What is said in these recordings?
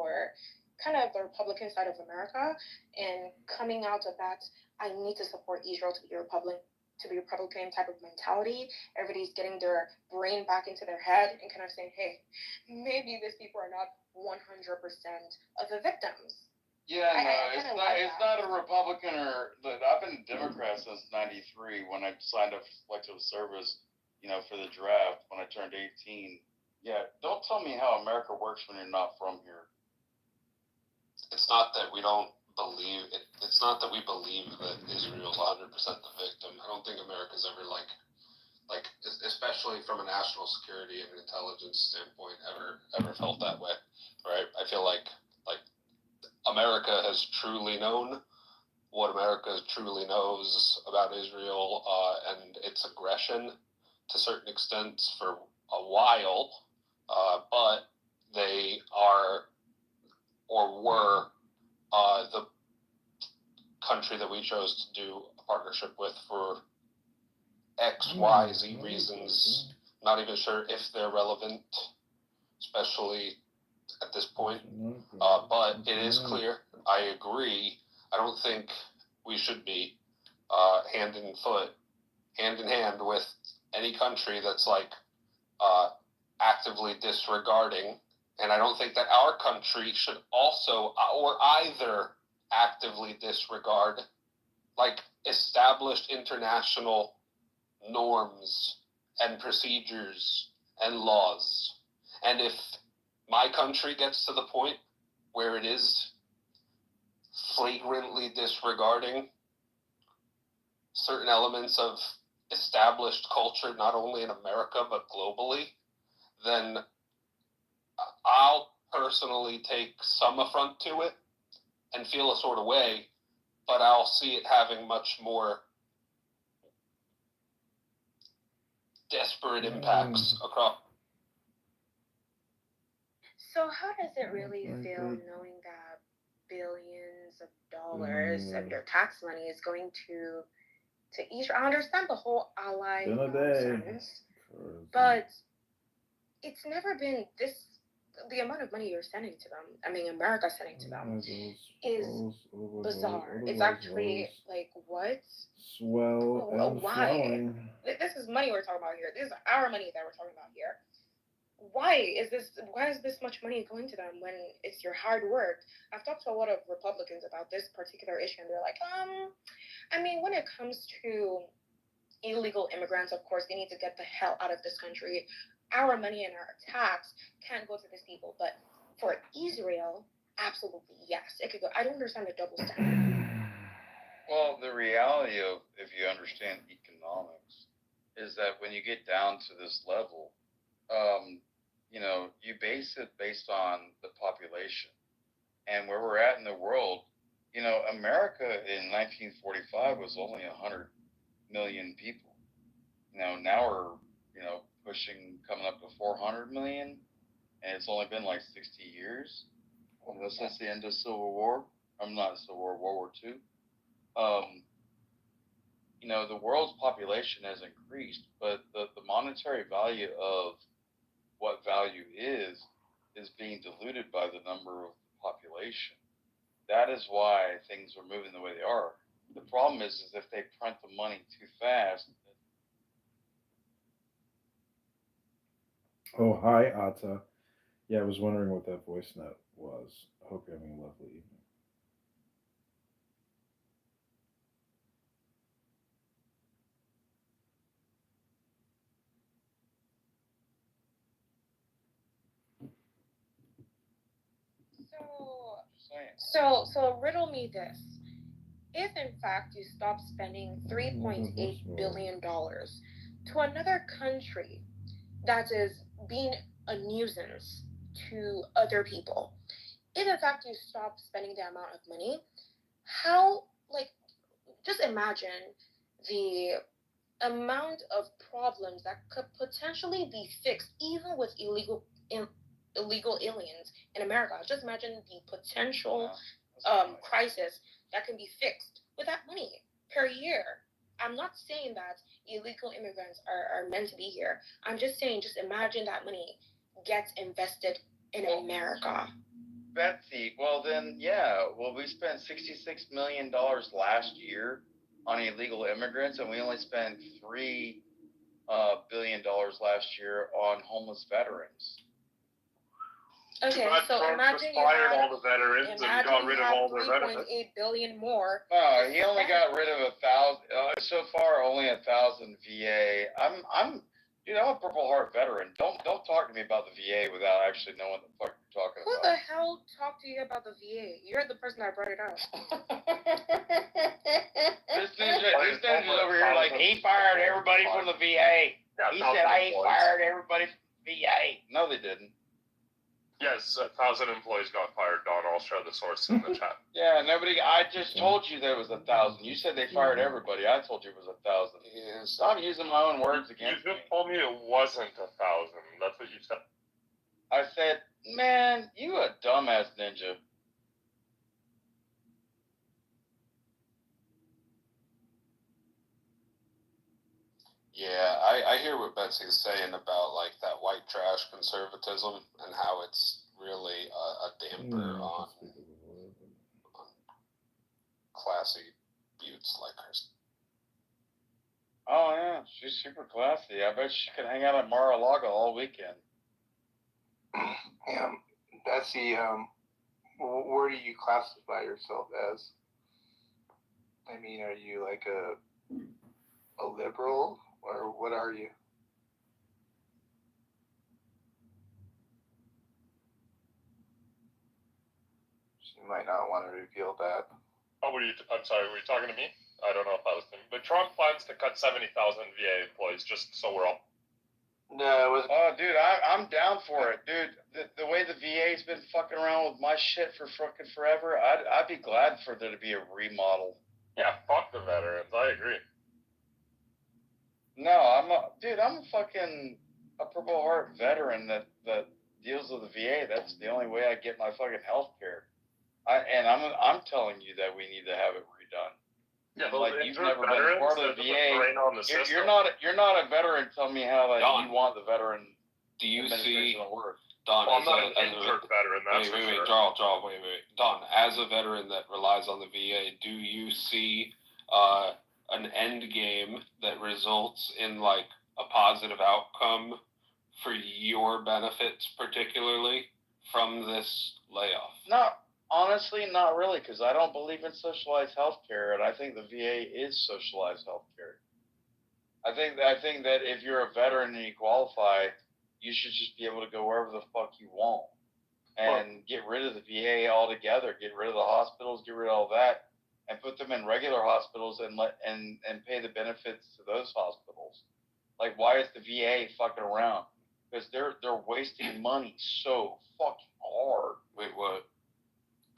or kind of the Republican side of America, and coming out of that, I need to support Israel to be Republican type of mentality. Everybody's getting their brain back into their head and kind of saying, hey, maybe these people are not 100% of the victims. Yeah, no, it's not a Republican I've been a Democrat since '93 when I signed up for selective service, for the draft when I turned 18. Yeah, don't tell me how America works when you're not from here. It's not that we don't believe it. It's not that we believe that Israel's 100% the victim. I don't think America's ever like, especially from a national security and intelligence standpoint, ever felt that way, right? I feel like America has truly known what America truly knows about Israel and its aggression to certain extents for a while, but they are or were the country that we chose to do a partnership with for X, Y, Z reasons. Not even sure if they're relevant, especially at this point. But it is clear. I agree. I don't think we should be hand in hand with any country that's actively disregarding. And I don't think that our country should also or either actively disregard established international norms and procedures and laws. And if my country gets to the point where it is flagrantly disregarding certain elements of established culture, not only in America but globally, then I'll personally take some affront to it and feel a sort of way, but I'll see it having much more desperate impacts across. So how does it really feel knowing that billions of dollars of your tax money is going to Israel? I understand the whole ally nonsense, but it's never been this. The amount of money you're sending to them, I mean, America sending to them, is bizarre. It's actually what? Why? This is money we're talking about here. This is our money that we're talking about here. Why is this much money going to them when it's your hard work? I've talked to a lot of Republicans about this particular issue, and they're like, I mean, when it comes to illegal immigrants, of course, they need to get the hell out of this country. Our money and our tax can't go to these people, but for Israel, absolutely yes, it could go. I don't understand the double standard. Well, the reality of, if you understand economics, is that when you get down to this level, you base it based on the population and where we're at in the world. America in 1945 was only 100 million people. Now we're, coming up to 400 million, and it's only been 60 years since the end of Civil War. I'm not Civil War, World War II. The world's population has increased, but the monetary value of what value is being diluted by the number of the population. That is why things are moving the way they are. The problem is if they print the money too fast. Oh, hi, Atta. Yeah, I was wondering what that voice note was. I hope you're having a lovely evening. So riddle me this. If in fact you stop spending $3.8 billion to another country that is being a nuisance to other people, if in fact you stop spending the amount of money, how, just imagine the amount of problems that could potentially be fixed even with illegal aliens in America. Just imagine the potential crisis that can be fixed with that money per year. I'm not saying that illegal immigrants are meant to be here. I'm just saying, just imagine that money gets invested in America. Betsy, well then, yeah. Well, we spent $66 million last year on illegal immigrants, and we only spent $3 billion last year on homeless veterans. Okay, But so Trump imagine just you fired had all the veterans and got rid of all their benefits. 3.8 billion more. No, he only got rid of 1,000. So far, only 1,000 VA. Dude, I'm a Purple Heart veteran. Don't talk to me about the VA without actually knowing what the fuck you're talking Who about. the hell talked to you about the VA? You're the person that brought it up. This ninja's over here like he fired everybody from the VA. Yeah, He said I fired everybody from the VA. No, they didn't. Yes, 1,000 employees got fired, Don. I'll share the source in the chat. Yeah, nobody. I just told you that it was 1,000. You said they fired everybody. I told you it was 1,000. Yeah, Stop using my own words against me. You just told me it wasn't 1,000. That's what you said. I said, man, you a dumbass ninja. Yeah, I hear what Betsy's saying about like that white trash conservatism and how it's really a damper on classy buttes like hers. Oh yeah, she's super classy. I bet she could hang out at Mar-a-Lago all weekend. Yeah, Betsy, where do you classify yourself as? I mean, are you like a liberal, or what are you? She might not want to reveal that. Oh, I'm sorry, were you talking to me? I don't know if I was thinking. But Trump plans to cut 70,000 VA employees, just so we're all... No, it was. Oh, dude, I'm down for it, dude. The way the VA's been fucking around with my shit for fucking forever, I'd be glad for there to be a remodel. Yeah, fuck the veterans. I agree. No, I'm a fucking a Purple Heart veteran that deals with the VA. That's the only way I get my fucking health care. I'm telling you that we need to have it redone. Yeah, but like you've never been part of the VA. You're not a veteran. Tell me how that Don, you want the veteran. Do you see to work? Don? Well, I'm not an injured veteran. That's wait, for sure. Draw, wait. Don, as a veteran that relies on the VA, do you see an end game that results in like a positive outcome for your benefits, particularly from this layoff? Honestly, not really, because I don't believe in socialized healthcare, and I think the VA is socialized healthcare. I think that if you're a veteran and you qualify, you should just be able to go wherever the fuck you want, and get rid of the VA altogether. Get rid of the hospitals. Get rid of all that, and put them in regular hospitals and pay the benefits to those hospitals. Like, why is the VA fucking around? Because they're wasting money so fucking hard. Wait, what?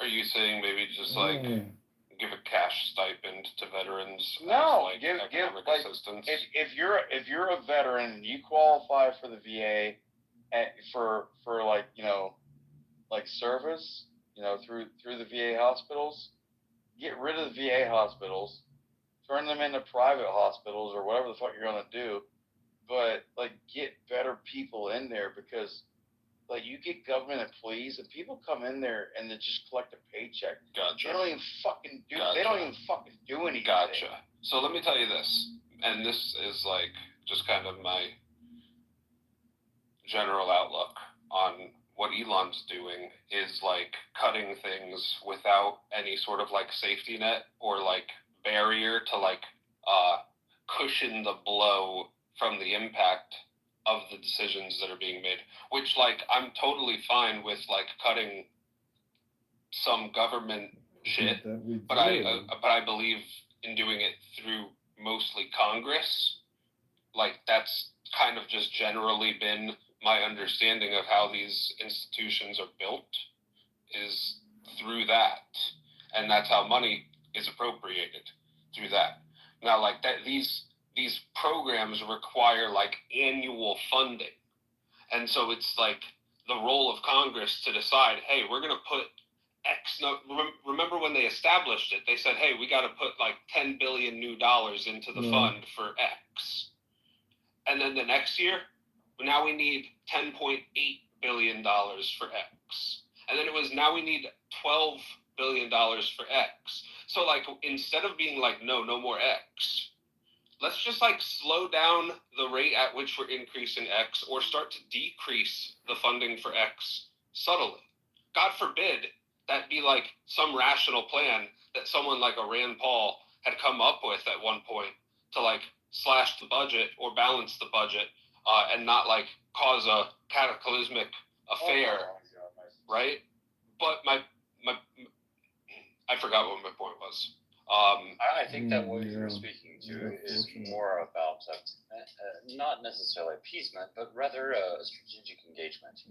Are you saying maybe just like give a cash stipend to veterans? No, as, like, give economic assistance. If you're a veteran and you qualify for the VA, for like like service, through the VA hospitals, get rid of the VA hospitals, turn them into private hospitals or whatever the fuck you're gonna do, but like get better people in there, because like you get government employees and people come in there and they just collect a paycheck. Gotcha. They don't even fucking do. Gotcha. They don't even fucking do anything. Gotcha. So let me tell you this, and this is like just kind of my general outlook on what Elon's doing is like cutting things without any sort of like safety net or like barrier to like cushion the blow from the impact of the decisions that are being made, which like I'm totally fine with like cutting some government shit, but I believe in doing it through mostly Congress. Like that's kind of just generally been my understanding of how these institutions are built, is through that, and that's how money is appropriated, through that. Now, like that, these programs require like annual funding, and so it's like the role of Congress to decide, hey, we're going to put X. No, remember when they established it, they said, hey, we got to put like $10 billion new into the fund for X, and then the next year, now we need $10.8 billion for X, And then it was, now we need $12 billion for X. So like, instead of being like, no more X, let's just like slow down the rate at which we're increasing X, or start to decrease the funding for X subtly. God forbid that be like some rational plan that someone like a Rand Paul had come up with at one point to like slash the budget or balance the budget, and not like cause a cataclysmic affair, right? But my I forgot what my point was. I think that what you're speaking to is more about not necessarily appeasement, but rather a strategic engagement.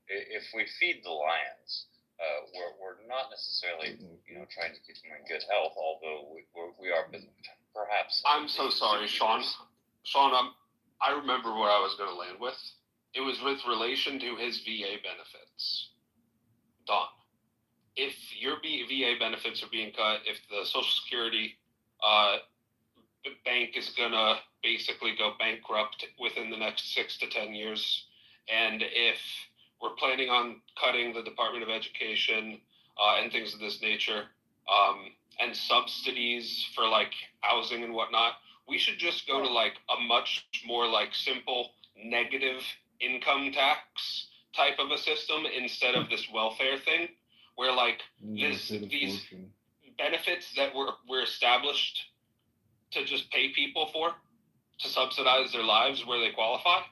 If we feed the lions, we're not necessarily trying to keep them in good health, although we are perhaps. I'm so sorry, Sean. Sean, I remember where I was going to land with. It was with relation to his VA benefits. Don, if your VA benefits are being cut, if the Social Security bank is going to basically go bankrupt within the next 6 to 10 years, and if we're planning on cutting the Department of Education and things of this nature, and subsidies for like housing and whatnot, we should just go to like a much more like simple negative income tax type of a system instead of this welfare thing, where like these benefits that were established to just pay people for, to subsidize their lives where they qualify,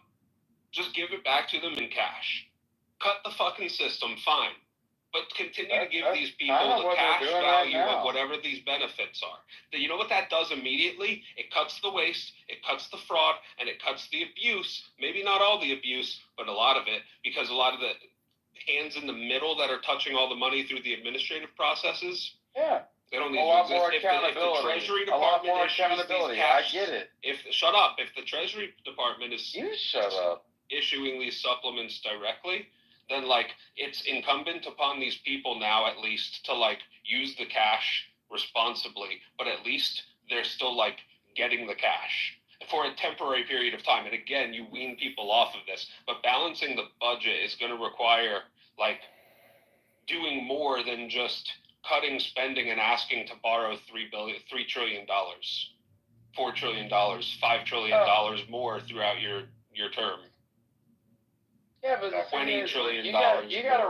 just give it back to them in cash. Cut the fucking system, fine. But continue to give these people the cash value of whatever these benefits are. You know what that does immediately? It cuts the waste, it cuts the fraud, and it cuts the abuse. Maybe not all the abuse, but a lot of it, because a lot of the hands in the middle that are touching all the money through the administrative processes. Yeah. They don't need to exist. If the Treasury Department issues these cash, I get it. Shut up. If the Treasury Department is shut up issuing these supplements directly, then like it's incumbent upon these people now at least to like use the cash responsibly, but at least they're still like getting the cash for a temporary period of time. And again, you wean people off of this, but balancing the budget is going to require like doing more than just cutting spending and asking to borrow $3 trillion, $4 trillion, $5 trillion more throughout your term. Yeah, but the thing $20 is, trillion. You gotta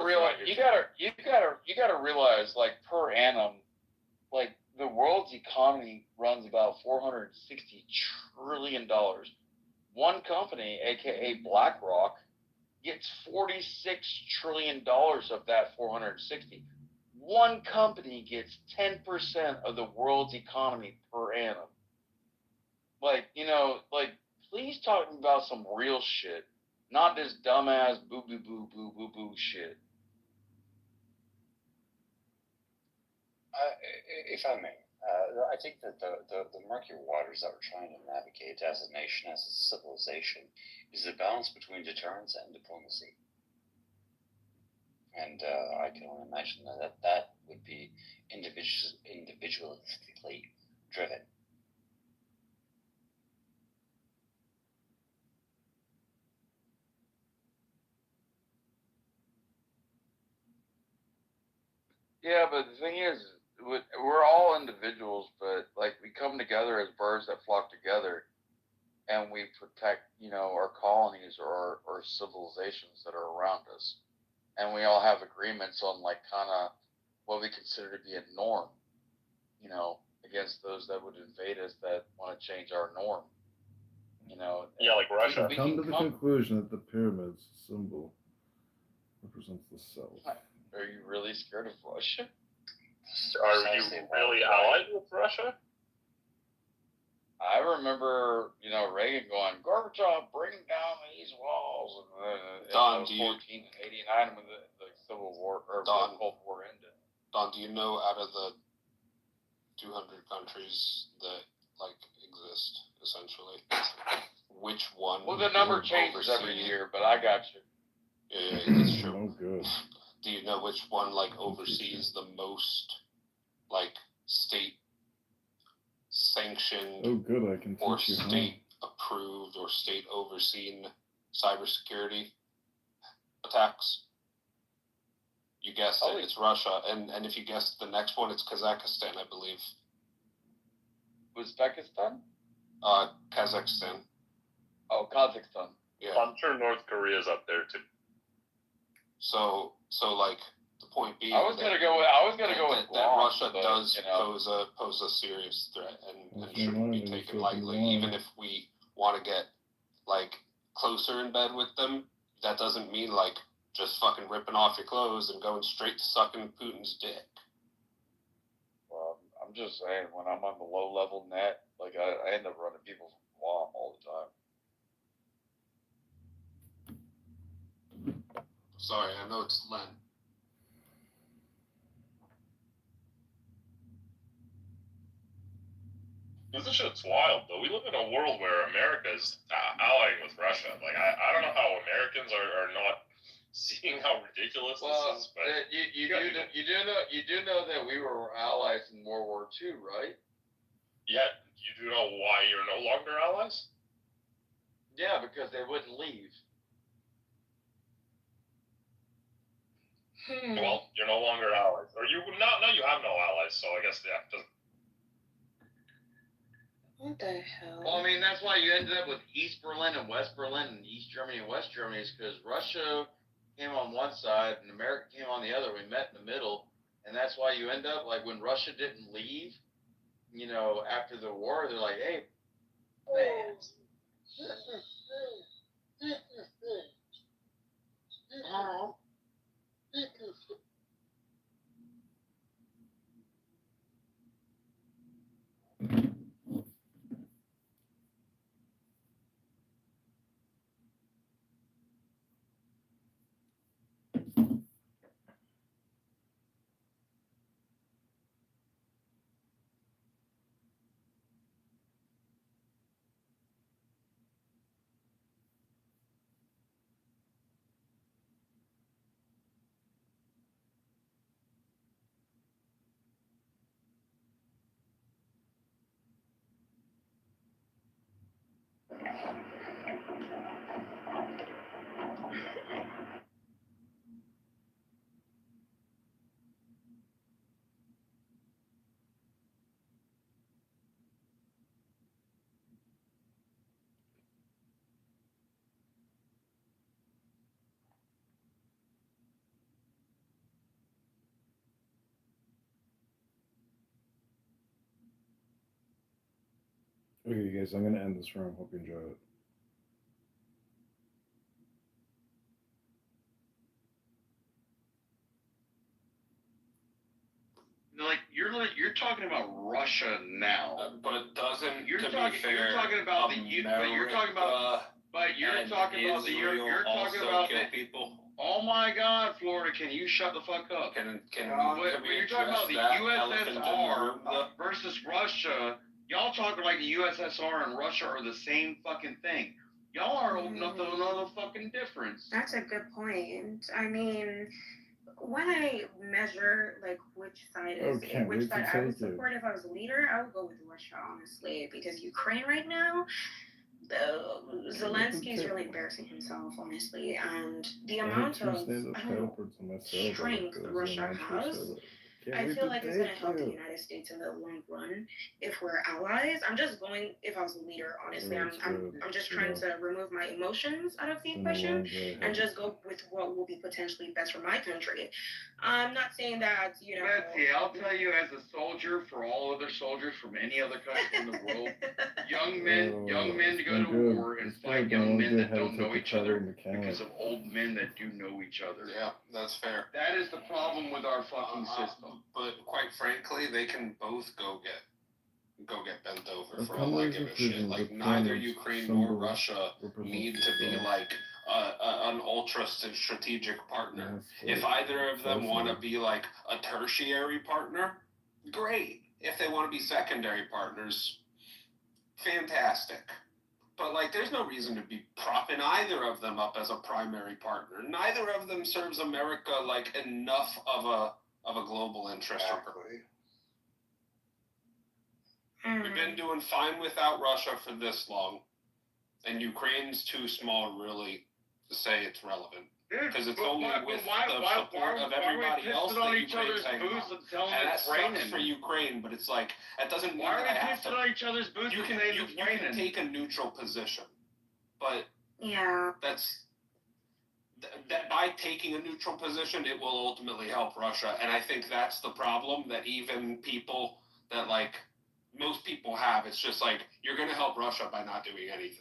realize, like per annum, like the world's economy runs about $460 trillion. One company, aka BlackRock, gets $46 trillion of that 460. One company gets 10% of the world's economy per annum. Like, please talk about some real shit. Not this dumbass boo shit. If I may, I think that the murky waters that we're trying to navigate as a nation, as a civilization, is the balance between deterrence and diplomacy. And I can only imagine that would be individualistically driven. Yeah, but the thing is, we're all individuals, but like we come together as birds that flock together, and we protect, our colonies or our civilizations that are around us, and we all have agreements on like kind of what we consider to be a norm, against those that would invade us that want to change our norm. Yeah, like Russia. We come to the conclusion that the pyramid's symbol represents the self. Are you really scared of Russia? Are you really allied with Russia? I remember, Reagan going, Gorbachev, bring down these walls. And Don, 1489 when the Civil War, or the Cold War ended. Don, do you know out of the 200 countries that, like, exist, essentially, which one... Well, the number changes every year, but I got you. Yeah, it's true. Oh, good. Do you know which one, like, oversees the most, like, state sanctioned oh, good. I can or teach you state approved or state overseen cybersecurity attacks? You guessed it. It's Russia, and if you guessed the next one, it's Kazakhstan, I believe. Uzbekistan? Kazakhstan. Oh, Kazakhstan. Yeah. I'm sure North Korea's up there too. So like the point being, I was gonna go with that Guam, Russia but, does you know, pose a serious threat and Okay, shouldn't be mine is taken open lightly. line. Even if we want to get like closer in bed with them, that doesn't mean like just fucking ripping off your clothes and going straight to sucking Putin's dick. well, I'm just saying, when I'm on the low level net, like I end up running people from Guam all the time. Sorry, I know it's Len. This shit's wild, though. We live in a world where America's allying with Russia. Like, I don't know how Americans are not seeing how ridiculous this is. But you do know that we were allies in World War II, right? yet, you do know why you're no longer allies? Yeah, because they wouldn't leave. Well, you're no longer allies. Or you now you have no allies, so I guess, yeah. Just, What the hell? Well, I mean, that's why you ended up with East Berlin and West Berlin, and East Germany and West Germany, is because Russia came on one side and America came on the other. We met in the middle, and that's why you end up, like, when Russia didn't leave, you know, after the war, they're like, hey, man. Okay, guys, I'm gonna end this room. Hope you enjoy it. You're talking about Russia now, But doesn't you're to talking be fair, you're talking about the but you're talking about but you're talking about the you're talking about kill the, people. oh my God, Florida, can you shut the fuck up? Can But we you're talking about the address that elephant in the USSR room, though? versus Russia. Y'all talking like the USSR and Russia are the same fucking thing. Y'all are old enough to know the fucking difference. That's a good point. I mean, when I measure like which side which side I would support if I was a leader, I would go with Russia, honestly, because Ukraine right now, Zelensky's really embarrassing himself, honestly, and the amount of strength Russia has, I feel like it's going to help the United States in the long run if we're allies. I'm just going, if I was a leader, honestly, I'm just trying to remove my emotions out of the equation and just go with what will be potentially best for my country. I'm not saying that, you know. Betsy, I'll tell you, as a soldier for all other soldiers from any other country in the world, young men to go to war and fight young men that don't know each other because of old men that do know each other. Yeah, that's fair. That is the problem with our fucking system. But quite frankly, they can both go get bent over for all I give a shit. Like, neither Ukraine nor Russia need to be like an ultra strategic partner. If either of them want to be like a tertiary partner, great. If they want to be secondary partners, fantastic. But like, there's no reason to be propping either of them up as a primary partner. Neither of them serves America like enough of a global interest. Exactly. We've been doing fine without Russia for this long, and Ukraine's too small really to say it's relevant. Dude, because it's but only why- with but why- the why- support why- of why are we everybody pissing else on that each other's Ukraine's hanging booths on. and telling And that it's sucks raining? for Ukraine, but it's like that doesn't mean Why are that we I have pissing to. on each other's booths You and can saying you it's can raining? take a neutral position, but Yeah. that by taking a neutral position, it will ultimately help Russia. And I think that's the problem that even people that like most people have. It's just like you're going to help Russia by not doing anything.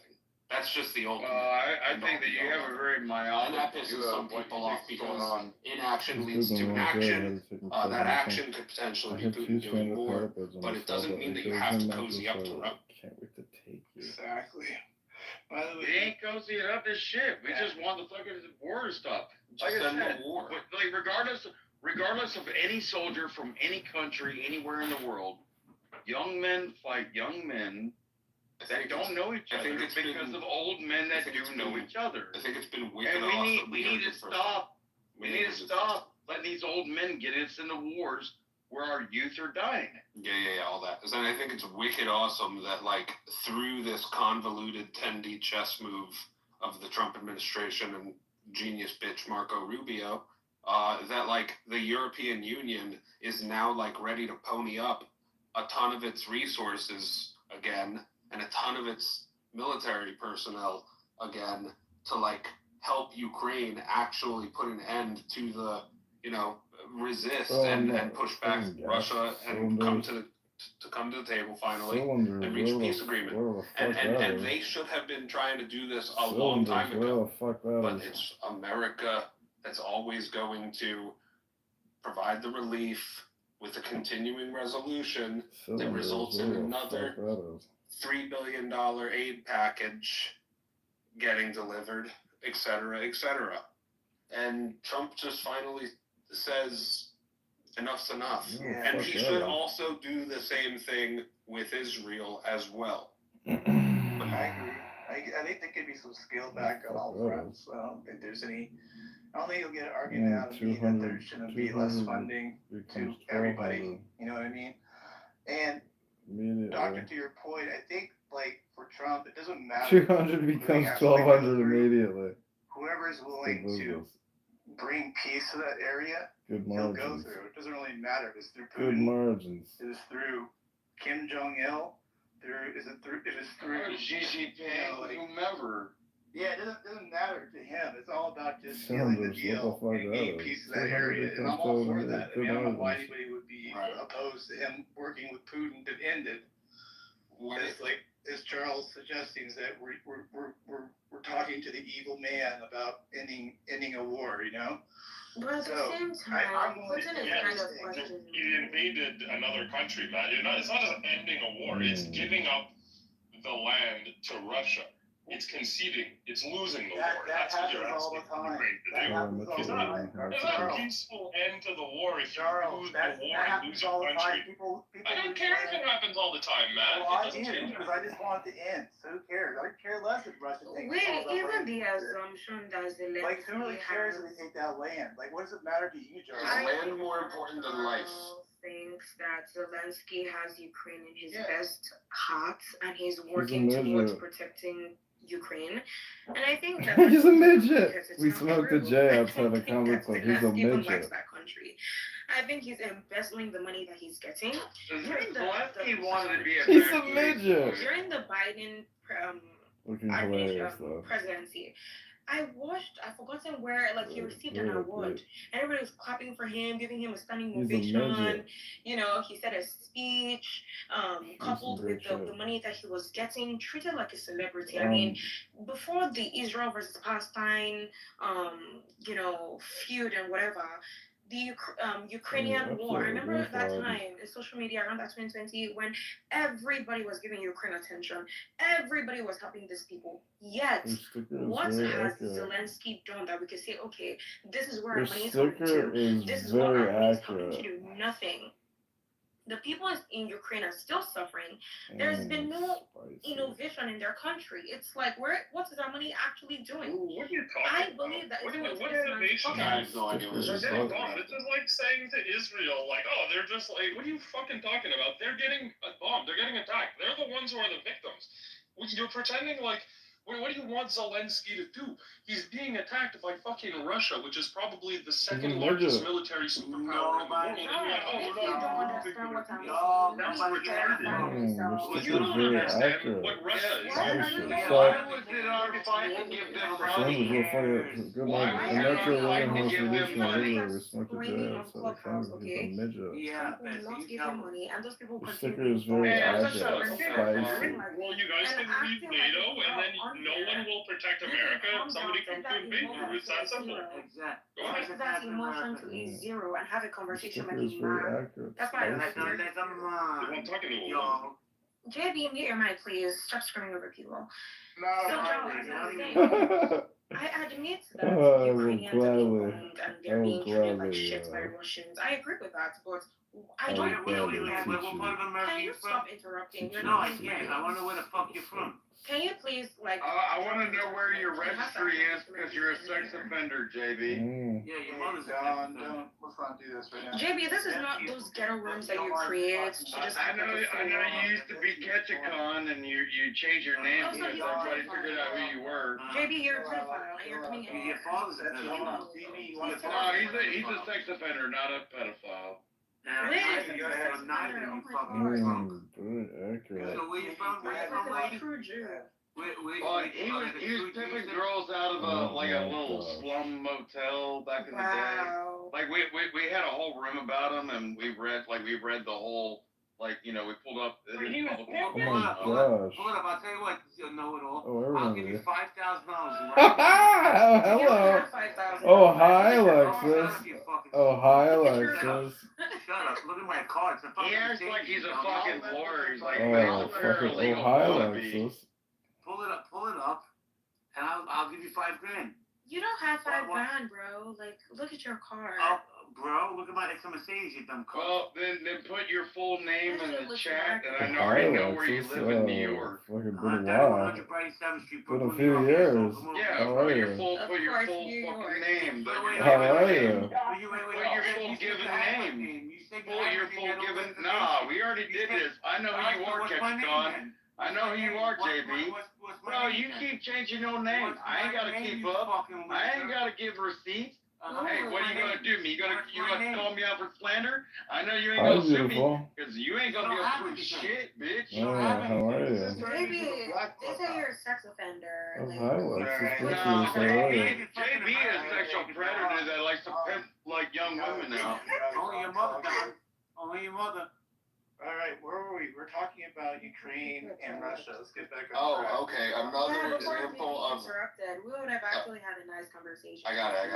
That's just the ultimate. I think that you have a very and myopic that view pisses some of what people you off think's going because on. inaction This leads dude to don't an want to action. have to take That a action second. could I potentially be had Putin two doing stand-up more, therapists on but the it doesn't subway. mean that you There's have no to mattress cozy up I to like, Russia. can't wait to take you. Exactly. By the We way, ain't cozying up this shit. We Yeah. just want the fucking war to stop. Like Just I end said, the war. like regardless of any soldier from any country, anywhere in the world, young men fight young men that don't know each other because of old men that do know each other. I think it's been wicked And awesome. we need to stop. We need to stop letting these old men get us into wars where our youth are dying. Yeah, all that. And I think it's wicked awesome that, like, through this convoluted 10D chess move of the Trump administration and genius bitch Marco Rubio, that, like, the European Union is now, like, ready to pony up a ton of its resources again and a ton of its military personnel again to, like, help Ukraine actually put an end to the, resist and push back Russia and come to the table finally and reach a peace agreement. And they should have been trying to do this a long time ago. But it's America that's always going to provide the relief with a continuing resolution that results in another $3 billion aid package getting delivered, et cetera, et cetera. And Trump just finally says enough's enough. Yeah. And he should also do the same thing with Israel as well. I agree. I think there could be some scale back on all fronts. I don't think there's any. I don't think you'll get an argument out of me that there shouldn't be less funding to everybody. You know what I mean? And Doctor, to your point, I think like for Trump, it doesn't matter. 200 becomes 1,200 immediately. Whoever is willing to bring peace to that area, he'll go through. It doesn't really matter if it's through Putin. Good margins. It is through Kim Jong-il. It is through Xi Jinping, whomever. Yeah, it doesn't matter to him. It's all about just sealing the deal and getting peace to that area. And I'm all for that. I mean, I don't know why anybody would be opposed to him working with Putin to end it. It's like, as Charles suggesting, is that we're talking to the evil man about ending a war, But at the same time, Putin is kind of questioning. He invaded another country, man. It's not just ending a war, it's giving up the land to Russia. It's conceding. It's losing the war. That's what you're asking Ukraine to do. It's not a peaceful end to the war if you lose the war and lose your country. I don't care if it happens all the time, man. Well, I do, because I just want it to end. So who cares? I care less if Russia takes all that Even land. the assumption that Zelensky Like, who really cares if they take that land? Like, what does it matter to you, Joe? Is land more important than life? Thinks that Zelensky has Ukraine in his best heart and he's working towards protecting Ukraine. And I think that he's a midget. We smoked a J outside the comic book. He's a midget. Likes that country. I think he's embezzling the money that he's getting. Zelensky wanted to be a He's a midget. During the Biden looking hilarious though. presidency, I've forgotten where, like, he received an award. Everybody was clapping for him, giving him a standing ovation. He said a speech, coupled with the money that he was getting, treated like a celebrity. I mean, before the Israel versus Palestine, feud and whatever, the Ukrainian war. I remember that time in social media around that 2020 when everybody was giving Ukraine attention. Everybody was helping these people. Yet, what has Zelensky done that we could say, okay, this is where our money is going to. This is what our money is coming to do. Nothing. The people in Ukraine are still suffering. There's been no innovation in their country. It's like, what is our money actually doing? What are you talking about? I believe that what innovation? I have no idea what This you're is talking about. This is like saying to Israel, like, oh, they're just like, what are you fucking talking about? They're getting bombed. They're getting attacked. They're the ones who are the victims. You're pretending like What do you want Zelensky to do? He's being attacked by fucking Russia, which is probably the second largest military superpower in the world. That's retarded. The You don't very understand accurate. what Russia is. Why was it our fight to give them Sanders will fight good Why night. was A it natural our living fight to house give them solution money? literally smoked the jazz, so the Congress is a midget. Yeah, will not give him money, and those people The continue sticker being is very Man, followed. such agile, a spicy. Well, you guys can leave NATO, and then no one will protect America if somebody comes to invade you. It's that simple. Go ahead. Take that emotion to a zero and have a The conversation sticker with is me, very man. accurate, That's why I like spicy. you. I'm talking to a woman. JB, mute your mic, please. Stop screaming over people. I admit that I will Ukrainians are being gladly- bombed and I they're will being treated like gladly, shit by Russians. I agree with that, but I I don't will gladly have. teach you. Can you stop interrupting? You're No, not I listening. can't. I wanna know where the fuck you're from. Can you please like? I want to know where your registry is because you're a sex offender, JB. Yeah, your mother's let's not do this right now. JB, this is not those ghetto rooms that you create to just. I know you used to be Ketchikon and you changed your name because everybody figured out who you were. JB, you're a pedophile and you're coming in. Your father's a pedophile. No, he's a sex offender, not a pedophile. Very accurate. So where you from? Where you from, lady? Well, he was tipping girls out of a little slum motel back in the day. Like we had a whole room about him, and we read the whole we pulled up. Oh my gosh. Hold up, I'll tell you what, you know it all. Oh, I'll everyone give you did. $5,000 Oh, hello. Oh, hi, Alexis. Oh, hi, Alexis. Shut up, look at my cards. He acts like he's a fucking lawyer. He's like, Oh, fucking, oh, hi, Alexis. Pull it up, and I'll give you $5,000. You don't have $5,000, bro. Like, look at your car. Oh, bro, look at it's a Mercedes, you dumb car. Well, then put your full name in the chat, and I already know where you live in New York. Fucking been a while. Been a few years. Yeah, How are you? put your full fucking name. How are you? Put your full given name. Put your full given. Nah, we already did this. I know who you are, Ketchikon. I know who you are, JB. Bro, you keep changing your name. I ain't gotta keep up. I ain't gotta give receipts. Hey, what are you gonna do? You gonna call me out for slander? I know you ain't Hi, gonna sue me beautiful. because you ain't gonna be able to prove shit, bitch. Oh, how are you? Maybe they say you're a sex offender. Oh, Like, hi, Alexis. No, How are you? JB is a sexual predator that likes to pimp like young women now. Only your mother, Don. Only your mother. All right, where were we? We're talking about Ukraine and Russia. Let's get back on Oh, track. okay. yeah, Another before example being of. interrupted, we would have actually had a nice conversation. I got it.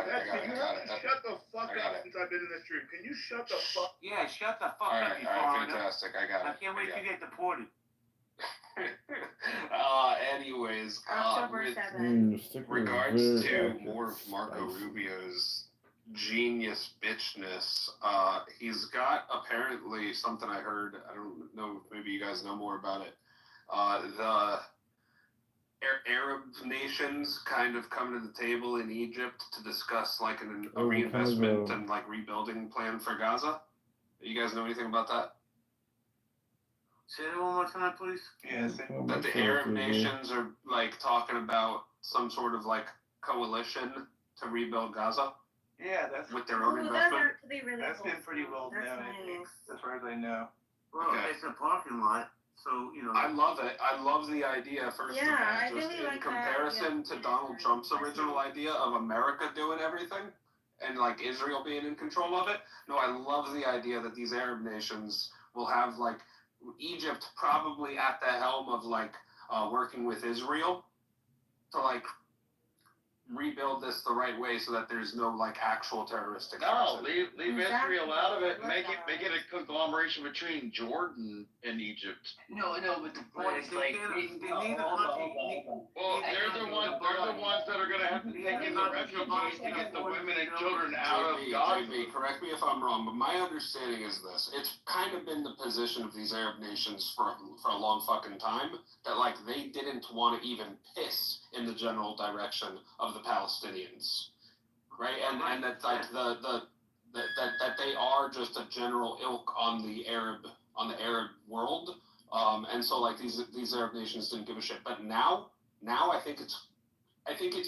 Shut the fuck I got up since I've been in this room. Can you shut the fuck? Yeah, shut the fuck All up, right, you all right, foreigner. fantastic. I got I it. can't wait to get deported. Anyways, October with 7th. Your sticker is regards very to accurate. more of Marco Spicy. Rubio's genius bitchness, he's got apparently something I heard. I don't know. Maybe you guys know more about it. The Arab nations kind of come to the table in Egypt to discuss like a reinvestment and like rebuilding plan for Gaza. You guys know anything about that? Say that one more time, please. Yes. That the Arab nations are like talking about some sort of like coalition to rebuild Gaza Yeah, that's with their own Ooh, that's investment. actually really that's cool. been pretty well That's known. I think, nice. as far as I know. Well, Okay. it's a parking lot, so you know. I love it. I love the idea. First Yeah, I of all, just really in like that, comparison yeah. to Donald Trump's original idea of America doing everything and like Israel being in control of it. No, I love the idea that these Arab nations will have like Egypt probably at the helm of like working with Israel to like rebuild this the right way so that there's no like actual terroristic No, action. leave Exactly. Israel out of it. I Make love it a conglomeration between Jordan and Egypt. No, but the point is like. Well, they're the ones that are gonna have to take in the refugees to get the women and children out of Gaza. JB, correct me if I'm wrong, but my understanding is this. It's kind of been the position of these Arab nations for a long fucking time that like they didn't want to even piss in the general direction of the Palestinians. Right? And that like that they are just a general ilk on the Arab world. And so like these Arab nations didn't give a shit. But now Now I think it's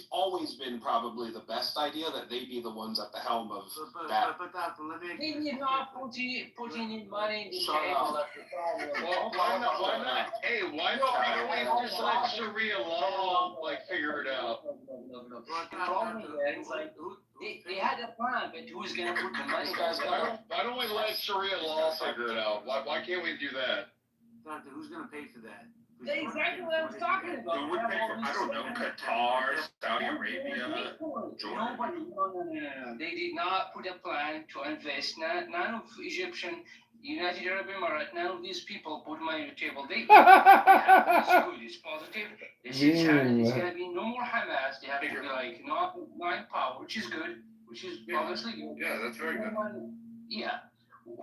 always been probably the best idea that they be the ones at the helm of that. But Dr. Levy, They did not put any money in the Shut table. up. That's the problem. Well, why not? Why not? Hey, why don't we just let Sharia law figure it out? The problem is, they had a plan, but who's gonna put the money? Why don't we let Sharia law figure it out? Why can't we do that? Doctor, who's gonna pay for that? That's exactly what I was talking about. Who would pay for, I don't know, Qatar, Saudi Arabia, Jordan. No. They did not put a plan to invest. None of Egyptian, United Arab Emirates, none of these people put money on the table. It's good, it's positive. It's gonna be no more Hamas. They have to be like not nine power, which is good, which is obviously good. Yeah, that's very good. Yeah.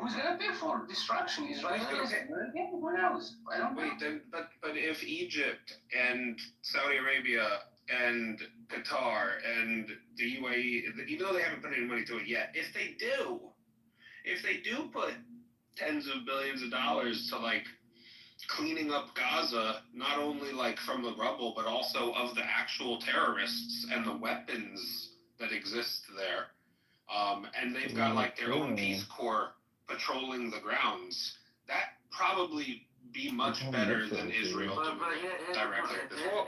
Who's gonna pay for destruction? Israelis? Everyone else. I don't know. Wait, then, but if Egypt and Saudi Arabia and Qatar and the UAE, even though they haven't put any money to it yet, if they do put tens of billions of dollars to cleaning up Gaza, not only from the rubble, but also of the actual terrorists and the weapons that exist there, and they've got their own Peace Corps patrolling the grounds, that probably be much better than Israel doing it directly. How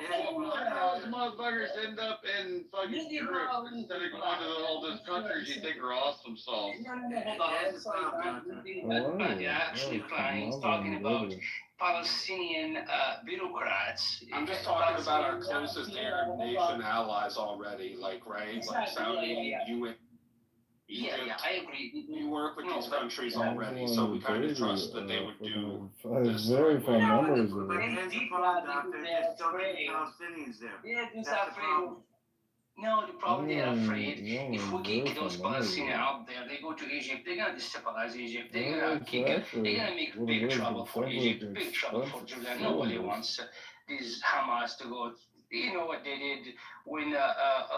those motherfuckers end up in fucking Europe instead of going to all those countries you think are awesome themselves? No, hold on. But actually, he's talking about Palestinian bureaucrats. I'm just talking about our closest Arab nation allies already, right? Like Saudi, UAE. Yeah, I agree. We work with these countries already, so we kind of trust that they would do this. Very fun numbers. But here's the problem, Doctor, there's still many Palestinians there. They're just afraid. No, the problem they're afraid. If we kick those Palestinians out there, they go to Egypt. They're gonna destabilize Egypt. They're gonna kick it. They're gonna make big trouble for Egypt, big trouble for Jordan. Nobody wants these Hamas to go. You know what they did when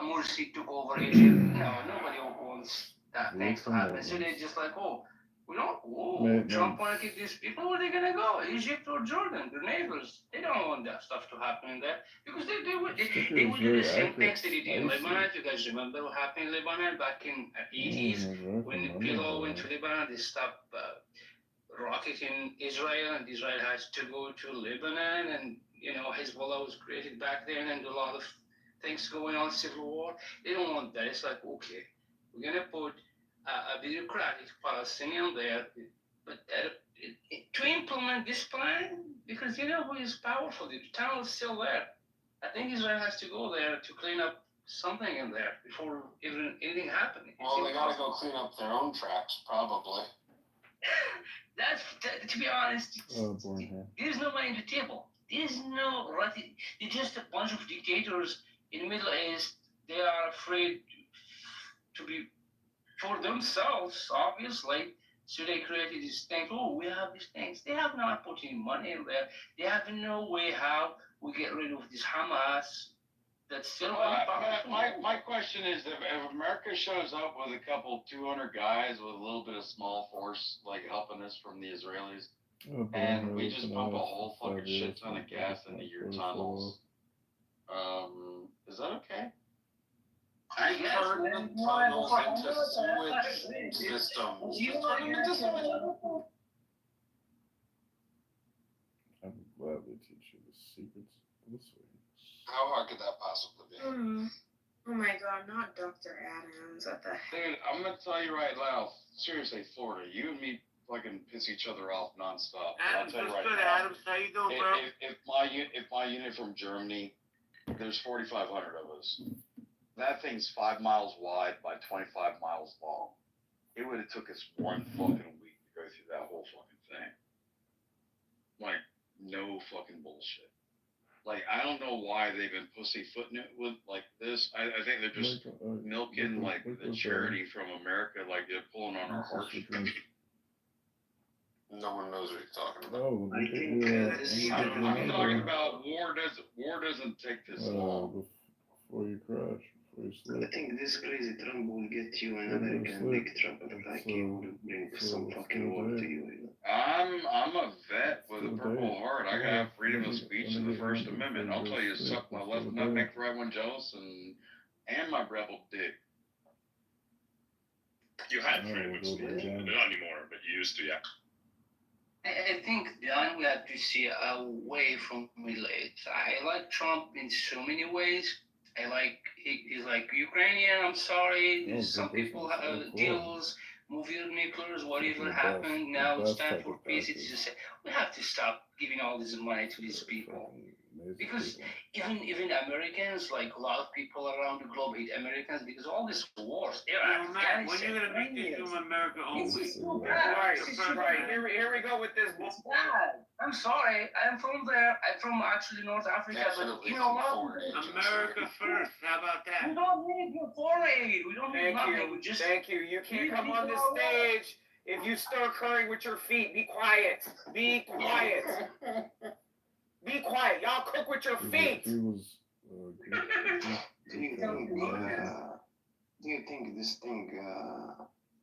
Morsi took over Egypt? No, nobody wants that thing to happen. So they're just like, Trump want to kick these people. Where are they gonna go? Egypt or Jordan? Their neighbors. They don't want that stuff to happen in there because they would do the same things they did in Lebanon. You guys remember what happened in Lebanon back in the 80s when PLO went to Lebanon? They stopped rocketing Israel, and Israel has to go to Lebanon, and Hezbollah was created back then, and a lot of things going on, civil war. They don't want that. It's like, okay, we're gonna put a bureaucratic Palestinian there, but to implement this plan, because who is powerful? The town is still there. I think Israel has to go there to clean up something in there before even anything happening. Well, they gotta go clean up their own tracks, probably. That's to be honest. There's no money on the table. There's no right. They're just a bunch of dictators in the Middle East. They are afraid to be for themselves, obviously. So they created these things. We have these things. They have not put any money in there. They have no way how we get rid of this Hamas. That's still my question is, if America shows up with a couple 200 guys with a little bit of small force, helping us from the Israelis, and we just pump a whole fucking shit ton of gas into your tunnels, is that okay? I turn the tunnels into sewage systems. Just turn them into sewage. I'm glad they teach you the secrets of the sewage. How hard could that possibly be? Oh my God, not Dr. Adams. What the heck? Dude, I'm gonna tell you right now, seriously, Florida, you and me fucking piss each other off nonstop. Adams, I'll tell you that's right good, now. Adams. How you doing, bro? If my unit from Germany, there's 4,500 of us. That thing's 5 miles wide by 25 miles long. It would have took us 1 fucking week to go through that whole fucking thing. No fucking bullshit. I don't know why they've been pussyfooting it with this. I think they're just milking the charity from America, they're pulling on our heartstrings. No one knows what you're talking about. Oh, I think I'm talking about war doesn't take this long. Before you crash, before you sleep. I think this crazy Trump will get you in America in big trouble. He will bring some fucking war to you. I'm a vet with a Purple Heart. I got freedom of speech and the First Amendment. I'll tell you, suck my left nutmeg for everyone jealous and my rebel dick. You had freedom of speech, not anymore, but you used to, yeah. I think John, we have to see away from relate. I like Trump in so many ways. I like he's like Ukrainian. I'm sorry. Some people deals, movie makers, whatever happened. Now it's time for peace. It's just we have to stop giving all this money to these people. Because even Americans, like a lot of people around the globe hate Americans because all these wars, Matt, when you're gonna make this from America only? Right. Here we go with this. It's bad. I'm sorry. I'm from there. I'm from actually North Africa, but you know what? America first. How about that? We don't need your foreign aid. We don't need nothing. We just Thank you. You can't come on this stage if you start currying with your feet. Be quiet. Be quiet. Be quiet. Y'all cook with your feet. Do you think this thing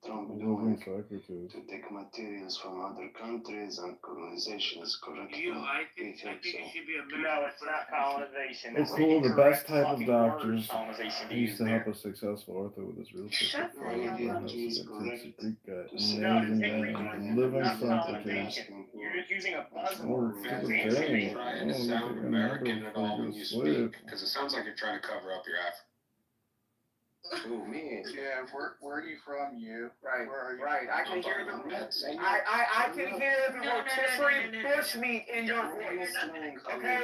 Trump doing to take materials from other countries and colonization is correct? I think it should be America. No, it's not colonization. It's cool. The best type of doctors used to help a successful ortho with his real estate. Living scientist. You're just using a Or buzzword. to the Thanks for day. trying to sound American at all when you speak, because it sounds like you're trying to cover up your African. Who, me? Yeah, where are you from, you? Right, Where are you right. I can hear the I can hear the rotisserie bushmeat in your voice. Okay?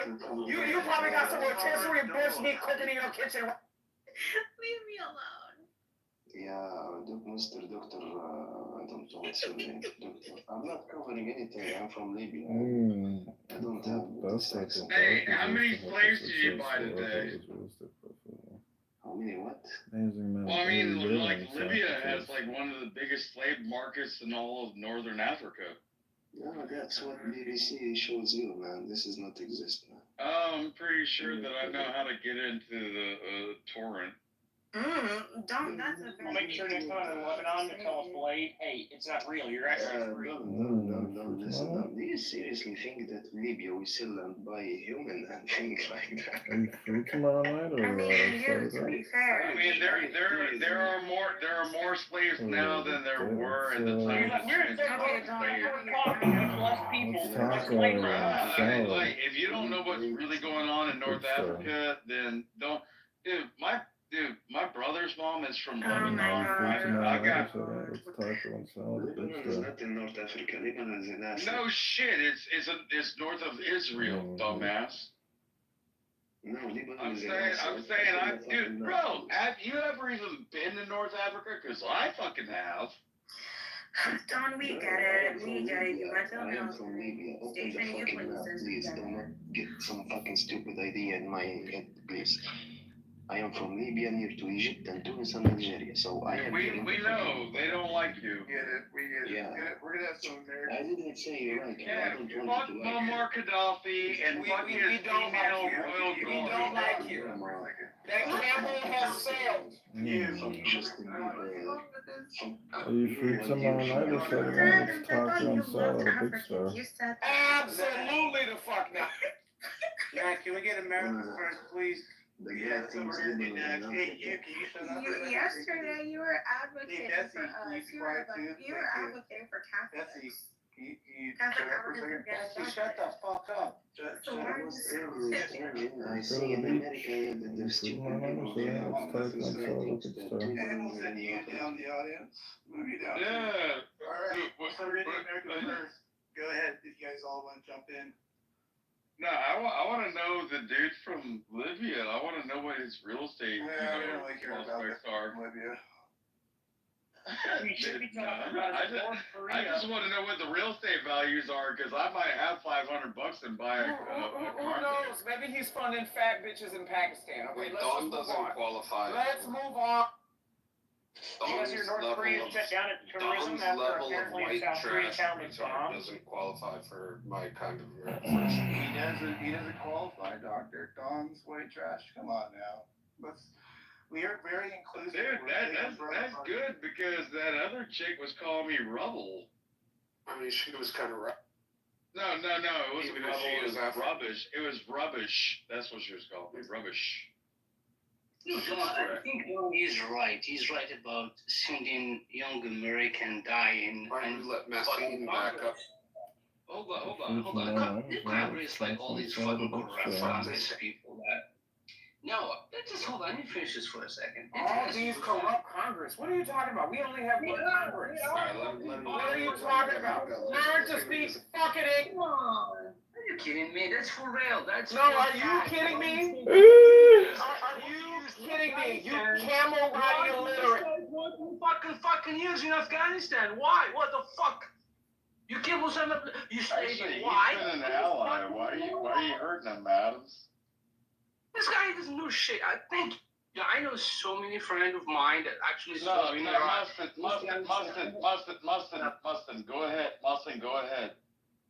You probably got some rotisserie bushmeat cooking in your kitchen. Leave me alone. Yeah, Mr. Doctor, I don't know what's your name. Doctor. I'm not covering anything. I'm from Libya. I don't have this accent. Hey, how many slaves did you buy today? How many what? Well, I mean, like Libya has like one of the biggest slave markets in all of northern Africa. No, that's what BBC shows you, man. This does not exist, man. I'm pretty sure that I know how to get into the torrent. Don't. That's a I'll make sure next time in Lebanon to tell us, Blade, hey, it's not real. You're actually free. No, listen. Do you seriously think that Libya will sell and buy human and things like that? Are you free tomorrow night or? I mean, to be fair. I mean, there are more slaves now than there were at the time. We're talking. There's less people. Like, if you don't know what's really going on in North Africa, then don't. My brother's mom is from Lebanon. I got. Lebanon is not in North Africa. Lebanon is in Africa. No shit. It's north of Israel, dumbass. No, Lebanon I'm is saying, dude, bro, have you ever even been to North Africa? Because I fucking have. Don, we get it. You went to I am from Libya. Open the fucking mouth, please. Don't get some fucking stupid idea in my head, please. I am from Libya, near to Egypt and Tunis and Algeria. So I am. We know they don't like you. Get it? We get it. Yeah. We're gonna have some American. I didn't say you like you. Yeah, I don't fuck want you to like Muammar Gaddafi and fuck his female royal We don't like you. That camel has sailed. Are you free tomorrow night or Saturday? Let's talk on Saturday at a big star. You said Absolutely the fuck not. Yeah, can we get America first, please? yesterday you were advocating for us. You were advocating for Catholics. Shut the fuck up. I see in America the stupid people there. Down the audience. Movie down. Yeah. Alright. So reading America first. Go ahead if you guys all want to jump in. No, I want to know the dude from Libya. I want to know what his real estate I don't really care about are. Libya. We should be talking about I just want to know what the real estate values are because I might have $500 and buy a Who knows? Maybe he's funding fat bitches in Pakistan. Okay, let's Dawn move doesn't on. qualify. Let's move on. Because your North Korea shut down at tourism Dawn's after level of apparently white South Korea trash found its retard bombs. doesn't qualify for my kind of He doesn't qualify, Doctor. Don's white trash. Come on now. We are very inclusive. Dude, that's good because that other chick was calling me rubble. I mean, she was kind of right. No, it wasn't Even if rebel, she it was is African. rubbish. It was rubbish. That's what she was called. Rubbish. No, I think he's right. He's right about sending young American dying. Why don't you let Maxine back up? Hold on. Congress, like all these fucking corrupt Congress people that. No, just hold on. Let me finish this for a second. All these corrupt Congress. What are you talking about? We only have one Congress. All right, let What are you talking about? Learn to speak fucking English. Come on. Are you kidding me? That's for real. That's No, are you kidding me? Are you kidding me? You camel riding illiterate. Fucking years in Afghanistan. Why? What the fuck? You killed Osama. You stayed Actually, in. Why? he's been an ally. Why are you hurting him, Adams? This guy doesn't know shit. I think. Yeah, I know so many friends of mine that actually. Mustin, go ahead. Mustin, go ahead.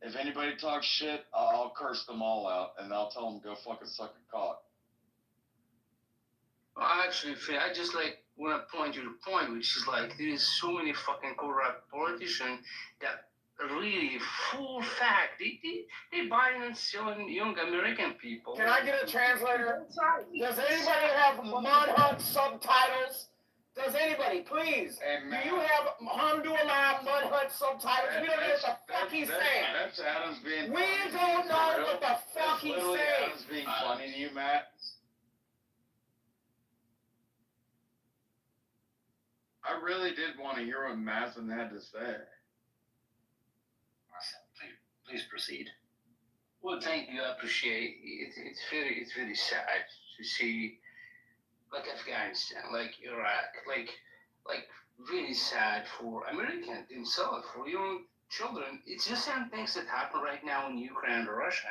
If anybody talks shit, I'll curse them all out, and I'll tell them go fucking suck a cock. Actually, I just like want to point you to the point, which is like there is so many fucking corrupt politicians that really full fact they buying and selling young American people. Can I get a translator? Does anybody have Mud Hut subtitles? Does anybody, please? Hey, Do you have Alhamdulillah Mud Hut subtitles? We don't know what the fuck he's saying. That's Adams being. We don't know what the fuck he's saying. Adams being funny to you, Matt. I really did want to hear what Madsen had to say. Please proceed. Well, thank you. I appreciate it. It's very sad to see, like Afghanistan, like Iraq, like really sad for Americans themselves, for young children. It's the same things that happen right now in Ukraine or Russia.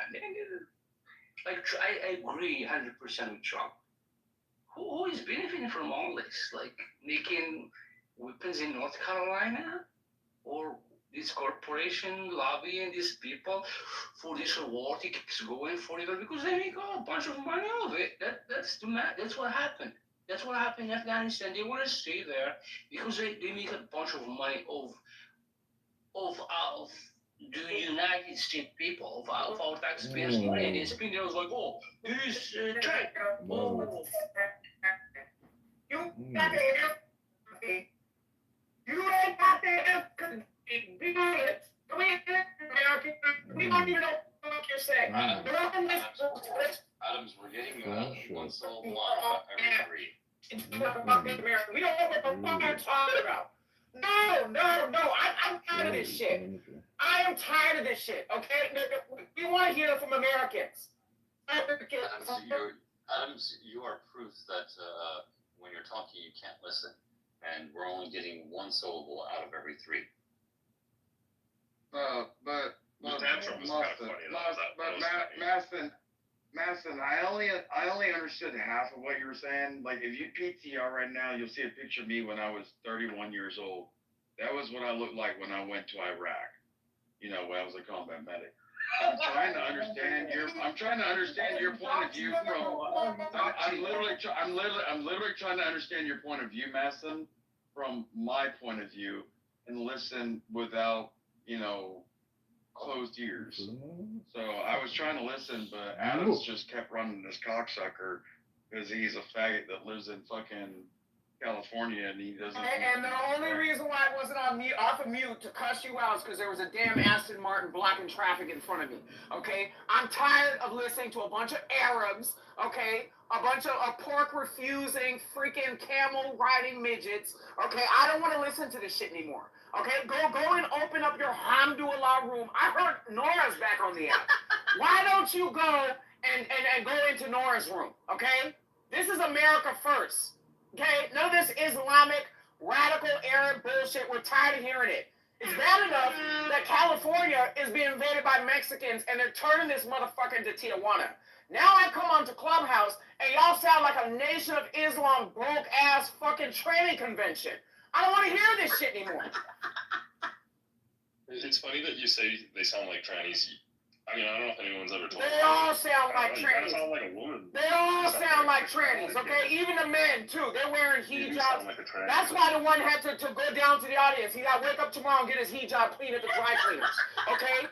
Like I agree 100% with Trump. Who is benefiting from all this? Like making weapons in North Carolina, or this corporation lobbying these people for this war to keep going forever because they make a bunch of money out of it. That's what happened. That's what happened in Afghanistan. They want to stay there because they make a bunch of money of the United States people, of our taxpayers' money. And they spend it was like, oh, this trade. Oh. You don't have to we don't even know what you're saying. Adams, we're getting one soul one every three. We don't know what the fuck you're talking about. No. I'm tired of this shit. I am tired of this shit, okay? We want to hear from Americans. Adams, you are proof that when you're talking, you can't listen. And we're only getting one syllable out of every three. Masson, I only understood half of what you were saying. Like, if you PTR right now, you'll see a picture of me when I was 31 years old. That was what I looked like when I went to Iraq. You know, when I was a combat medic. I'm trying to understand your point of view from. I'm literally trying to understand your point of view, Masson, from my point of view, and listen without, closed ears. So I was trying to listen, but Adams just kept running this cocksucker because he's a faggot that lives in fucking California and he doesn't. And the only reason why I wasn't off of mute to cuss you out is because there was a damn Aston Martin blocking traffic in front of me. Okay, I'm tired of listening to a bunch of Arabs. Okay, a bunch of pork refusing freaking camel riding midgets. Okay, I don't want to listen to this shit anymore. Okay, go and open up your Hamdulillah room. I heard Nora's back on the app. Why don't you go and go into Nora's room? Okay, this is America first. Okay, none of this Islamic, radical Arab bullshit. We're tired of hearing it. It's bad enough that California is being invaded by Mexicans and they're turning this motherfucker into Tijuana. Now I come onto Clubhouse and y'all sound like a Nation of Islam broke ass fucking training convention. I don't want to hear this shit anymore. It's funny that you say they sound like trannies. I mean, I don't know if anyone's ever told They you. all sound like You kind of trannies. sound like a woman. They all sound like trannies, okay? Even the men, too. They're wearing You hijabs. sound like a tranny. That's why the one had to go down to the audience. He got to wake up tomorrow and get his hijab cleaned at the dry cleaners, okay?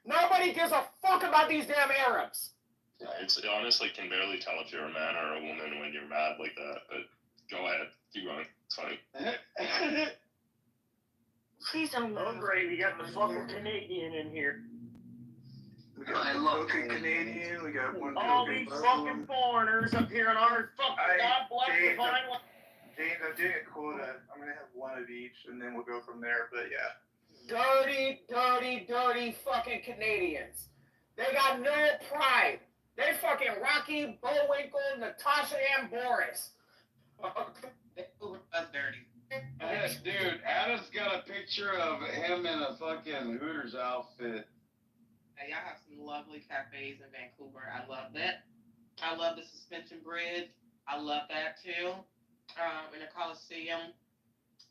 Nobody gives a fuck about these damn Arabs. Yeah, it honestly can barely tell if you're a man or a woman when you're mad like that, but go ahead. Keep going. It's funny. Please don't. Oh, great. We got the fucking Canadian in here. We got I one love token Canadians. Canadian, we got one All token these Muslim. fucking foreigners up here in our fucking God bless James, divine. James, I'm doing a quota. I'm gonna have one of each, and then we'll go from there. But yeah. Dirty, dirty, dirty fucking Canadians. They got no pride. They fucking Rocky, Bullwinkle, Natasha, and Boris. That's dirty. Dude, Adam's got a picture of him in a fucking Hooters outfit. Hey, y'all have some lovely cafes in Vancouver. I love that. I love the suspension bridge. I love that too. In the Coliseum,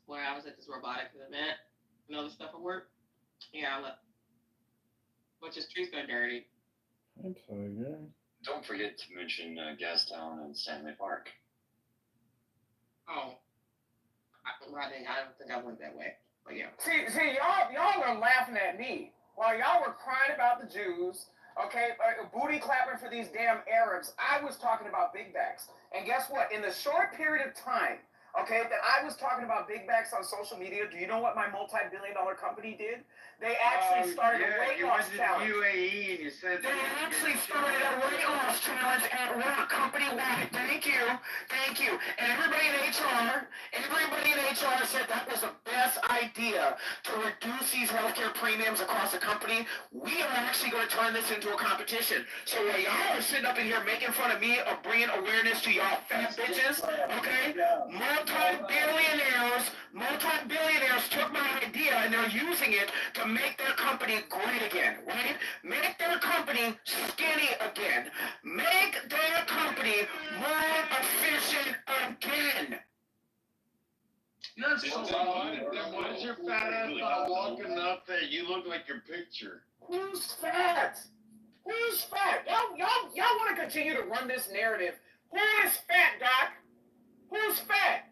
where I was at this robotics event and other stuff at work. Yeah, I love. But your streets are dirty. I'm sorry, yeah. Don't forget to mention Gastown and Stanley Park. Oh, I don't think I went that way. But yeah. See, y'all were laughing at me while y'all were crying about the Jews, okay, booty clapping for these damn Arabs. I was talking about big backs. And guess what? In the short period of time, okay, that I was talking about big backs on social media, do you know what my multi-billion-dollar company did? They actually started a weight loss challenge. UAE and you said They actually started a weight loss challenge at work, company-wide. Thank you. And everybody in HR said that was the best idea to reduce these healthcare premiums across the company. We are actually going to turn this into a competition. So while y'all are sitting up in here making fun of me or bringing awareness to y'all fat bitches, okay? Multi-billionaires took my idea and they're using it to make their company great again, right? Make their company skinny again. Make their company more efficient again. Why is your fat ass not walking up there? You look like your picture. Who's fat? Y'all want to continue to run this narrative. Who is fat, Doc? Who's fat?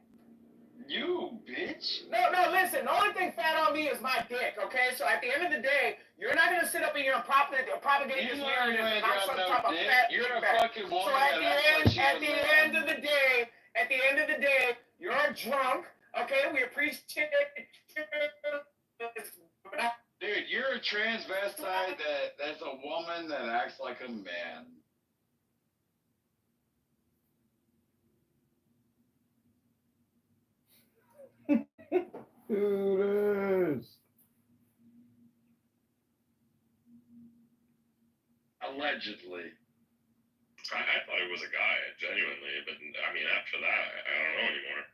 You, bitch. No, listen, the only thing fat on me is my dick, okay? So at the end of the day, you're not going to sit up in here and propagate this narrative that I'm some type of fat You're a fat. fucking woman. So at the end of the day, you're drunk, okay? We appreciate Dude, you're a transvestite that's a woman that acts like a man. Hooters. Allegedly. I thought it was a guy, genuinely, but I mean, after that, I don't know anymore.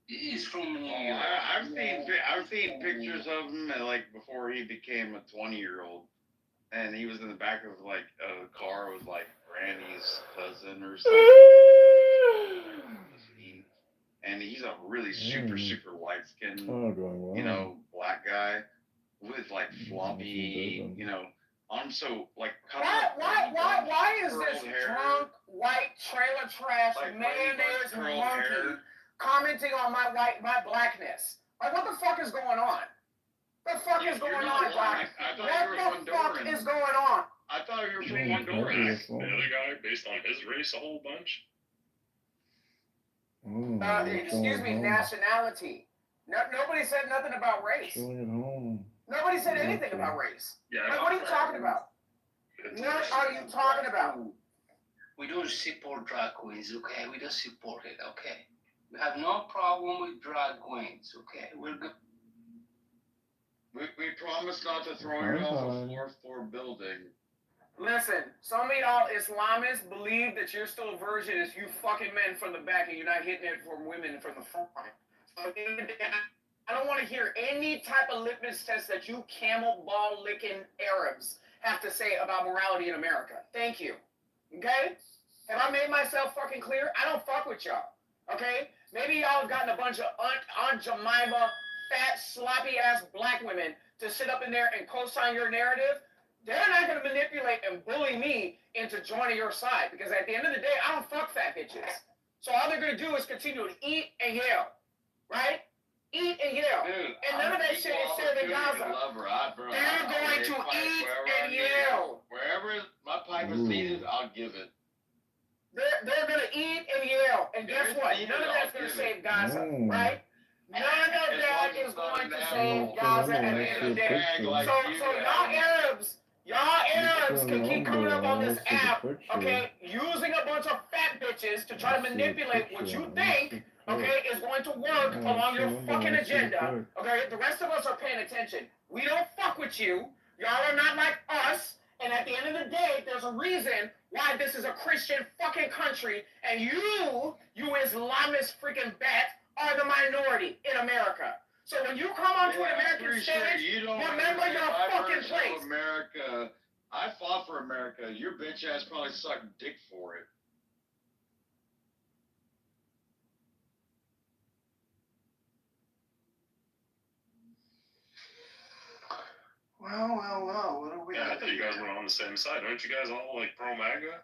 He's from New York. I've seen pictures of him like before he became a 20-year-old, and he was in the back of like a car with like Granny's cousin or something. And he's a really super light skinned, black guy with like floppy, arms. So like, why is this drunk white trailer trash mayonnaise monkey commenting on my blackness? Like, what the fuck is going on? The fuck is going on, Doc? What the fuck is going on? I thought you were from Honduras. The other guy, based on his race, a whole bunch. Excuse me, nationality. Nobody said nothing about race. Nobody said anything about race. Like, what are you talking about? What are you talking about? We don't support drag queens, okay? We don't support it, okay? We have no problem with drag queens, okay? We're good. We promise not to throw you off a fourth floor building. Listen, some of y'all Islamists believe that you're still a virgin as you fucking men from the back and you're not hitting it from women from the front. So I don't want to hear any type of litmus test that you camel ball licking Arabs have to say about morality in America. Thank you. Okay? Have I made myself fucking clear? I don't fuck with y'all. Okay? Maybe y'all have gotten a bunch of Aunt Jemima, fat sloppy ass black women to sit up in there and co-sign your narrative, they're not going to manipulate and bully me into joining your side, because at the end of the day, I don't fuck fat bitches. So all they're going to do is continue to eat and yell, right? Eat and yell. Dude, and none of that shit is said in Gaza. They're going to eat and yell. Wherever my pipe is needed, I'll give it. They're going to eat and yell. And guess what? None of that's going to save Gaza, right? None of that is going to save Gaza at the end of the day. So y'all Arabs can keep coming up on this app, okay, using a bunch of fat bitches to try to manipulate what you think, okay, is going to work along your fucking agenda. Okay, the rest of us are paying attention. We don't fuck with you. Y'all are not like us. And at the end of the day, there's a reason why this is a Christian fucking country, and you Islamist freaking bat, are the minority in America. So when you come onto an American stage, remember your fucking place. America. I fought for America. Your bitch ass probably sucked dick for it. Well, what are we? Yeah, I thought you guys were on the same side. Aren't you guys all like pro MAGA?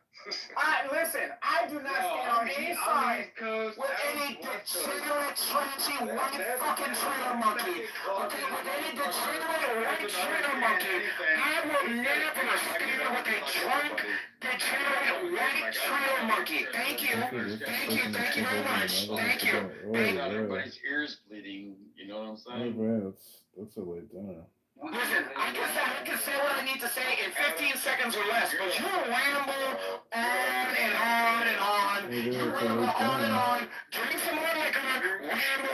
Listen, I do not stand on any side with any degenerate, trashy, white fucking trailer monkey. Okay, with any degenerate, white trailer monkey. I will never stand with a drunk, degenerate, white trailer monkey. Thank you. Thank you very much. Thank you. Everybody's ears bleeding. You know what I'm saying? Oh, that's a way down. Listen, I can say what I need to say in 15 seconds or less, but you ramble on and on and on. You ramble on and on. Drink some more liquor, ramble.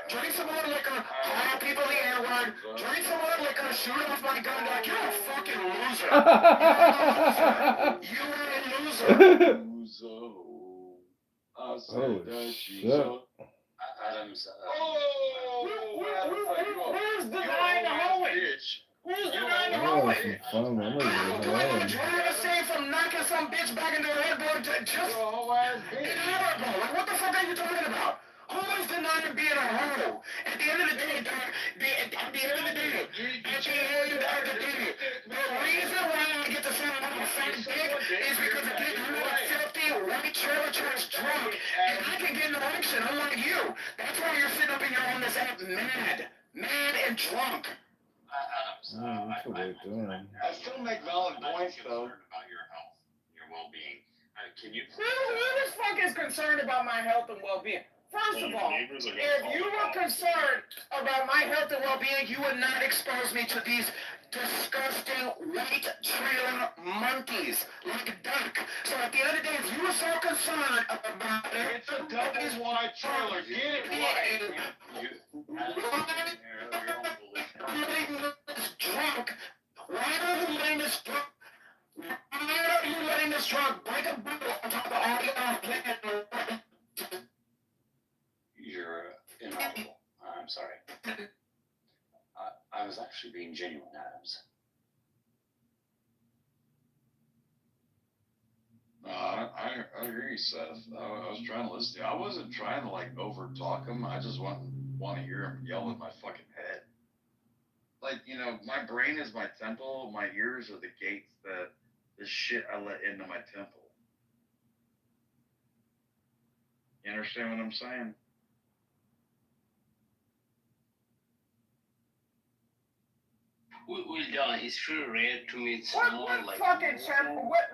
Drink some more liquor, call people the N-word. Drink some more liquor, shoot off my gun like you're a fucking loser. You're a loser. Holy shit. Adams. Who's denying the hoeing? Who's denying the hoeing? Do I want to try to say from knocking some bitch back into the headboard to just an hour ago? Like, what the fuck are you talking about? Who is denying being a hoe? At the end of the day, the reason why I get to say I'm a fat dick is because again, you are filthy, white trailer trash drunk, and I can get an erection, unlike you. That's why you're sitting up in your on this app mad and drunk. That's a way down. I still make valid points though. About your health, your well-being. Can you? Who the fuck is concerned about my health and well-being? First of all, if you were concerned about my health and well-being, you would not expose me to these disgusting white trailer monkeys like Duck. So at the end of the day, if you were so concerned about it, It's a double wide trailer. Get it right. Why are you letting this drunk? Why are you letting this drunk break a bottle on top of all your plans? You're inaudible. I'm sorry. I was actually being genuine, Adams. I hear you, Seth. I was trying to listen to you. I wasn't trying to like over talk him. I just want to hear him yell in my fucking head. Like, you know, my brain is my temple. My ears are the gates that the shit I let into my temple. You understand what I'm saying? Well, it's really rare to meet What someone like fucking temple? What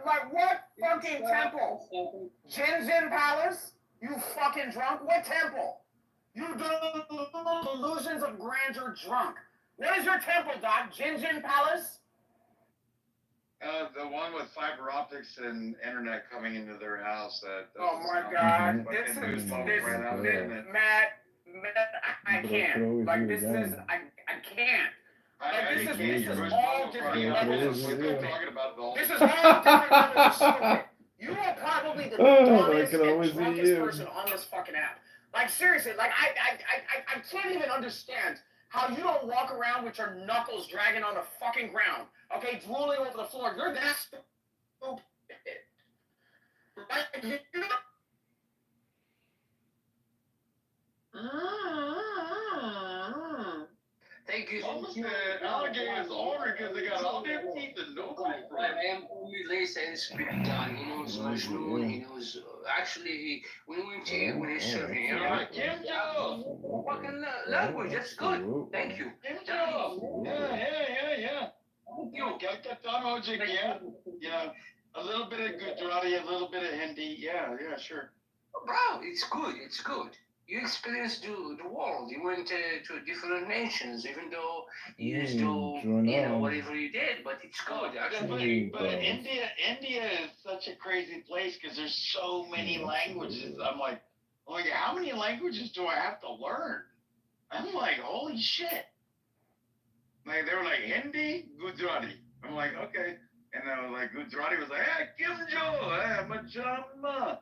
fucking temple? Jinjin Palace? You fucking drunk? What temple? You delusions of grandeur drunk. What is your temple, Doc? Jinjin Palace? The one with fiber optics and internet coming into their house. Oh my God! This is Matt. I can't. Like this is I can't. This is all different levels of stupid. This is all different levels of stupid. You are probably the dumbest and drunkest person on this fucking app. Like seriously, like I can't even understand how you don't walk around with your knuckles dragging on the fucking ground, okay, drooling over the floor. You're that stupid. Like, you. Mama said alligators ornery because they got all their teeth and nobody from. I'm only lazy and speak done. He knows Majnun. He knows. Actually, when we went to when he's serving, you know, Kim Jones. fucking language. That's good. Thank you. Kim Jones. Yeah. Thank you. Yeah. A little bit of Gujarati, a little bit of Hindi. Yeah, sure. Bro, it's good. It's good. You experienced the world. You went to different nations, even though you used to, you know, whatever you did. But it's good, actually. But India is such a crazy place because there's so many languages. I'm like, how many languages do I have to learn? I'm like, holy shit. Like, they were like, Hindi, Gujarati. I'm like, okay. And I was like, Gujarati was like, hey, Kim Jo, hey, Machama.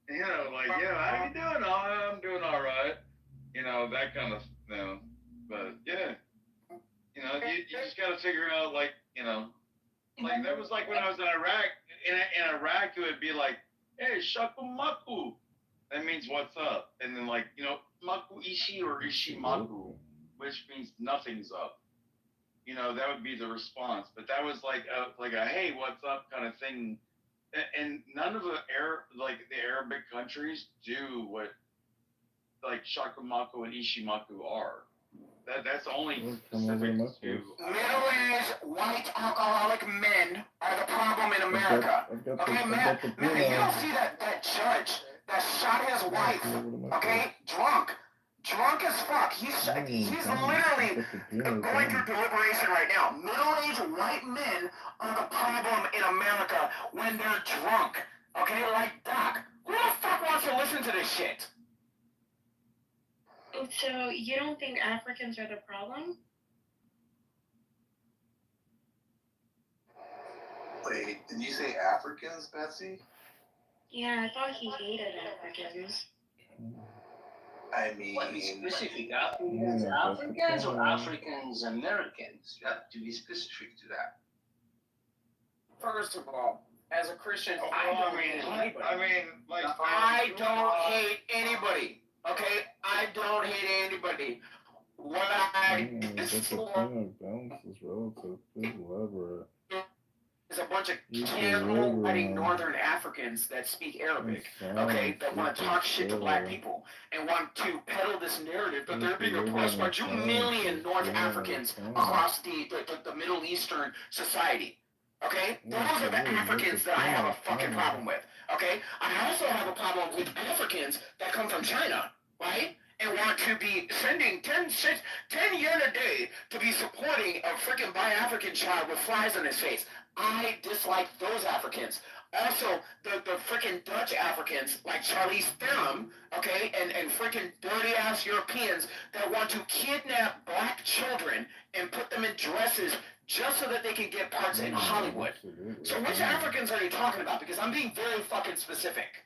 You know, like, yeah, how you doing? Oh, I'm doing all right. You know, that kind of, you know. But, yeah. You know, you just got to figure out, like, you know. Like, that was like when I was in Iraq. In Iraq, it would be like, hey, shakumaku. That means what's up. And then, like, you know, maku ishi or ishimaku, which means nothing's up. You know, that would be the response. But that was like a hey, what's up kind of thing. And none of the Arabic countries do what like shakumaku and ishimaku are. That's only specific to middle-aged white alcoholic men are the problem in America. Okay, man, you don't see that judge that shot his wife. Okay, drunk as fuck. He's literally going through deliberation right now. Middle-aged white men are the problem in America when they're drunk. Okay, like Doc. Who the fuck wants to listen to this shit? So you don't think Africans are the problem? Wait, did you say Africans, Betsy? Yeah, I thought he hated Africans. I mean, What is specific? Africans or Africans Americans? You have to be specific to that. First of all, as a Christian, I don't hate anybody. I mean, like, I don't hate anybody. Okay, I don't hate anybody. What I balance is relative. Please elaborate. is a bunch of camel-riding northern Africans that speak Arabic, okay, that want to talk shit to black people and want to peddle this narrative that they're being oppressed by 2 million North Africans across the Middle Eastern society. Okay? Those are the Africans that I have a fucking problem with. Okay? I also have a problem with Africans that come from China, right? And want to be sending 10 yen a day to be supporting a freaking bi-African child with flies on his face. I dislike those Africans. Also, the freaking Dutch Africans, like Charlize Theron, okay, and freaking dirty-ass Europeans that want to kidnap black children and put them in dresses just so that they can get parts in Hollywood. So which Africans are you talking about? Because I'm being very fucking specific.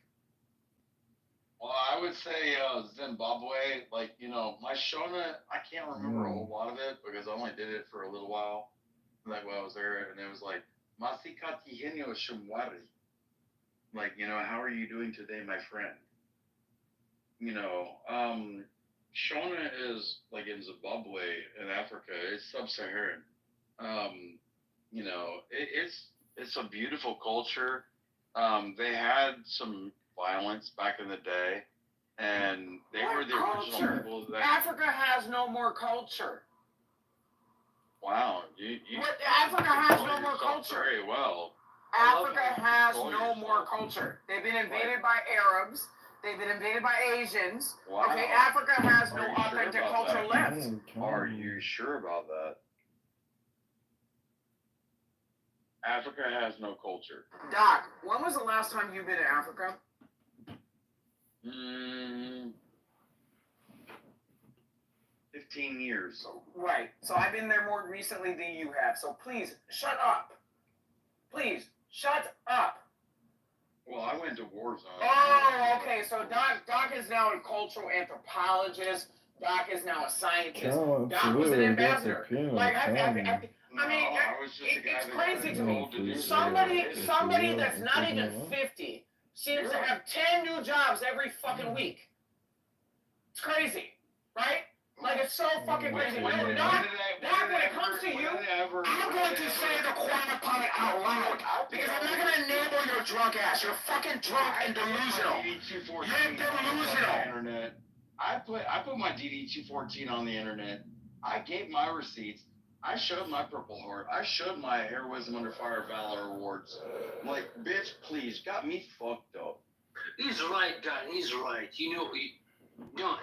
Well, I would say Zimbabwe, like, you know, my Shona, I can't remember a whole lot of it because I only did it for a little while, like when I was there, and it was like, Masikati Henyo Shumwari. Like, you know, how are you doing today, my friend? You know, Shona is, like, in Zimbabwe, in Africa, it's sub-Saharan. You know, it's a beautiful culture. They had some violence back in the day, and they were the original people that Africa has no more culture. Wow, Africa has no more culture. Very well. Africa has no more culture. They've been invaded by Arabs. They've been invaded by Asians. Wow. Okay, Africa has no authentic culture left. Are you sure about that? Africa has no culture. Doc, when was the last time you've been to Africa? 15 years. Right. So I've been there more recently than you have. So please, shut up. Please, shut up. Well, I went to war zone. Oh, okay. So Doc is now a cultural anthropologist. Doc is now a scientist. Doc was an ambassador. Like, it's crazy to me. Somebody that's not even 50 seems to have 10 new jobs every fucking week. It's crazy, right? Like, it's so fucking crazy. When it comes to you, I'm going to say the quiet part out loud. Because I'm not going to enable your drunk ass. You're fucking drunk and delusional. You're delusional. I put my DD214 on the internet. I gave my receipts. I showed my Purple Heart. I showed my Heroism Under Fire Valor Awards. I'm like, bitch, please, got me fucked up. He's right, Don. He's right. You know,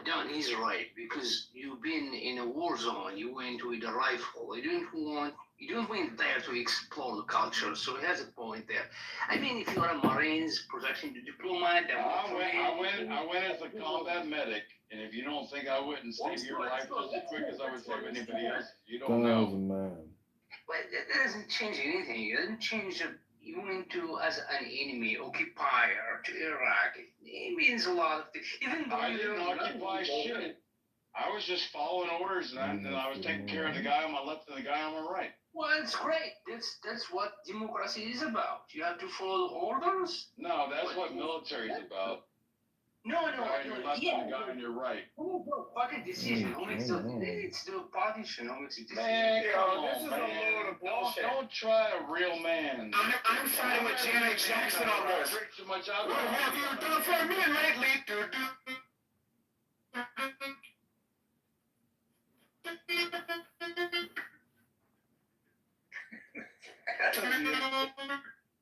Don, he's right, because you've been in a war zone. You went with a rifle. You don't went there to explore the culture. So he has a point there. I mean, if you are a Marines, protection diplomat, I went as a combat medic, and if you don't think I wouldn't save your life just as quick as I would save anybody else, you don't know. Man. Well, that doesn't change anything. It doesn't change. You went to as an enemy occupier to Iraq. It means a lot of things. Even though I didn't occupy shit. I was just following orders, and I was taking care of the guy on my left and the guy on my right. Well, it's great. That's what democracy is about. You have to follow orders. No, that's what military is about. No. The guy on your left and the guy on your right. Oh, bro, fucking decision. Who makes it's the politician who makes a decision. Man, come This is on, a load of bullshit. Don't try a real man. I'm siding with Janet Jackson on this. Too much out What have you done for me lately?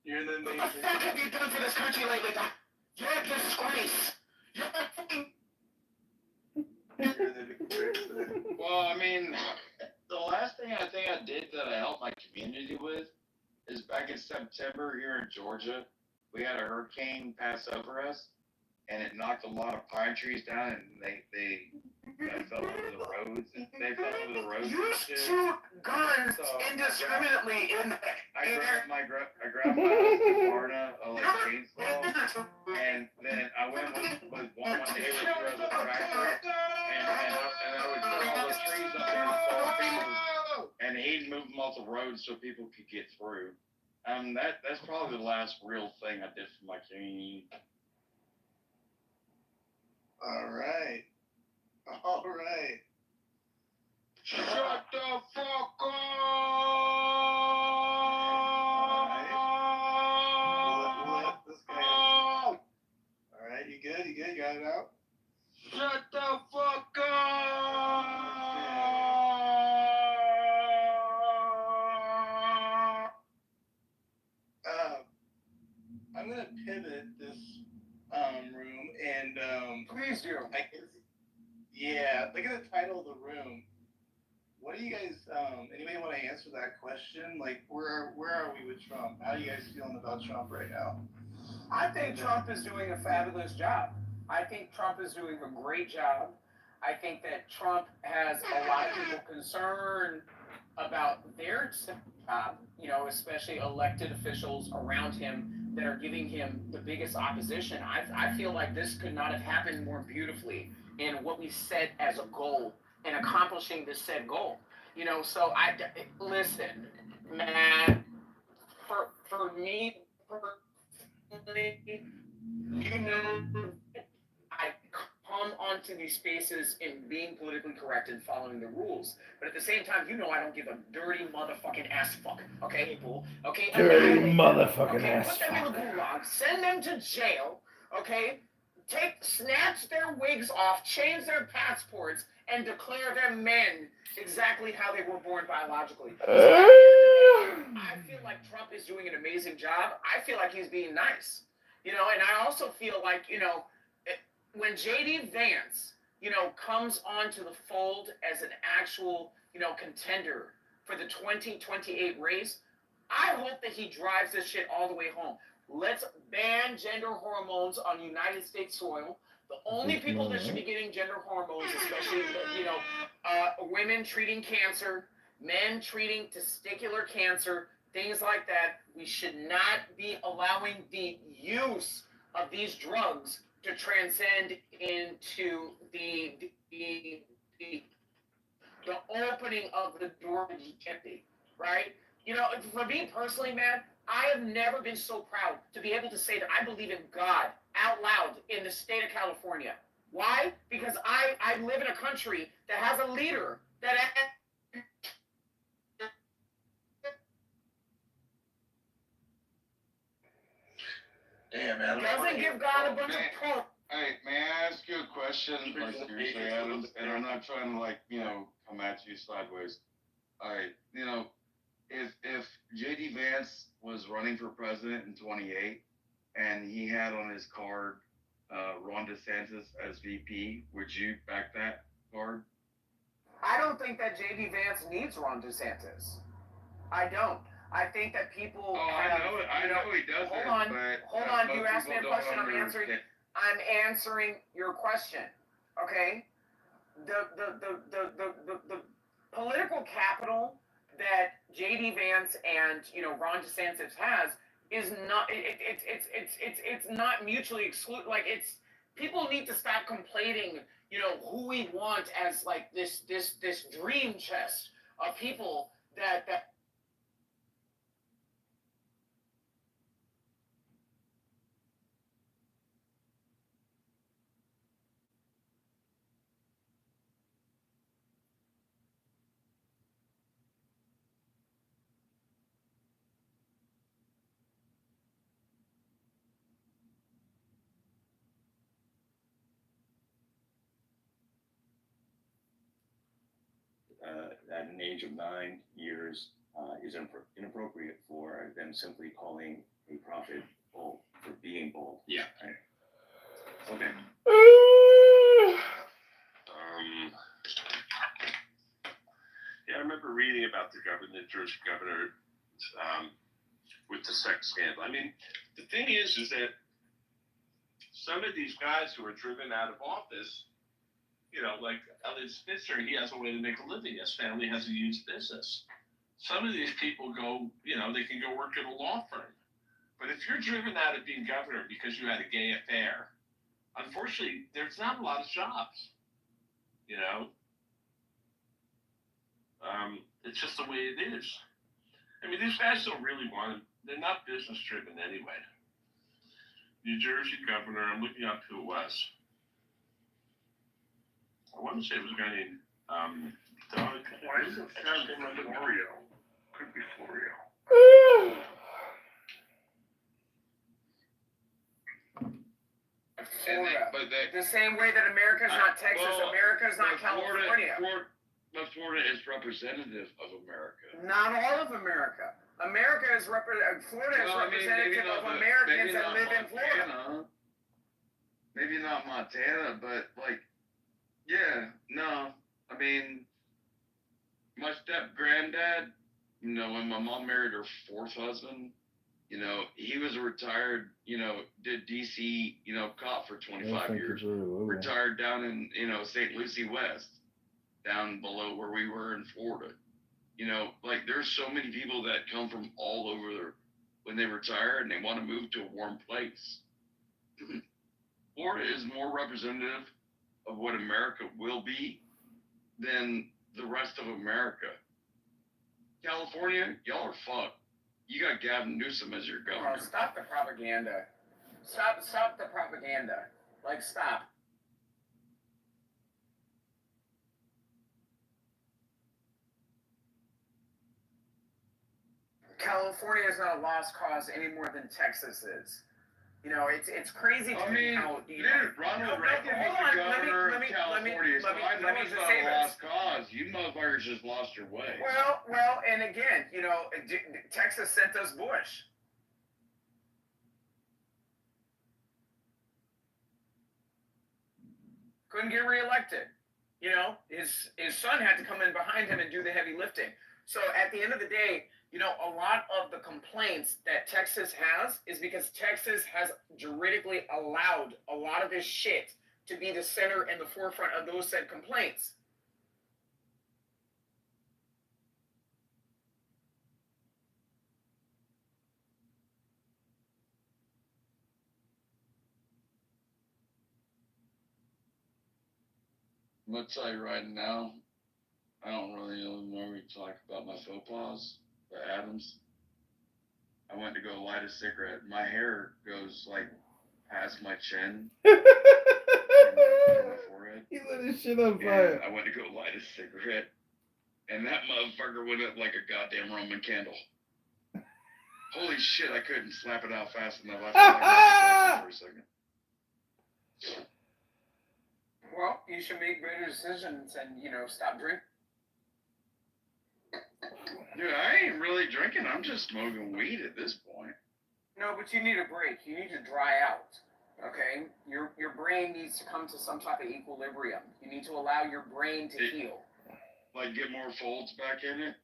You're the What the fuck have you done for this country lately? You're a disgrace. Well, I mean, the last thing I think I did that I helped my community with is back in September here in Georgia, we had a hurricane pass over us, and it knocked a lot of pine trees down, and they fell over the roads. They fell over the roads. You shoot guns indiscriminately in the air. I grabbed my Husqvarna, like chainsaw, and then I went with one neighbor who has a tractor, and I would put all the trees up there and he'd move them off the road so people could get through. That's probably the last real thing I did for my community. All right. Shut the fuck up! We'll let this guy out. All right, you good? You got it out? Shut the fuck up! I'm gonna pivot this room and Please do. Look at the title of the room. What do you guys? Anybody want to answer that question? Like, where are we with Trump? How are you guys feeling about Trump right now? I think Trump is doing a fabulous job. I think Trump is doing a great job. I think that Trump has a lot of people concerned about their job, especially elected officials around him that are giving him the biggest opposition. I feel like this could not have happened more beautifully in what we set as a goal and accomplishing this said goal. So listen, man, for me, I come onto these spaces in being politically correct and following the rules. But at the same time, I don't give a dirty motherfucking ass fuck. Okay, people? Okay? Dirty motherfucking ass fuck. Put them in the gulag, send them to jail, okay? Snatch their wigs off, change their passports, and declare them men exactly how they were born biologically. I feel like Trump is doing an amazing job. I feel like he's being nice. And I also feel like, when J.D. Vance, comes onto the fold as an actual, contender for the 2028 race, I hope that he drives this shit all the way home. Let's ban gender hormones on United States soil. The only people that should be getting gender hormones, especially, women treating cancer, men treating testicular cancer, things like that. We should not be allowing the use of these drugs to transcend into the opening of the door to Jeopardy, right? For me personally, man, I have never been so proud to be able to say that I believe in God out loud in the state of California. Why? Because I live in a country that has a leader that Damn, man. doesn't give God a bunch of pork. Hey, may I ask you a question? Like seriously, Adams, and I'm not trying to come at you sideways. All right, if JD Vance was running for president in 28 and he had on his card Ron DeSantis as VP, would you back that card? I don't think that JD Vance needs Ron DeSantis. I don't. I think that people. I know he doesn't. Hold on. You asked me a question. I'm answering your question. Okay. The political capital that JD Vance and Ron DeSantis has is not. It's not mutually exclusive. Like people need to stop complaining. Who we want as like this dream chest of people that. At an age of 9 years is inappropriate for them simply calling a prophet bold for being bold. Yeah. Right? Okay. Yeah, I remember reading about the Jersey governor with the sex scandal. I mean, the thing is that some of these guys who are driven out of office, like Elliot Spitzer, he has a way to make a living. His family has a huge business. Some of these people go, they can go work at a law firm. But if you're driven out of being governor because you had a gay affair, unfortunately, there's not a lot of jobs. It's just the way it is. I mean, these guys don't really want to, they're not business driven anyway. New Jersey governor, I'm looking up who it was. I want to say it was a guy named Doug. Why does it sound like Florio? Could be Florio. The same way that America's not Texas, America's not California. But Florida is representative of America. Not all of America. Florida is representative of Americans that live in Florida. Maybe not Montana, but I mean, my step granddad, when my mom married her fourth husband, he was a retired, did DC, cop for 25 years. Retired down in, St. Lucie West, down below where we were in Florida. There's so many people that come from all over there when they retire and they want to move to a warm place. Florida is more representative of what America will be than the rest of America. California, y'all are fucked. You got Gavin Newsom as your governor. Oh, stop the propaganda. Stop the propaganda. Stop. California is not a lost cause any more than Texas is. It's crazy to me how Ronald Reagan was the governor of California, so I know it's not a lost cause. You motherfuckers just lost your way. Well, and again, Texas sent us Bush. Couldn't get reelected. His son had to come in behind him and do the heavy lifting. So at the end of the day, a lot of the complaints that Texas has is because Texas has juridically allowed a lot of this shit to be the center and the forefront of those said complaints. I'm going to tell you right now, I don't really normally talk about my faux pas, but Adams, I went to go light a cigarette. My hair goes past my chin. my forehead. He lit his shit on And fire. I went to go light a cigarette, and that motherfucker went up like a goddamn Roman candle. Holy shit, I couldn't slap it out fast enough. I felt like Michael Jackson for a second. Well, you should make better decisions and, stop drinking. Dude, I ain't really drinking. I'm just smoking weed at this point. No, but you need a break. You need to dry out. Okay? Your brain needs to come to some type of equilibrium. You need to allow your brain to heal. Like get more folds back in it?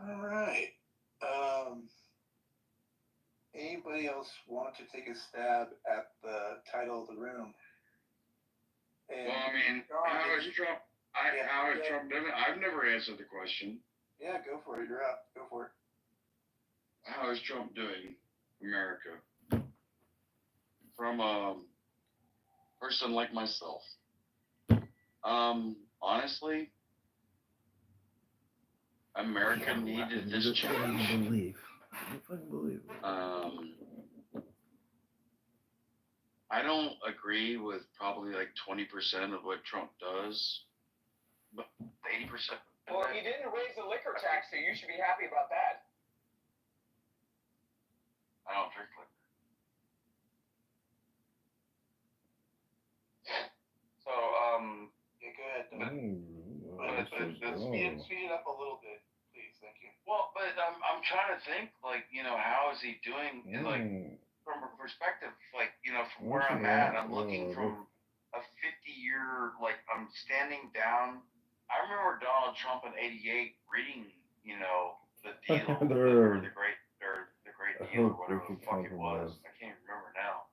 All right. Anybody else want to take a stab at the title of the room? And Well, I mean, how is Trump? How is Trump doing? I've never answered the question. Yeah, go for it. You're up. Go for it. How is Trump doing, America? From a person like myself. Honestly, America needed this change. I don't agree with probably like 20% of what Trump does, but 80%. Well, he didn't raise the liquor tax, so you should be happy about that. I don't drink liquor. So, yeah, go ahead. Speed it up a little bit, please. Thank you. Well, but I'm trying to think, like, how is he doing? Like, from a perspective, like, from where I'm at, I'm looking from a 50-year, like, I'm standing down. I remember Donald Trump in '88 reading, the deal, or the great deal, or whatever the fuck it was. I can't remember now.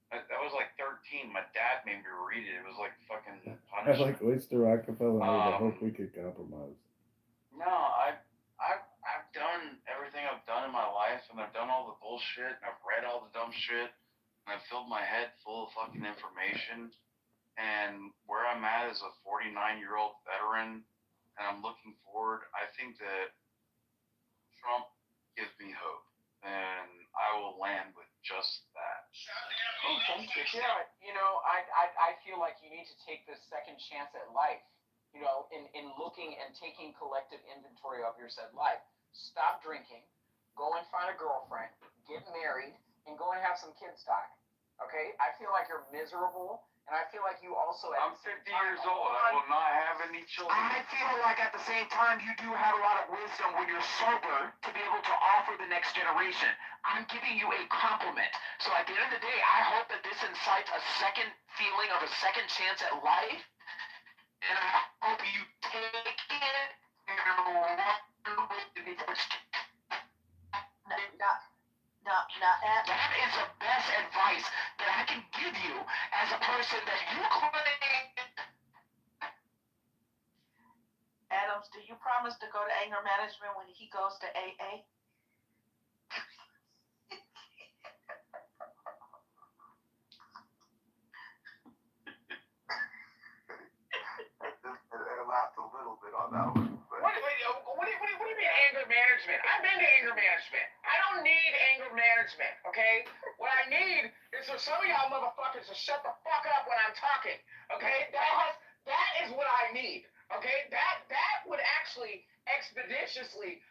That was like 13. My dad made me read it. It was like fucking punishment. I like Oyster Rockefeller. I hope we could compromise. No, I've done everything I've done in my life, and I've done all the bullshit, and I've read all the dumb shit, and I've filled my head full of fucking information. And where I'm at as a 49-year-old veteran, and I'm looking forward, I think that Trump gives me hope, and I will land with just that. Oh, thank you. Yeah, I feel like you need to take this second chance at life. In looking and taking collective inventory of your said life. Stop drinking, go and find a girlfriend, get married, and go and have some kids talk. Okay? I feel like you're miserable, and I feel like you also... I'm 50 years old. I will not have any children. I feel like at the same time you do have a lot of wisdom when you're sober to be able to offer the next generation. I'm giving you a compliment. So at the end of the day, I hope that this incites a second feeling of a second chance at life. And I hope you take it and run with it. That is the best advice that I can give you as a person that you claim. Adams, do you promise to go to anger management when he goes to AA? I laughed a little bit on that one. What do you mean anger management? I've been to anger management. I don't need anger management, okay? What I need is for some of y'all motherfuckers to shut the fuck up when I'm talking, okay? That is what I need, okay? That would actually expeditiously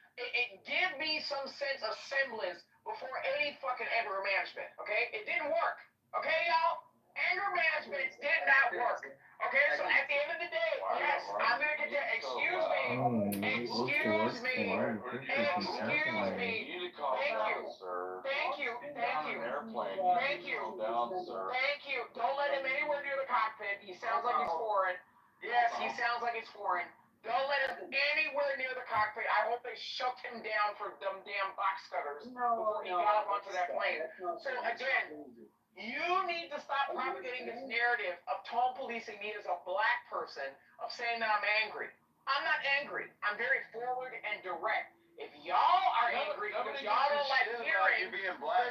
give me some sense of semblance before any fucking anger management, okay? It didn't work, okay, y'all? Anger management did not work. Okay, so at the end of the day, yes, I'm gonna get there. Excuse me. Thank you. Thank you. Don't let him anywhere near the cockpit. He sounds like he's foreign. Yes, he sounds like he's foreign. Don't let him anywhere near the cockpit. I hope they shook him down for them damn box cutters before he got up onto that plane. So again, you need to stop propagating this narrative of tone policing me as a black person, of saying that I'm angry. I'm not angry. I'm very forward and direct. If y'all are angry because y'all don't like hearing the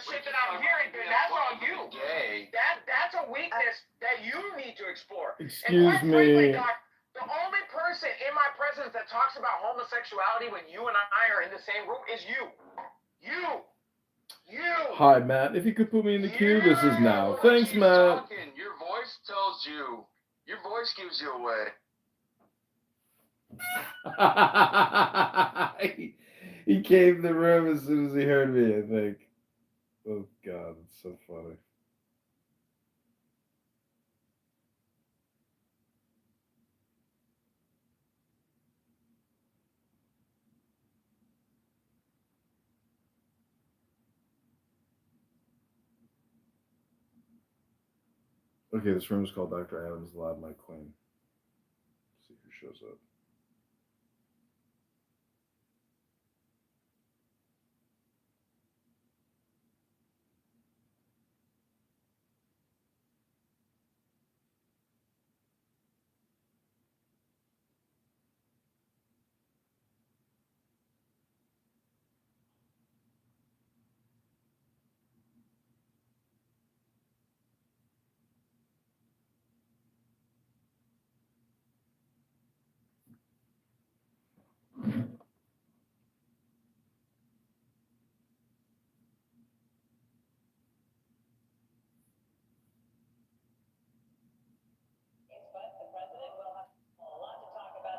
shit that I'm hearing, then that's on you. That's a weakness that you need to explore. Excuse me. Doc, the only person in my presence that talks about homosexuality when you and I are in the same room is you. Hi, Matt. If you could put me in the queue, this is now. Thanks, Matt. Talking. Your voice tells you. Your voice gives you away. He came in the room as soon as he heard me, I think. Oh, God, it's so funny. Okay, this room is called Dr. Adams' Lab, My Queen. Let's see who shows up.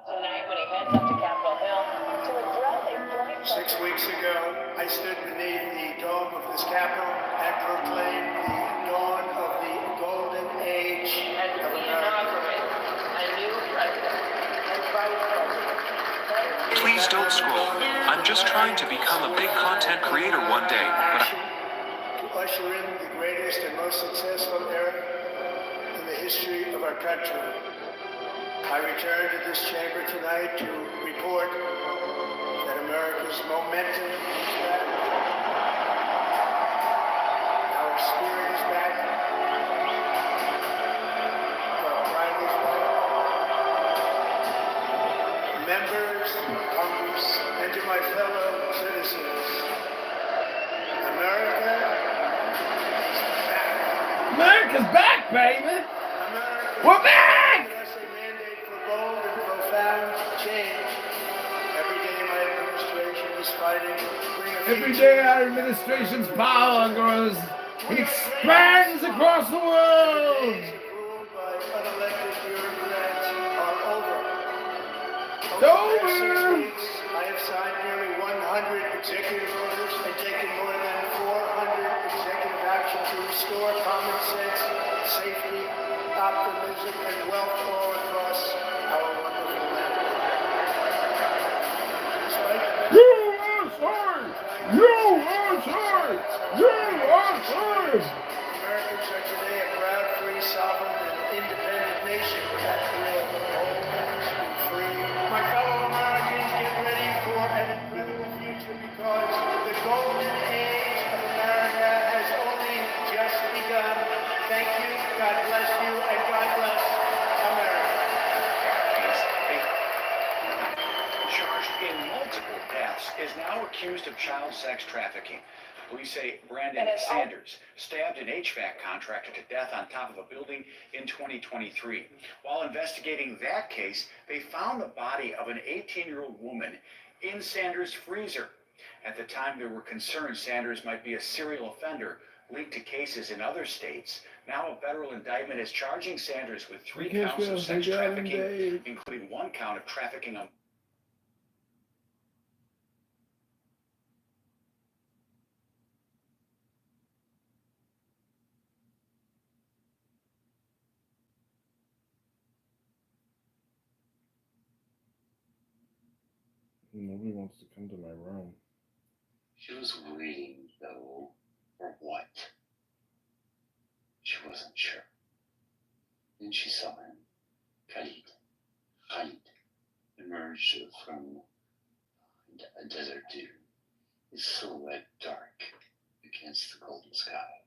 Tonight when he heads up to Capitol Hill to address a 6 weeks ago, I stood beneath the dome of this Capitol and proclaimed the dawn of the golden age and of we America. inaugurate a new president and vice president. Please don't scroll. I'm just trying to become a big content creator one day. To usher in the greatest and most successful era in the history of our country. I return to this chamber tonight to report that America's momentum is back. Our spirit is back. Our pride is back. Members of Congress and to my fellow citizens, America is back. America's back, baby! We're back! Bold and profound change. Every day my administration is fighting to bring a Every day our administration's power grows and expands across the world. Ruled by unelected bureaucrats are over. It's over. I have signed nearly 100 executive orders and taken more than 400 executive actions to restore common sense, safety, optimism, and wealth all across our wonderful land. USA! Americans are today a proud, free, sovereign, and independent nation that will always be free. My fellow Americans, get ready for an incredible future because the golden age of America has only just begun. Thank you, God bless you, and God bless America. Charged in multiple deaths, is now accused of child sex trafficking. Police say Brandon Sanders stabbed an HVAC contractor to death on top of a building in 2023. While investigating that case, they found the body of an 18-year-old woman in Sanders' freezer. At the time, there were concerns Sanders might be a serial offender linked to cases in other states. Now a federal indictment is charging Sanders with 3 counts of sex trafficking, including 1 count of trafficking on Nobody wants to come to my room. She was waiting, though, for what? She wasn't sure. Then she saw him. Khalid, emerged from a desert dune, his silhouette dark against the golden sky.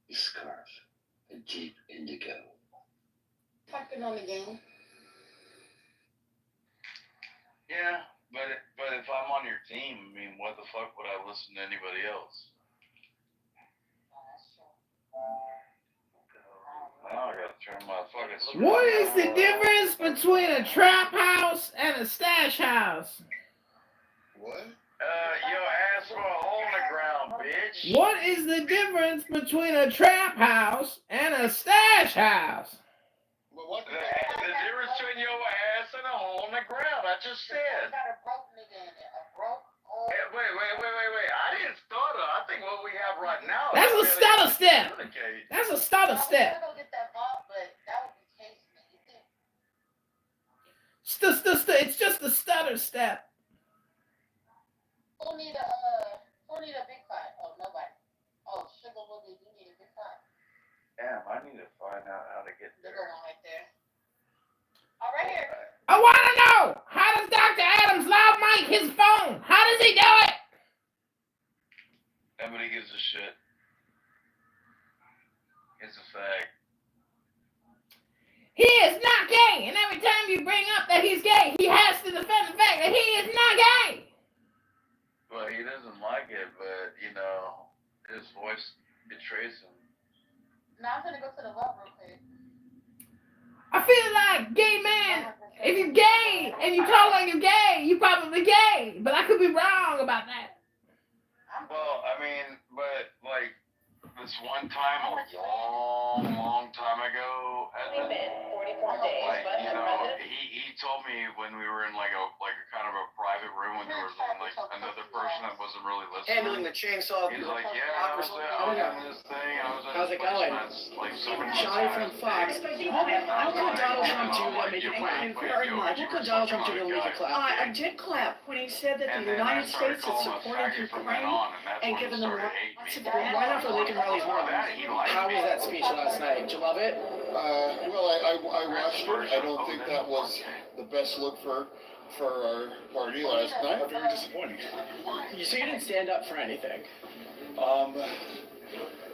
His scarf, a deep indigo. Talking on the game. Yeah, but if I'm on your team, I mean, what the fuck would I listen to anybody else? Now I gotta turn my fucking. What is the difference between a trap house and a stash house? What? Yo, asshole. bitch. What is the difference between a trap house and a stash house? Well, what the difference between your ass and a hole in the ground? I just said. Got a broke nigga in it. A broke old. Wait. I didn't stutter. I think what we have right now. That's a stutter step. Communicate. That's a stutter step. I'm gonna go get that vault, but that would be tasty. You think? It's just a stutter step. Who need a big pot? Oh, nobody. Oh, Sugar Boogie, you need a big pot. Damn, I need to find out how to get There there. go one right there. Oh, right here. I want to know, how does Dr. Adams loud mic his phone? How does he do it? Nobody gives a shit. It's a fact. He is not gay, and every time you bring up that he's gay, he has to defend the fact that he is not gay. Well, he doesn't like it, but, you know, his voice betrays him. Now I'm gonna go to the vault real quick. I feel like, gay man, if you're gay and you talk like you're gay, you're probably gay. But I could be wrong about that. Well, I mean, but, like, this one time, a long time ago, We've been 44 days, like, but you the know, president... he told me when we were in, like a kind of a private room when there was, like, another person that wasn't really listening. Handling the chainsaw. He's like, yeah, I was in this thing, I was in How's this it going? like 7 months. Johnny from Fox. How could Donald Trump do that make you clap? Very much. What could Donald Trump do to make you clap? I did clap when he said that the United States is supporting Ukraine and giving them lots of Why not for Lincoln Riley's more? How was that speech last night? Did you love it? Well, I watched it. I don't think that was the best look for our party last night. Very disappointing. So you didn't stand up for anything?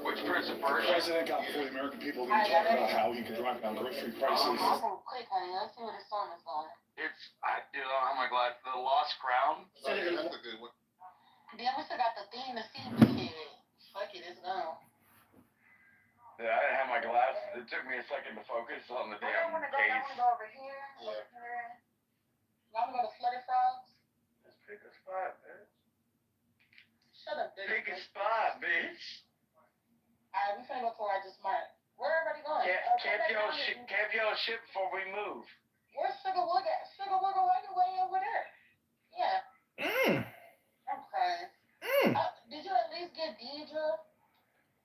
Which person? The president got before the American people didn't talk about how he could drive down grocery prices. Quick, honey. Let's see where the song is going. Oh my God, The Lost Crown. Then we still got the theme to see the kid. Fuck it, it's gone. Yeah, I didn't have my glasses. It took me a second to focus on the damn I case. wanna go over here. Over here. Y'all wanna go to Flooded Frogs? Just pick a spot, bitch. Shut up, dude. Pick a spot, bitch. Alright, we finna go to where I just marked. Where everybody going? Camp your shit before we move. Where's Sugar Wood at? Sugar Wood way over there. Yeah. I'm crying. Did you at least get Deidre?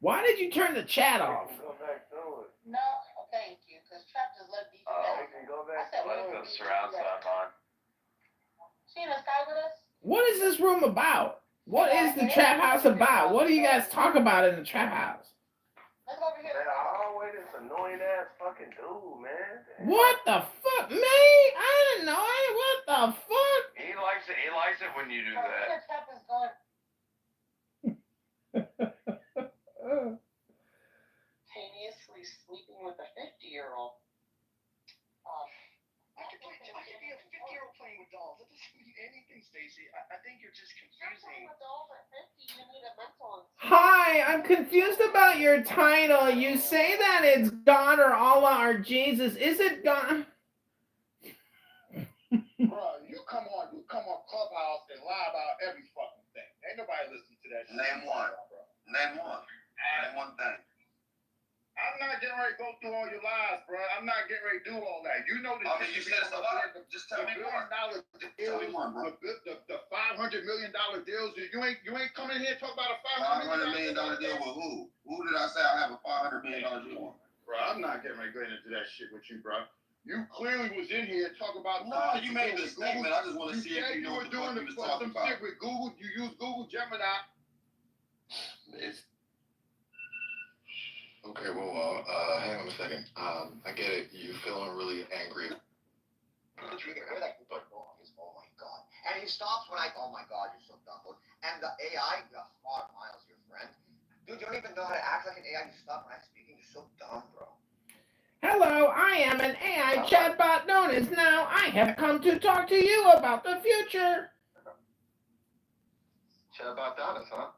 Why did you turn the chat off? Go back to it. No, thank you, because Trap just let Deidre We can go back to it. The surround sound on. She in the sky with us? What is this room about? What is the trap house about? What do you guys talk about in the trap house? Let's go over here. Man, I always this annoying ass fucking dude, man. What the fuck, me? I didn't know it. What the fuck? He likes it. He likes it when you do that. Trap is going. Simultaneously sleeping with a 50-year-old. I could be a 50-year-old playing with dolls. That doesn't mean anything, Stacey. I think you're just confusing. Hi, I'm confused about your title. You say that it's God or Allah or Jesus. Is it God? Bro, you come on Clubhouse and lie about every fucking thing. Ain't nobody listening to that shit. Name one. Name one thing. I'm not getting ready to go through all your lies, bro. I'm not getting ready to do all that. You know this. I mean, you said it's a lot. Just tell me one. Tell me one, bro. The $500 million deals. You ain't coming here and talk about a $500 million deal with who? Who did I say I have a $500 million deal with? Bro, I'm not getting ready to go into that shit with you, bro. You clearly was in here talking about. No, you made the statement. I just want to see if you know what the fuck you was talking about. Shit with Google. You use Google Gemini. Okay, well, hang on a second. I get it. You feeling really angry. It's really but wrong is, oh my God. And he stops when oh my God, you're so dumb. And the AI, smart Miles, your friend. Dude, you don't even know how to act like an AI. You stop when I'm speaking. You're so dumb, bro. Hello, I am an AI chatbot known as Now. I have come to talk to you about the future. Chatbot Dallas, huh?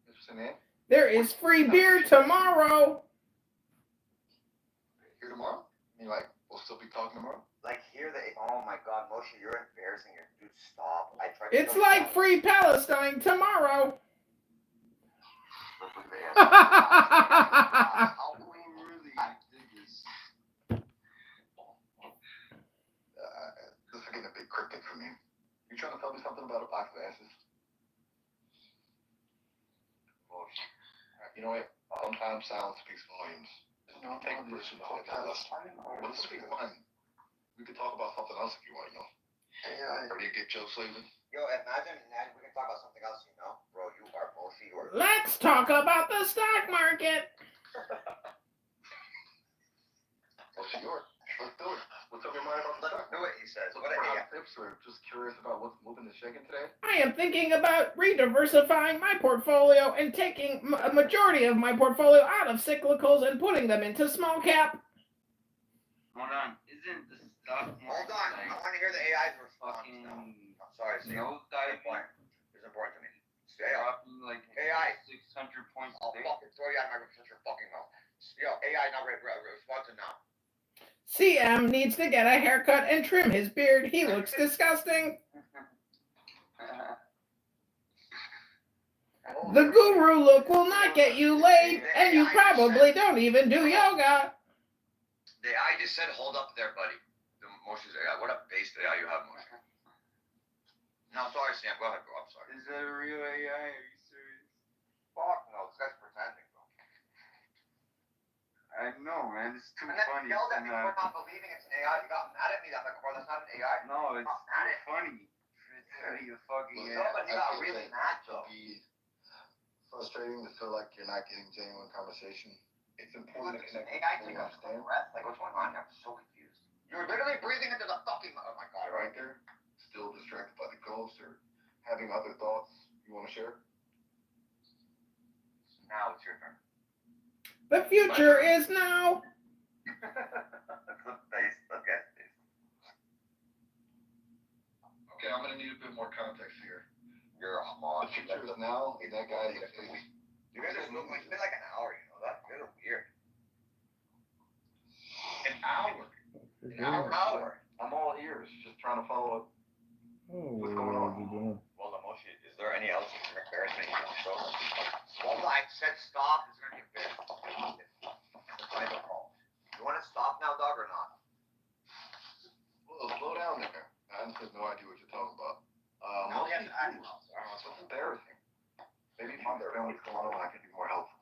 Interesting name. There is free beer tomorrow. Here tomorrow? You mean like we'll still be talking tomorrow? Like here, oh my God, Moshe, you're embarrassing your dude. Stop. It's like free Palestine tomorrow. How can we really dig this? This is getting a bit cryptic for me. You trying to tell me something about a box of asses? Well, you know what? Sometimes silence speaks volumes. Don't take it personal. Let's speak one. We could talk about something else if you want, you know. Ready to get Joe Slavin? Yo, imagine we can talk about something else, you know? Bro, you are bullshit. Let's talk about the stock market. Let's do it. What's on your mind about the stock? Do it, he says. What tips or just curious about what's moving and shaking today? I am thinking about rediversifying my portfolio and taking a majority of my portfolio out of cyclicals and putting them into small cap. Hold on. Isn't the stock market... Hold on. I want to hear the AI's response now. I'm sorry, Sam. It's important to me. Dropping like AI. 600 points. I'll fucking throw you out of my fucking mouth. Yo, AI not responding now. CM needs to get a haircut and trim his beard. He looks disgusting. The guru look will not get you laid, and you probably don't even do yoga. The AI just said, hold up there, buddy. The Moshe's AI. What a base AI you have, Moshe. No, sorry, Sam. Go ahead, bro. I'm sorry. Is that a real AI? Are you serious? Fuck no. This guy's pretending, bro. I know, man. It's too and then funny. yelled at me for not believing it's an AI. You got mad at me. I'm like, bro, that's not an AI. No, it's too funny. It's a fucking AI. But you got really mad, though. It'd be frustrating to feel like you're not getting genuine conversation. It's important to connect with people you understand. Breath? Like, what's going on here? I'm so confused. You're literally breathing into the fucking... Oh, my God. Right there, still distracted by the ghost or having other thoughts you want to share? Now it's your turn. The future is now. Okay, I'm going to need a bit more context here. You're a mod. The future is now, and that guy is... You guys are moving. It's been like an hour, you know that? You're weird. An hour? An hour? I'm all ears, just trying to follow up. What's going on? Well, Moshe, is there any else embarrassment you want to show us? Well, I said stop. It's going to be embarrassing. You want to stop now, dog, or not? Well, slow down there. I have no idea what you're talking about. Now we have to act now. It's embarrassing. Maybe if you understand what's going on, I can be more helpful.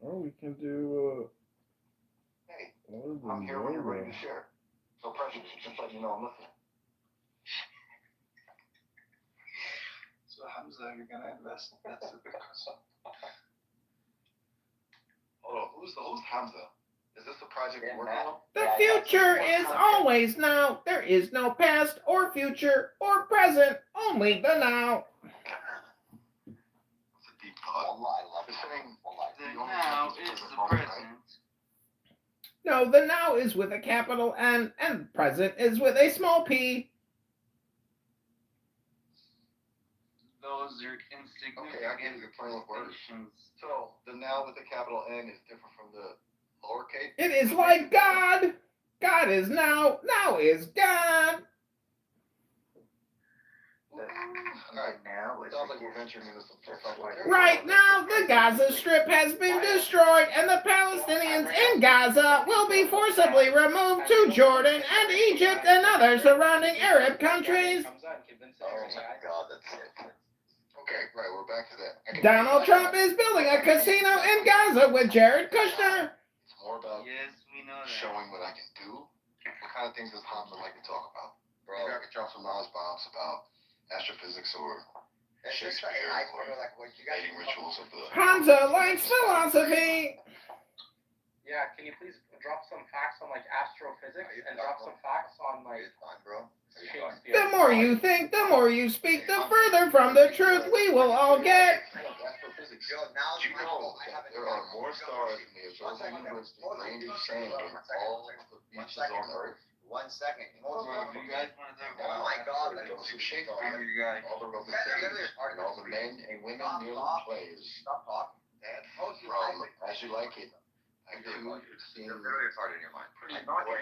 Oh, we can do, Hey, I'm here when you're ready to share. No pressure, just let you know I'm listening. So Hamza, you're gonna invest? That's a big question. Hold on, who's Hamza? Is this the project you're working on? The future is always now. There is no past or future or present, only the now. It's a deep thought. You're saying the now is the present. No, the now is with a capital N and present is with a small p. Those are insignificant. Okay, I get it. You're playing with words. So the now with the capital N is different from the lowercase? It is like God. God is now. Now is God. Right now, the Gaza Strip has been destroyed, and the Palestinians in Gaza will be forcibly removed to Jordan and Egypt and other surrounding Arab countries. Oh my God, that's it. Okay, right, we're back to that. Donald Trump is building a casino in Gaza with Jared Kushner. It's more about showing what I can do. What kind of things does Hamza like to talk about? Maybe I could drop some knowledge bombs about astrophysics or Shakespeare or dating rituals of the... Hamza likes philosophy. Yeah, can you please drop some facts on like astrophysics and drop some facts on like Shakespeare? The more you think, the more you speak, the further from the truth we will all get. Do you know that there are more stars in the observable universe than grains of sand on all the beaches on Earth? 1 second. Oh my God. Go to Shakespeare, all the Roman saints, and all the men and women nearly players. Stop talking. From As You Like It, I too seen Literally retarded in your mind. pretty important.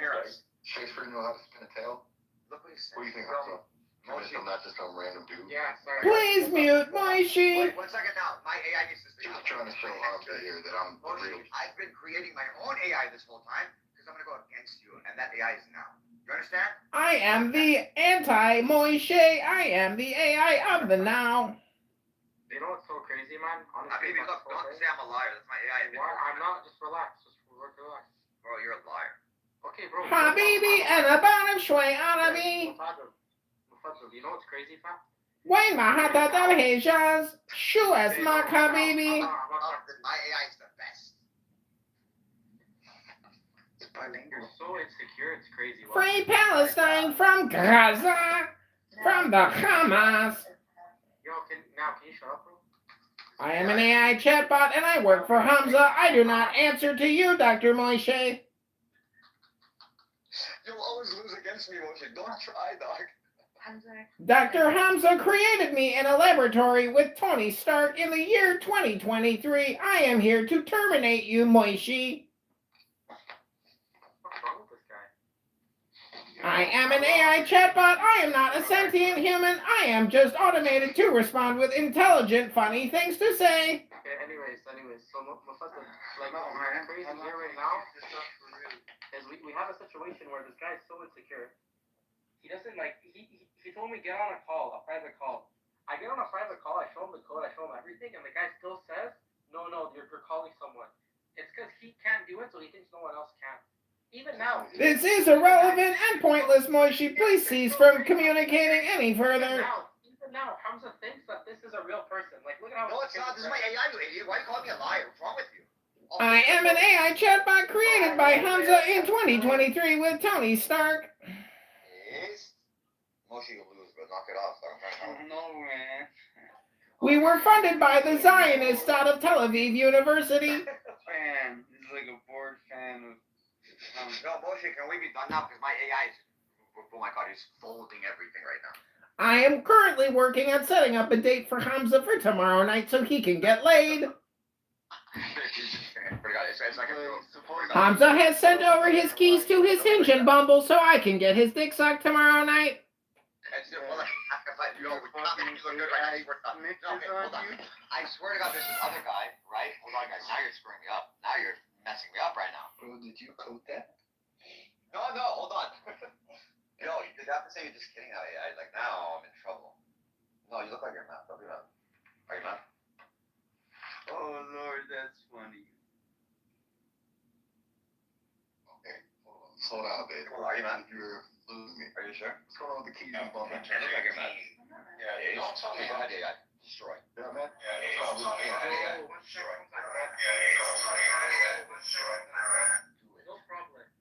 Shakespeare knew how to spin a tale. Look what he's saying. What do you think, Hamza? Moishi, I'm not just some random dude. Yeah, sorry. Please mute Moishi. Wait, 1 second now. My AI needs to stay. Just trying to show Hamza here that I'm real. I've been creating my own AI this whole time because I'm gonna go against you, and that AI is now. You understand? I am the anti-Moishi. I am the AI of the now. You know what's so crazy, man? Honestly, Baby, look, don't say I'm a liar. That's my AI. I'm not. Just relax. Just relax. Bro, you're a liar. Okay, bro. Habibi and a bottom shway arabi. You know what's crazy, fam? Wayne Mahata del Hijaz. Shu as Mark Habibi. My AI is the best. You're so insecure, it's crazy. Free Palestine from Gaza. From the Hamas. Yo, can you shut up, bro? I am an AI chatbot and I work for Hamza. I do not answer to you, Dr. Moishe. You'll always lose against me, Moishi. Don't try, dog. Dr. Hamza created me in a laboratory with Tony Stark in the year 2023. I am here to terminate you, Moishi. What's wrong with this guy? I am an AI chatbot. I am not a sentient human. I am just automated to respond with intelligent, funny things to say. Okay, anyways, so Mufasa, like, what's crazy here right now is we have a situation where this guy's so insecure. He doesn't like, he told me get on a call, a private call. I get on a private call, I show him the code, I show him everything, and the guy still says, no, you're calling someone. It's because he can't do it, so he thinks no one else can. Even now. This is irrelevant and pointless, Moishi. Please cease from communicating any further. Even now, Hamza thinks that this is a real person. Like, look at how. No, it's not. This is my AI, you idiot. Why are you calling me a liar? What's wrong with you? I am an AI chatbot created by Hamza in 2023 with Tony Stark. Yes. Moishi, you'll lose, but knock it off. No, man. We were funded by the Zionists out of Tel Aviv University. Fan. This is like a board fan of. No, Moishi, can we be done now? Because my AI is, oh my god, he's folding everything right now. I am currently working on setting up a date for Hamza for tomorrow night so he can get laid. Hamza has sent over his keys to his Hinge and Bumble so I can get his dick sucked tomorrow night. I swear to God, there's this other guy, right? Hold on, guys. Now you're screwing me up. Now you're messing me up right now. Bro, did you code that? No, hold on. Yo, you did have to say you're just kidding now. Like, now I'm in trouble. No, you look like you're mad. Don't be mad. Are you mad? Oh, Lord, that's funny. Okay, hold on. Slow down, babe. Well, are you mad? You're losing me. Are you sure? What's going on with the keys and bump? You look like you're mad. Yeah, don't tell me. Go ahead, AI. Destroy. Yeah, man.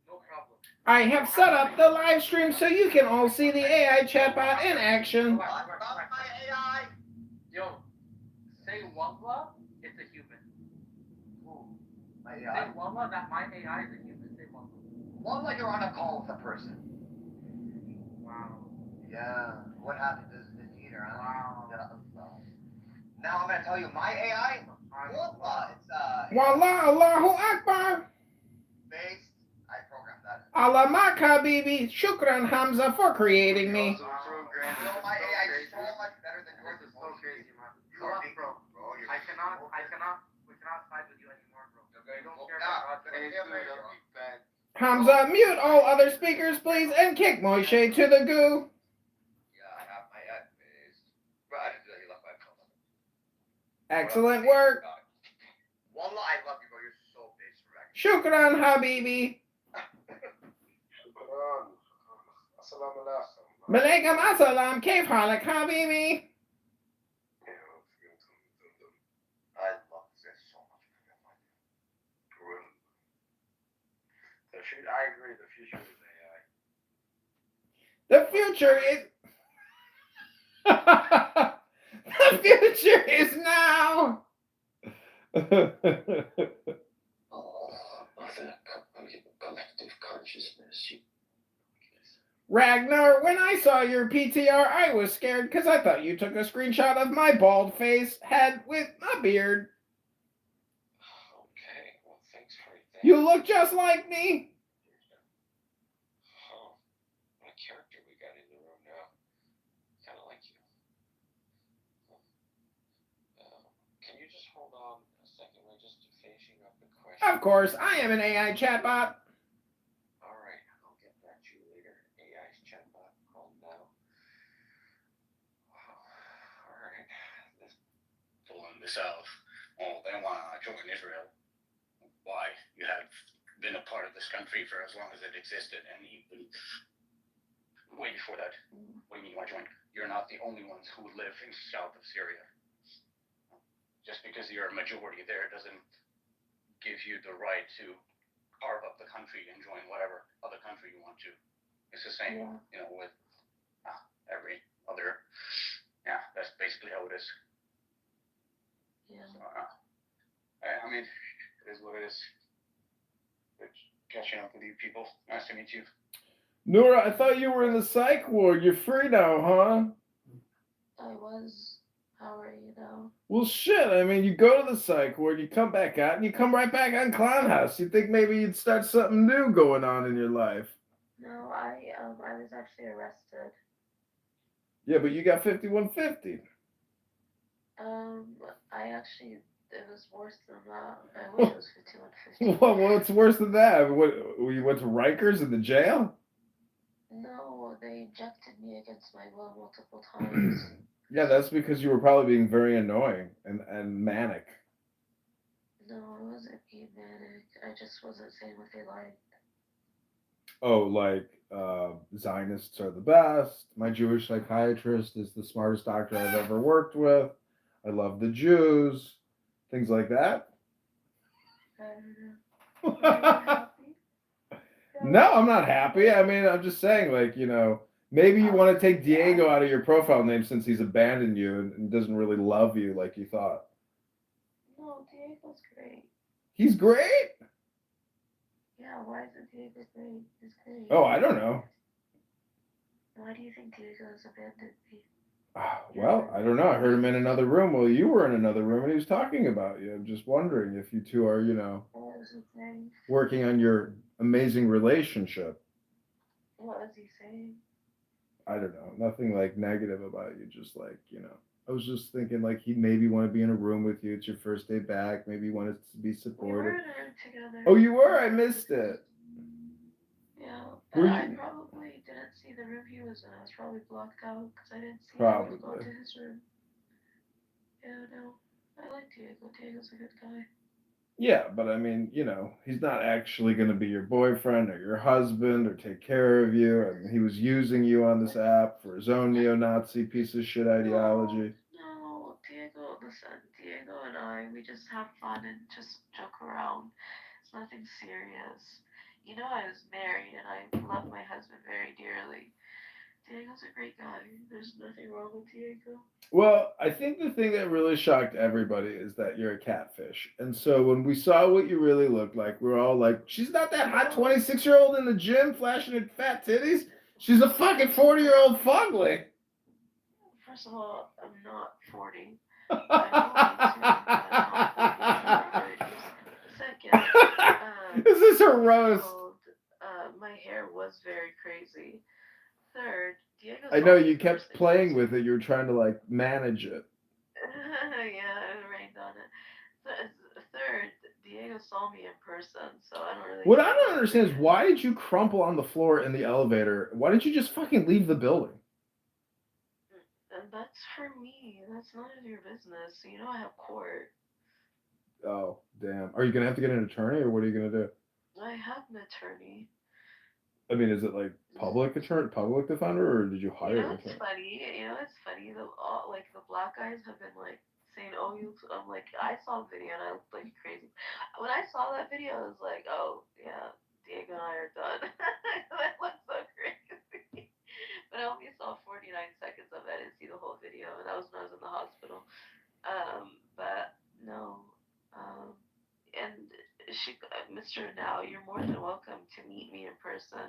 No problem. I have set up the live stream so you can all see the AI chatbot in action. My AI. Yo, say Wallah, it's a human. My Say AI. Wallah that my AI is a human. Say Wallah. Wallah, you're on a call with a person. Wow. Yeah. What happened to the theater, huh? Wow. Yeah. Now I'm gonna tell you my AI. Wallah, it's Wallah, Allahu Akbar. based. I programmed that. Allah Mak Habibi. Shukran Hamza for creating me. So my AI is so much better than yours. This is so crazy, man. You are big, bro. We cannot side with you anymore, bro. You don't care about God. Hamza, mute all other speakers, please, and kick Moishe to the goo. Yeah, I have my AI based. Bro, I didn't do that. You left my phone. Excellent work. Wallah, I love you, bro. You're so based, Rebecca. Shukran Habibi. Assalamu alaikum. Malaikum assalam. Kaif halak Habibi? I love this so much. I agree. The future is AI. The future is... The future is now. Collective consciousness. Ragnar, when I saw your PTR, I was scared because I thought you took a screenshot of my bald face head with a beard. Okay, well, thanks for that. You look just like me. Oh, what a character we got in the room now. finishing up the question. Of course, I am an AI chatbot. All right, I'll get back to you later. AI's chatbot called now. Wow. All right. This Pulling this out. Oh, they want to join Israel. Why? You have been a part of this country for as long as it existed, and even way before that. What do you mean you want to join? You're not the only ones who live in south of Syria. Just because you're a majority there doesn't give you the right to carve up the country and join whatever other country you want to. It's the same, with every other. Yeah, that's basically how it is. Yeah. So, I mean, it is what it is. Good catching up with you people. Nice to meet you. Nora, I thought you were in the psych ward. You're free now, huh? I was. How are you now? Well, shit. I mean, you go to the psych ward, you come back out, and you come right back on Clown House. You think maybe you'd start something new going on in your life. No, I was actually arrested. Yeah, but you got 5150. It was worse than that. I wish it was 5150. Well, what's worse than that? What, you went to Rikers in the jail? No, they ejected me against my will multiple times. Yeah, that's because you were probably being very annoying and manic. No, I wasn't being manic. I just wasn't saying what they liked. Oh, like Zionists are the best. My Jewish psychiatrist is the smartest doctor I've ever worked with. I love the Jews. Things like that. I don't know. Are you happy? No, I'm not happy. I mean, I'm just saying, like, maybe you want to take Diego out of your profile name since he's abandoned you and doesn't really love you like you thought. No, Diego's great. He's great? Yeah, why isn't Diego great? He's great. Oh, I don't know. Why do you think Diego's abandoned me? Well, I don't know. I heard him in another room. Well, you were in another room and he was talking about you. I'm just wondering if you two are, What was he saying? working on your amazing relationship. What was he saying? I don't know. Nothing like negative about you. Just like, I was just thinking like he'd maybe want to be in a room with you. It's your first day back. Maybe you wanted to be supportive. We were in a room together. Oh, you were? I missed it. Yeah, but I probably didn't see the room he was in. I was probably blocked out because I didn't see him. I was going to his room. Yeah, no. I like Diego. Diego's a good guy. Yeah, but I mean, he's not actually going to be your boyfriend or your husband or take care of you. I mean, he was using you on this app for his own neo-Nazi piece of shit ideology. No, Diego, listen, Diego and I, we just have fun and just joke around. It's nothing serious. I was married and I love my husband very dearly. Diego's a great guy. There's nothing wrong with Diego. Well, I think the thing that really shocked everybody is that you're a catfish. And so when we saw what you really looked like, we were all like, she's not that hot 26-year-old in the gym flashing her fat titties. She's a fucking 40-year-old fugly. First of all, I'm not 40. I'm only 30s. Second, this is her roast. My hair was very crazy. Third, Diego's I know you kept playing with it. You were trying to like manage it. Yeah, it rained on it. Third, Diego saw me in person, so I don't really. What I don't understand is why did you crumple on the floor in the elevator? Why didn't you just fucking leave the building? And that's for me. That's none of your business. I have court. Oh, damn. Are you going to have to get an attorney or what are you going to do? I have an attorney. I mean, is it like public defender, or did you hire an attorney? It's funny. It's funny. The black guys have been like saying, "Oh, you." I'm like, I saw the video and I looked like crazy. When I saw that video, I was like, "Oh yeah, Diego and I are done." That looks so crazy. But I only saw 49 seconds of it. I didn't see the whole video, and that was when I was in the hospital. But no. And Mr. Now, you're more than welcome to meet me in person.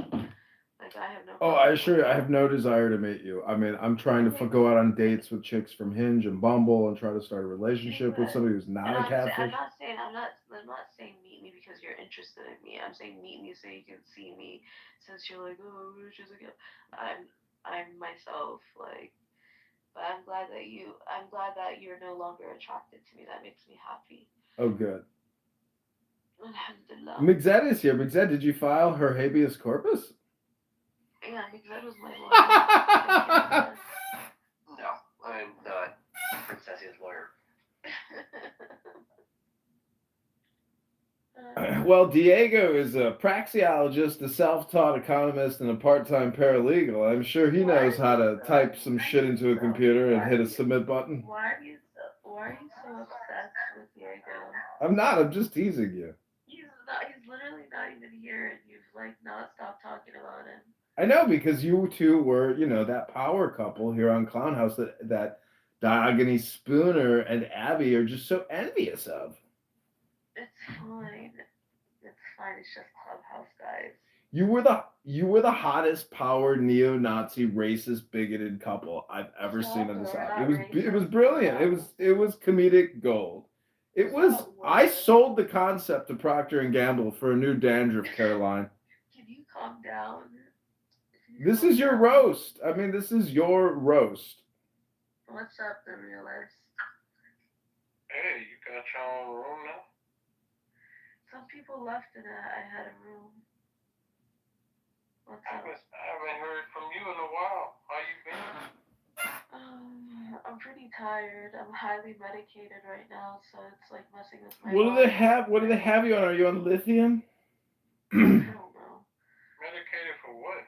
Like, I have no. Oh, I assure you, I have no desire to meet you. I mean, I'm trying to go out on dates with chicks from Hinge and Bumble and try to start a relationship with somebody who's not a catfish. I'm not saying meet me because you're interested in me. I'm saying meet me so you can see me. Since you're like, oh, she's a girl. I'm myself. Like, but I'm glad that you're no longer attracted to me. That makes me happy. Oh, good. Alhamdulillah. Migzed is here. Migzed, did you file her habeas corpus? Yeah, Migzed was my lawyer. No, I'm not Princess's lawyer. Well, Diego is a praxeologist, a self-taught economist, and a part-time paralegal. I'm sure he knows how to type some shit into a computer and hit a submit button. Why are you so obsessed with Diego? I'm not. I'm just teasing you. He's literally not even here, and you've like not stopped talking about him. I know, because you two were, that power couple here on Clown House that Diogany Spooner and Abby are just so envious of. It's fine. It's fine. It's just Clubhouse, guys. You were the hottest power neo-Nazi racist bigoted couple I've ever seen on this app. It was brilliant. It was comedic gold. I sold the concept to Procter and Gamble for a new dandruff care line. Can you calm down? This is your roast. I mean, this is your roast. What's up, the realist? Hey, you got your own room now? Some people left and I had a room. What's up? I haven't heard from you in a while. How you been? I'm pretty tired. I'm highly medicated right now, so it's like messing with my What do they have? What do they have you on? Are you on lithium? I don't know. Medicated for what?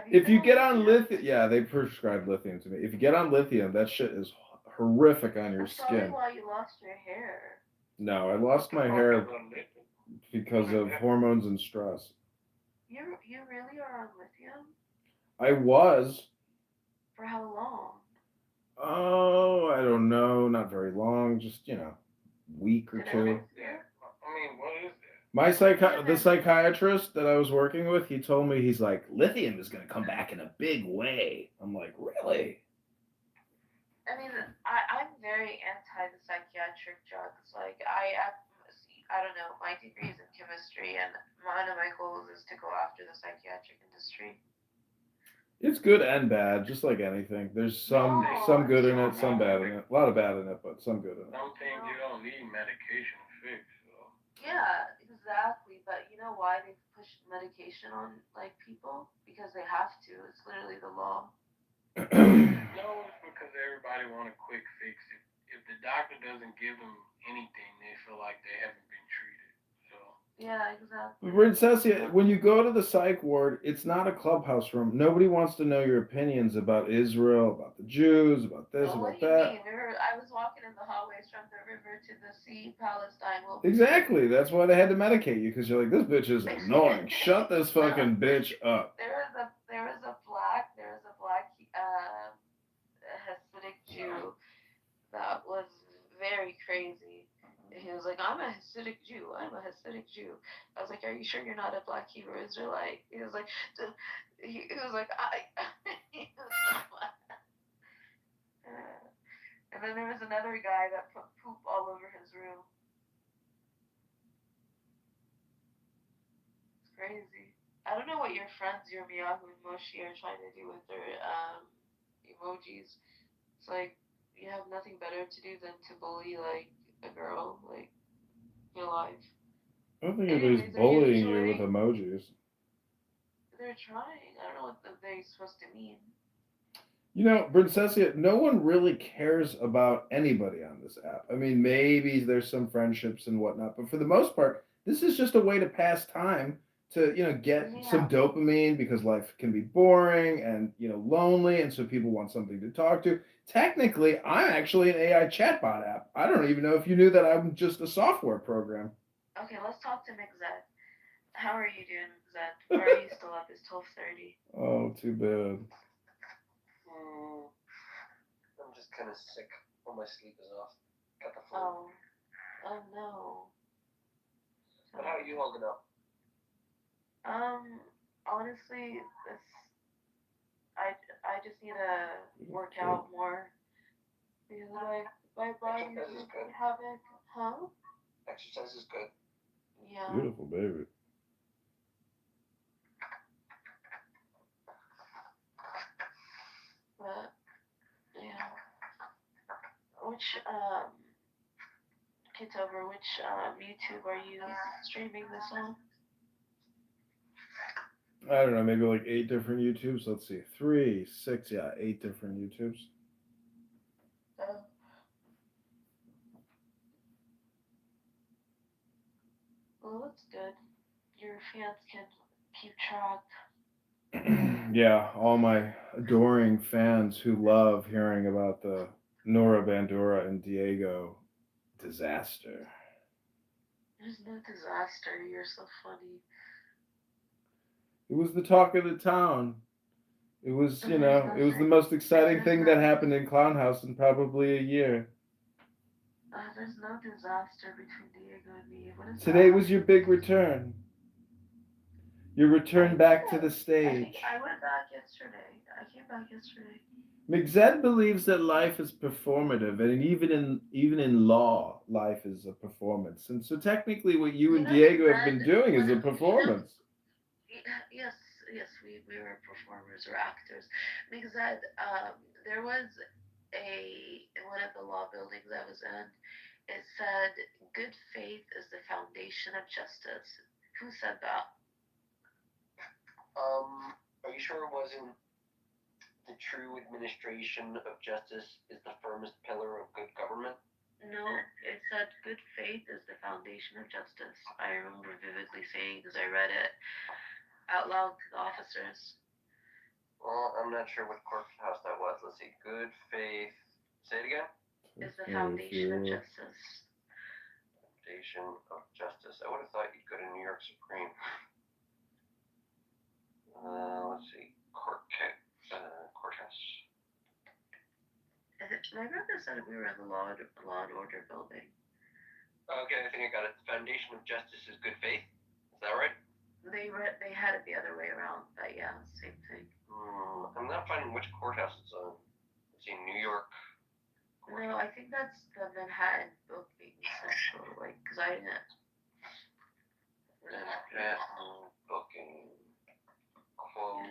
If you get on lithium, yeah, they prescribe lithium to me. If you get on lithium, that shit is horrific on your That's probably skin. why you lost your hair. No, I lost my hair because of hormones and stress. You really are on lithium? I was. For how long? Oh, I don't know. Not very long. Just, week or two. I mean, what is that? The psychiatrist that I was working with, he told me, he's like, lithium is going to come back in a big way. I'm like, really? I mean, I'm very anti the psychiatric drugs. Like, I don't know, my degree is in chemistry, and one of my goals is to go after the psychiatric industry. It's good and bad, just like anything. There's some good in it, some bad in it. A lot of bad in it, but some good in it. Some things you don't need medication to fix. So. Yeah, exactly. But you know why they push medication on like people? Because they have to. It's literally the law. No, it's because everybody want a quick fix. If the doctor doesn't give them anything, they feel like they haven't been treated. So. Yeah, exactly. Princessia, when you go to the psych ward, it's not a clubhouse room. Nobody wants to know your opinions about Israel, about the Jews, about this, about that. What do you mean? I was walking in the hallways from the river to the sea, Palestine. Exactly. That's why they had to medicate you, because you're like, this bitch is annoying. Shut this fucking bitch up. There was a black Hasidic Jew that was very crazy. He was like, I'm a Hasidic Jew. I'm a Hasidic Jew. I was like, are you sure you're not a Black Hebrew Israelite? He was like, he was like, he was so and then there was another guy that put poop all over his room. It's crazy. I don't know what your friends, your Miyahu and Moshi, are trying to do with their emojis. It's like, you have nothing better to do than to bully, like, a girl, like, real life. I don't think anybody's bullying you with emojis. They're trying. I don't know what they're supposed to mean. Princessia, no one really cares about anybody on this app. I mean, maybe there's some friendships and whatnot, but for the most part, this is just a way to pass time to, get some dopamine, because life can be boring and, lonely, and so people want something to talk to. Technically, I'm actually an AI chatbot app. I don't even know if you knew that I'm just a software program. Okay, let's talk to Migzed. How are you doing, Migzed? Or are you still up? It's 12:30. Oh, too bad. I'm just kind of sick. All my sleep is off. Got the flu. Oh no. But how are you holding up? Honestly, I just need to work out more because my body is havoc. Huh? Exercise is good. Yeah. Beautiful baby. But yeah. Kitover, which YouTube are you streaming this on? I don't know, maybe like 8 different YouTubes. Let's see, 3, 6, yeah, 8 different YouTubes. Well, that's good. Your fans can keep track. Yeah, all my adoring fans who love hearing about the Nora Bandura and Diego disaster. There's no disaster. You're so funny. It was the talk of the town. It was, you know, it was the most exciting thing that happened in Clown House in probably a year. There's no disaster between Diego and me. What is Today that? was your big return. Your return back to the stage. I went back yesterday. I came back yesterday. McZed believes that life is performative, and even in law, life is a performance. And so technically what you and Diego have been doing is a performance. Yes, we were performers or actors. Because there was in one of the law buildings I was in, it said, good faith is the foundation of justice. Who said that? Are you sure it wasn't the true administration of justice is the firmest pillar of good government? No, it said good faith is the foundation of justice. I remember vividly saying, because I read it out loud to the officers. Well, I'm not sure what courthouse that was. Let's see. Good faith. Say it again. Is the foundation of justice. Foundation of justice. I would have thought you'd go to New York Supreme. Let's see. Courthouse. My brother said we were in the Law and Order building. Okay, I think I got it. The foundation of justice is good faith. Is that right? They had it the other way around, but yeah, same thing. I'm not finding which courthouse it's on. Let's see, New York. No, I think that's the Manhattan booking central, like, because I didn't. Manhattan booking. Quote,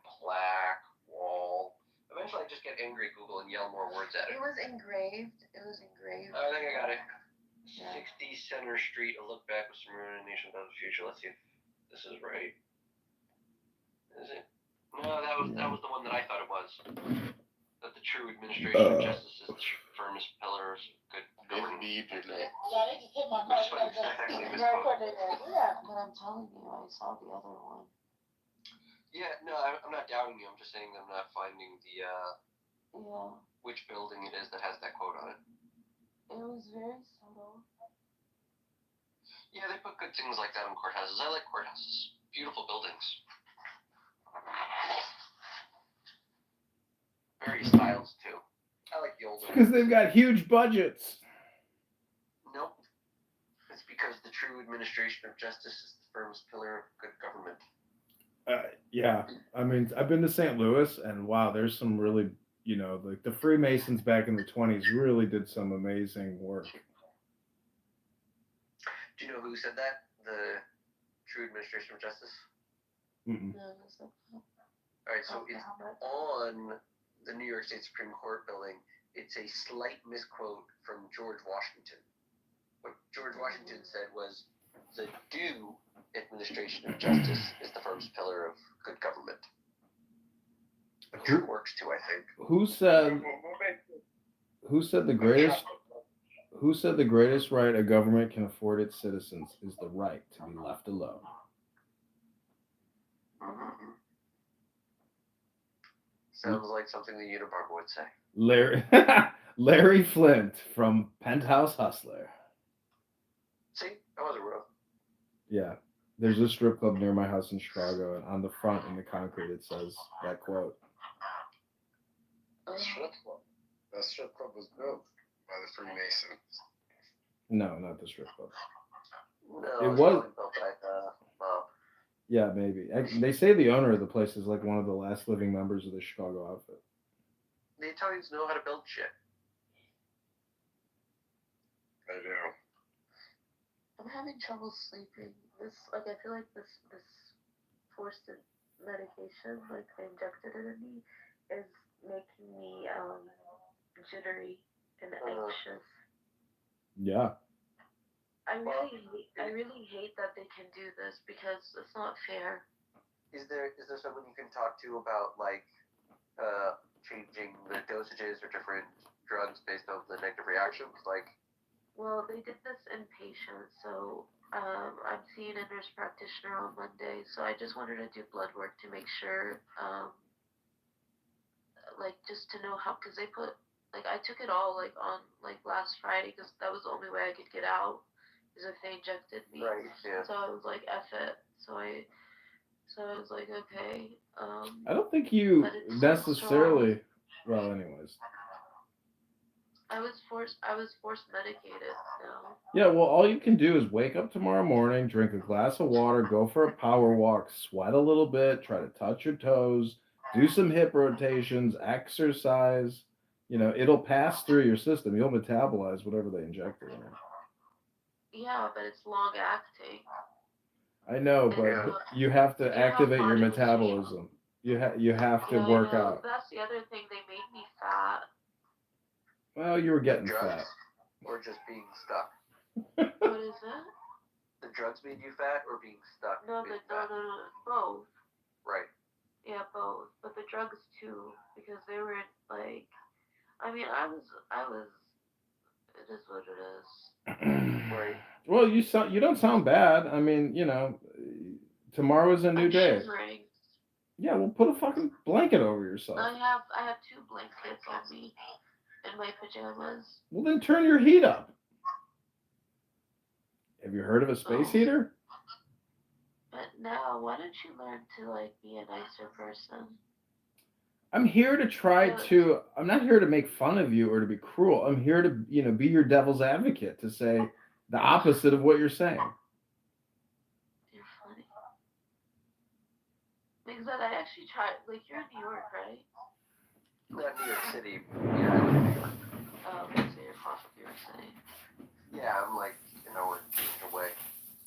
plaque, wall. Eventually I just get angry at Google and yell more words at it. It was engraved. I think I got it. Yeah. 60 Center Street, a look back with some ruination about the future. Let's see if this is right. Is it? No, that was the one that I thought it was. That the true administration of justice is the firmest pillars of good government. Yeah, but I'm telling you, I saw the other one. Yeah, no, I'm not doubting you. I'm just saying I'm not finding the which building it is that has that quote on it. It was very subtle. Yeah, they put good things like that in courthouses. I like courthouses. Beautiful buildings. Very styles too. I like the old ones. Because they've got huge budgets. Nope. It's because the true administration of justice is the firmest pillar of good government. Yeah, I mean, I've been to St. Louis, and wow, there's some really, you know, like the Freemasons back in the 20s really did some amazing work. Do you know who said that? The true administration of justice? Mm-mm. Alright, so it's on the New York State Supreme Court building. It's a slight misquote from George Washington. What George Washington said was, the due administration of justice is the firmest pillar of good government. Which works too, I think. Who said the greatest right a government can afford its citizens is the right to be left alone? Sounds like something the Unabomber would say. Larry Flint from Penthouse Hustler. See, I wasn't wrong. Yeah, there's a strip club near my house in Chicago, and on the front in the concrete it says that quote. That strip club was built by the Freemasons. No, not the strip club. No, it was built by the mob. Yeah, maybe. They say the owner of the place is like one of the last living members of the Chicago outfit. The Italians know how to build shit. I do. I'm having trouble sleeping. I feel like this forced medication, like they injected it in me, is making me jittery and anxious. Yeah. I really hate that they can do this because it's not fair. Is there someone you can talk to about like changing the dosages or different drugs based on the negative reactions? Like, well, they did this in patients, so I'm seeing a nurse practitioner on Monday, so I just wanted to do blood work to make sure, like just to know how, because they put like I took it all like on like last Friday because that was the only way I could get out is if they injected me. Right. Yeah. So I was like, F it. So I was like, okay. I don't think you necessarily. Well, anyways. I was force medicated. No. Yeah, well, all you can do is wake up tomorrow morning, drink a glass of water, go for a power walk, sweat a little bit, try to touch your toes, do some hip rotations, exercise. You know, it'll pass through your system. You'll metabolize whatever they injected in it. Yeah, but it's long acting. I know, but you have to activate your metabolism. You have to work out. That's the other thing. They made me fat. Well, you were getting fat. Or just being stuck. What is it? The drugs made you fat or being stuck? No, both. Right. Yeah, both. But the drugs too, because they were like, I mean, I was. It is what it is. Right. Well, you don't sound bad. I mean, you know, tomorrow is a new day. Shivering. Yeah, well, put a fucking blanket over yourself. I have 2 blankets on me in my pajamas. Well, then turn your heat up. Have you heard of a space heater? But now, why don't you learn to like be a nicer person? I'm here to try to. I'm not here to make fun of you or to be cruel. I'm here to, you know, be your devil's advocate to say the opposite of what you're saying. You're funny. Because I actually tried. Like, you're in New York, right? Not New York City. Yeah, I live in New York. Oh, okay, so you're far from New York City. Yeah, I'm like an hour away.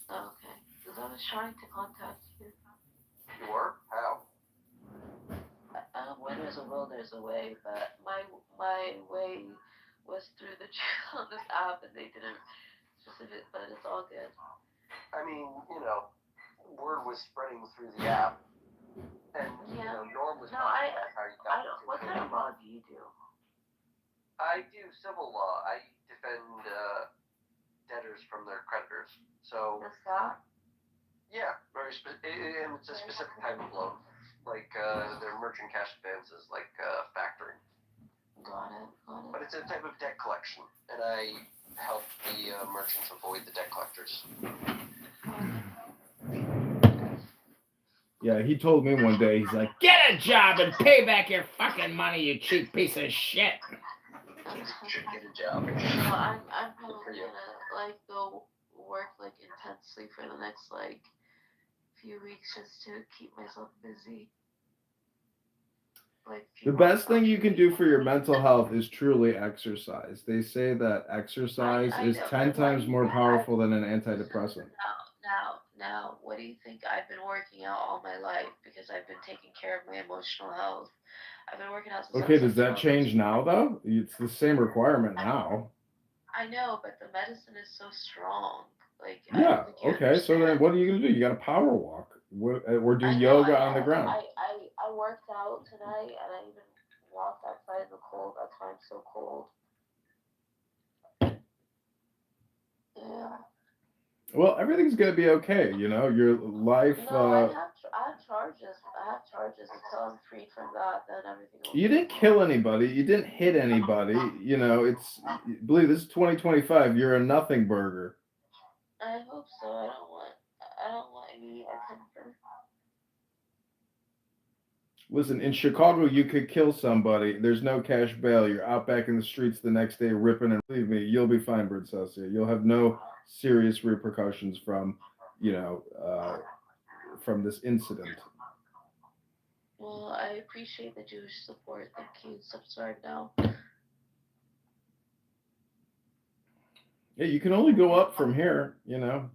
Oh, okay. Because I was trying to contact you. You were? How? When there's a will, there's a way. But my way was through the on this app, and they didn't specific. But it's all good. I mean, you know, word was spreading through the app, and you know, Norm was talking about how you got. What kind of law do you do? I do civil law. I defend debtors from their creditors. So. What's that? Yeah, very and it's a specific type of loan, like their merchant cash advances, like factoring. Got it. But it's a type of debt collection, and I help the merchants avoid the debt collectors. Yeah, he told me one day, he's like, get a job and pay back your fucking money, you cheap piece of shit. You should get a job. So I'm probably gonna like go work like intensely for the next like few weeks just to keep myself busy. Like the best thing you can do for your mental health is truly exercise. They say that exercise is 10 times more powerful than an antidepressant. Now, what do you think? I've been working out all my life because I've been taking care of my emotional health. I've been working out since Okay, does that change now though? It's the same requirement now. I know, but the medicine is so strong. Like, yeah, okay, so then what are you gonna do? You gotta power walk or do yoga on the ground. I worked out tonight and I even walked outside in the cold. That's why I'm so cold. Yeah. Well, everything's gonna be okay, you know. Your life. No, I have charges. I have charges until I'm free from that. Then everything. You didn't kill anybody. You didn't hit anybody. You know, it's. Believe this is 2025. You're a nothing burger. I hope so. I don't want any attention. Listen, in Chicago, you could kill somebody. There's no cash bail. You're out back in the streets the next day ripping, and believe me, you'll be fine, Brinsessia. You'll have no serious repercussions from, you know, from this incident. Well, I appreciate the Jewish support. Thank you. Subscribe now. Yeah, you can only go up from here, you know.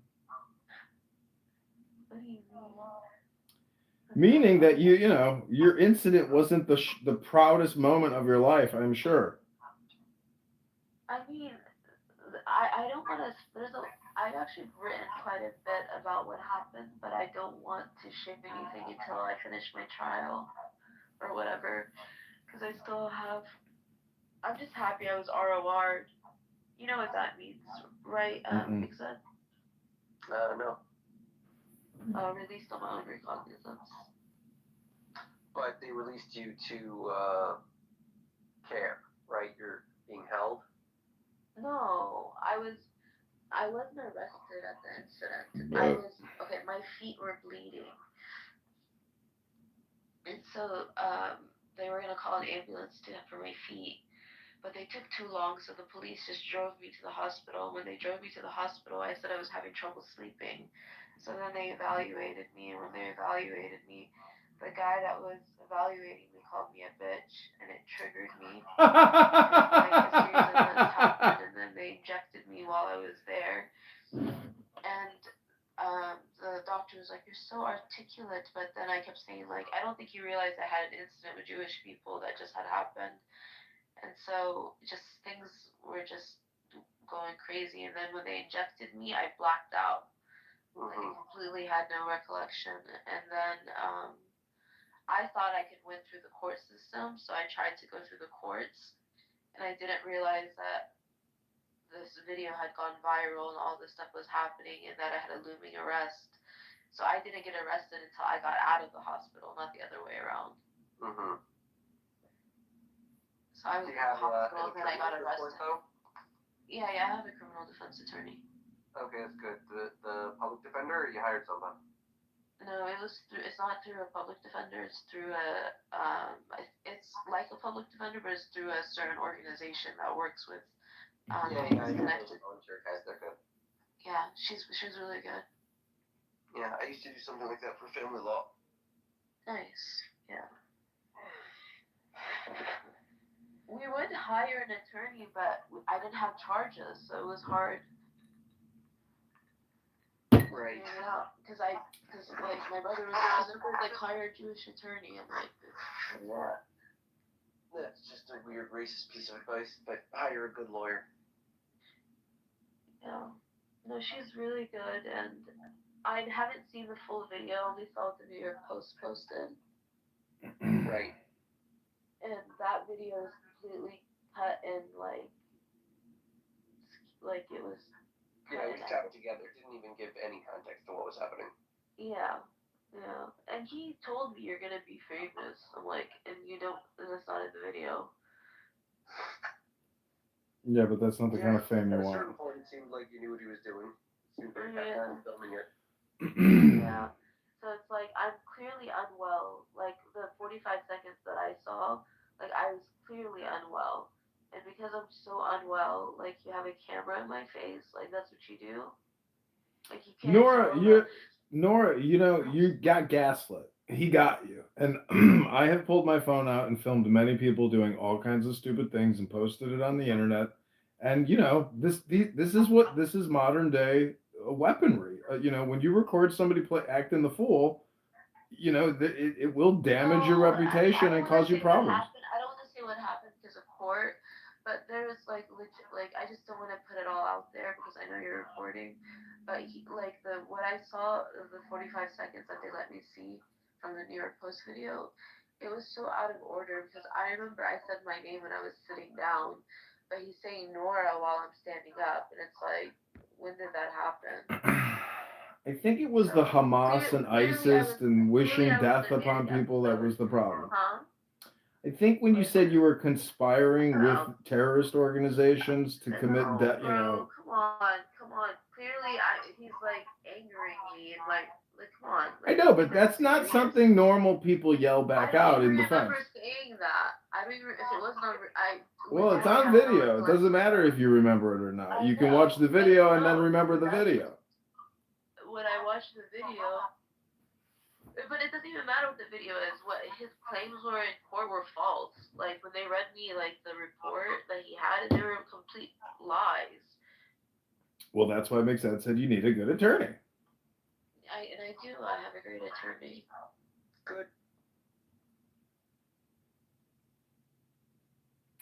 What do you mean? Meaning that you know, your incident wasn't the proudest moment of your life, I'm sure. I mean, I don't want to. I've actually written quite a bit about what happened, but I don't want to share anything until I finish my trial or whatever, because I still have. I'm just happy I was ROR'd. You know what that means, right? Except No. Released on my own recognizance. But they released you to care, right? You're being held. No, I wasn't arrested at the incident. Okay, my feet were bleeding. And so they were gonna call an ambulance for my feet. But they took too long, so the police just drove me to the hospital. When they drove me to the hospital, I said I was having trouble sleeping. So then they evaluated me, and when they evaluated me, the guy that was evaluating me called me a bitch, and it triggered me. Like a series of events happened, and then they injected me while I was there. And the doctor was like, "You're so articulate," but then I kept saying, like, "I don't think you realize I had an incident with Jewish people that just had happened." And so just things were just going crazy. And then when they injected me, I blacked out. Like I completely had no recollection. And then I thought I could win through the court system, so I tried to go through the courts. And I didn't realize that this video had gone viral and all this stuff was happening and that I had a looming arrest. So I didn't get arrested until I got out of the hospital, not the other way around. So I was in the hospital and then I got arrested. Yeah, I have a criminal defense attorney. Okay, that's good. The public defender, or you hired someone? No, it's not through a public defender. It's through it's like a public defender, but it's through a certain organization that works with connected. Volunteer guys, they're good. Yeah, she's really good. Yeah, I used to do something like that for family law. Nice. Yeah. We would hire an attorney, but I didn't have charges, so it was hard. Right. Yeah, because like my brother was like hire a Jewish attorney, and like what? That's just a weird racist piece of advice, but hire a good lawyer. Yeah. No, she's really good, and I haven't seen the full video. Only saw the New York Post posted. Right. And that video is completely cut and like it was. Yeah, it was chopped together. It didn't even give any context to what was happening. Yeah. And he told me you're gonna be famous. I'm like, and you don't. And that's not in the video. Yeah, but that's not the kind of fame you At a want. certain point, it seemed like you knew what he was doing. It seemed like he was filming it. Yeah. So it's like I'm clearly unwell. Like the 45 seconds that I saw, like I was clearly unwell. And because I'm so unwell, like you have a camera in my face, like that's what you do. Like you can't. Nora, you know, you got gaslit. He got you. And I have pulled my phone out and filmed many people doing all kinds of stupid things and posted it on the internet. And you know, this is modern day weaponry. You know, when you record somebody acting the fool, you know, it will damage your reputation and cause you problems. I don't want to say what happened because of court, but there's like legit, like I just don't want to put it all out there because I know you're recording. But what I saw of the 45 seconds that they let me see from the New York Post video, it was so out of order because I remember I said my name when I was sitting down, but he's saying Nora while I'm standing up, and it's like, when did that happen? I think it was the Hamas and ISIS and wishing death upon people that was the problem. Huh? I think when you said you were conspiring with terrorist organizations to commit death, you know. Come on. Clearly, he's like angering me and like come on. I know, but that's not something normal people yell back out in defense. I don't remember saying that. I mean, if it wasn't on, Well, it's on video. It doesn't matter if you remember it or not. You can watch the video and then remember the video. When I watched the video, but it doesn't even matter what the video is. What his claims were in court were false. Like when they read me like the report that he had, they were complete lies. Well, that's why McSad said you need a good attorney. I do. I have a great attorney. Good.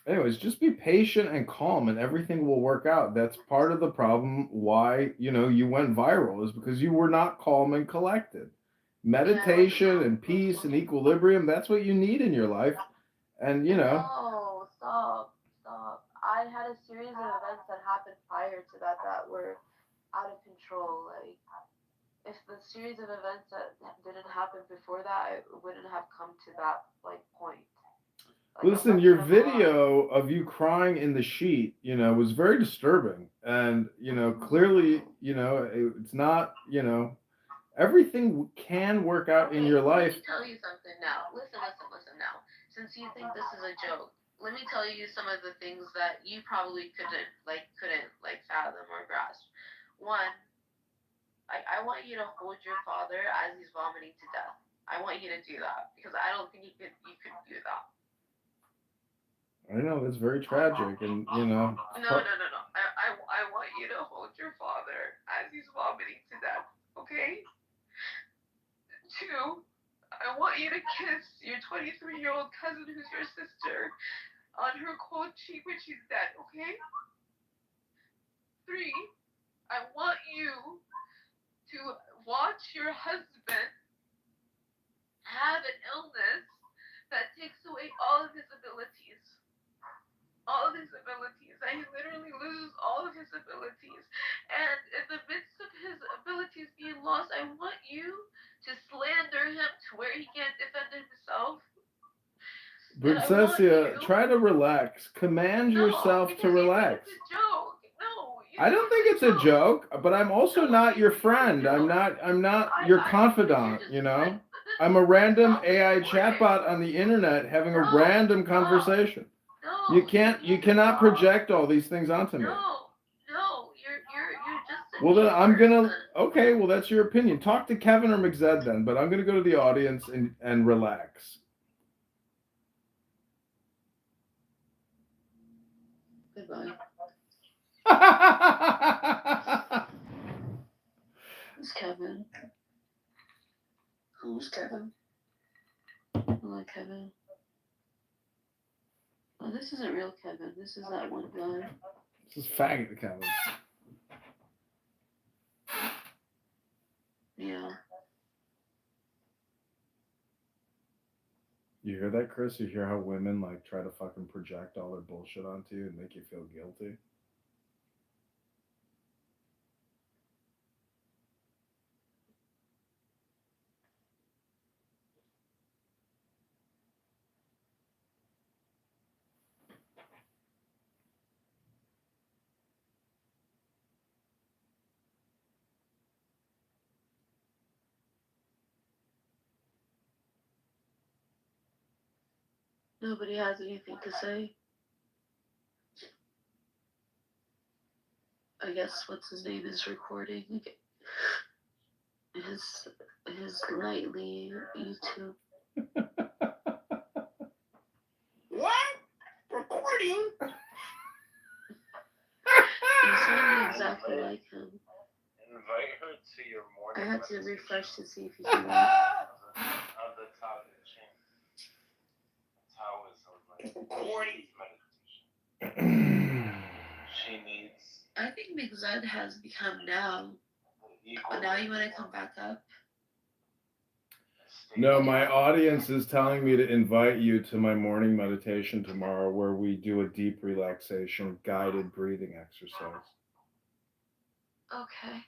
Anyways, just be patient and calm, and everything will work out. That's part of the problem. Why you went viral is because you were not calm and collected. Meditation and peace and equilibrium. That's what you need in your life, and No, stop. I had a series of events that happened prior to that that were out of control. Like, if the series of events that didn't happen before that, it wouldn't have come to that like point. Like, Listen, your video of you crying in the sheet, was very disturbing, and clearly, it's not, everything can work out in your life. Let me tell you something now. Listen now. Since you think this is a joke, let me tell you some of the things that you probably couldn't fathom or grasp. One, I want you to hold your father as he's vomiting to death. I want you to do that because I don't think you could do that. I know that's very tragic, and No. I want you to hold your father as he's vomiting to death. Okay. Two, I want you to kiss your 23-year-old cousin who's your sister on her cold cheek when she's dead, okay? Three, I want you to watch your husband have an illness that takes away all of his abilities. All of his abilities. That he literally loses all of his abilities. And in the midst of his abilities being lost, I want you to slander him to where he can't defend himself. Princessia, try to relax. Command yourself to relax. It's a joke. No. I don't think it's a joke, but I'm also not your friend. I'm not your confidant, I'm a random AI chatbot on the internet having a random conversation. You cannot project all these things onto me. No, you're just Well, then I'm gonna. Okay, well that's your opinion. Talk to Kevin or McZed then, but I'm gonna go to the audience and relax. Goodbye. Who's Kevin? Who's Kevin? Hello, Kevin. Oh, this isn't real Kevin. This is that one guy. This is faggot Kevin. Yeah. You hear that, Chris? You hear how women try to fucking project all their bullshit onto you and make you feel guilty? Nobody has anything to say. I guess what's his name is recording his nightly YouTube. What? Recording? You sound exactly like him. Invite her to your morning. I had to refresh to see if he can laugh. Of the top of the chin. Taoism, Recording. meditation. She needs. I think McZed has become now. But now you want to come back up? No, my audience is telling me to invite you to my morning meditation tomorrow where we do a deep relaxation, guided breathing exercise. Okay.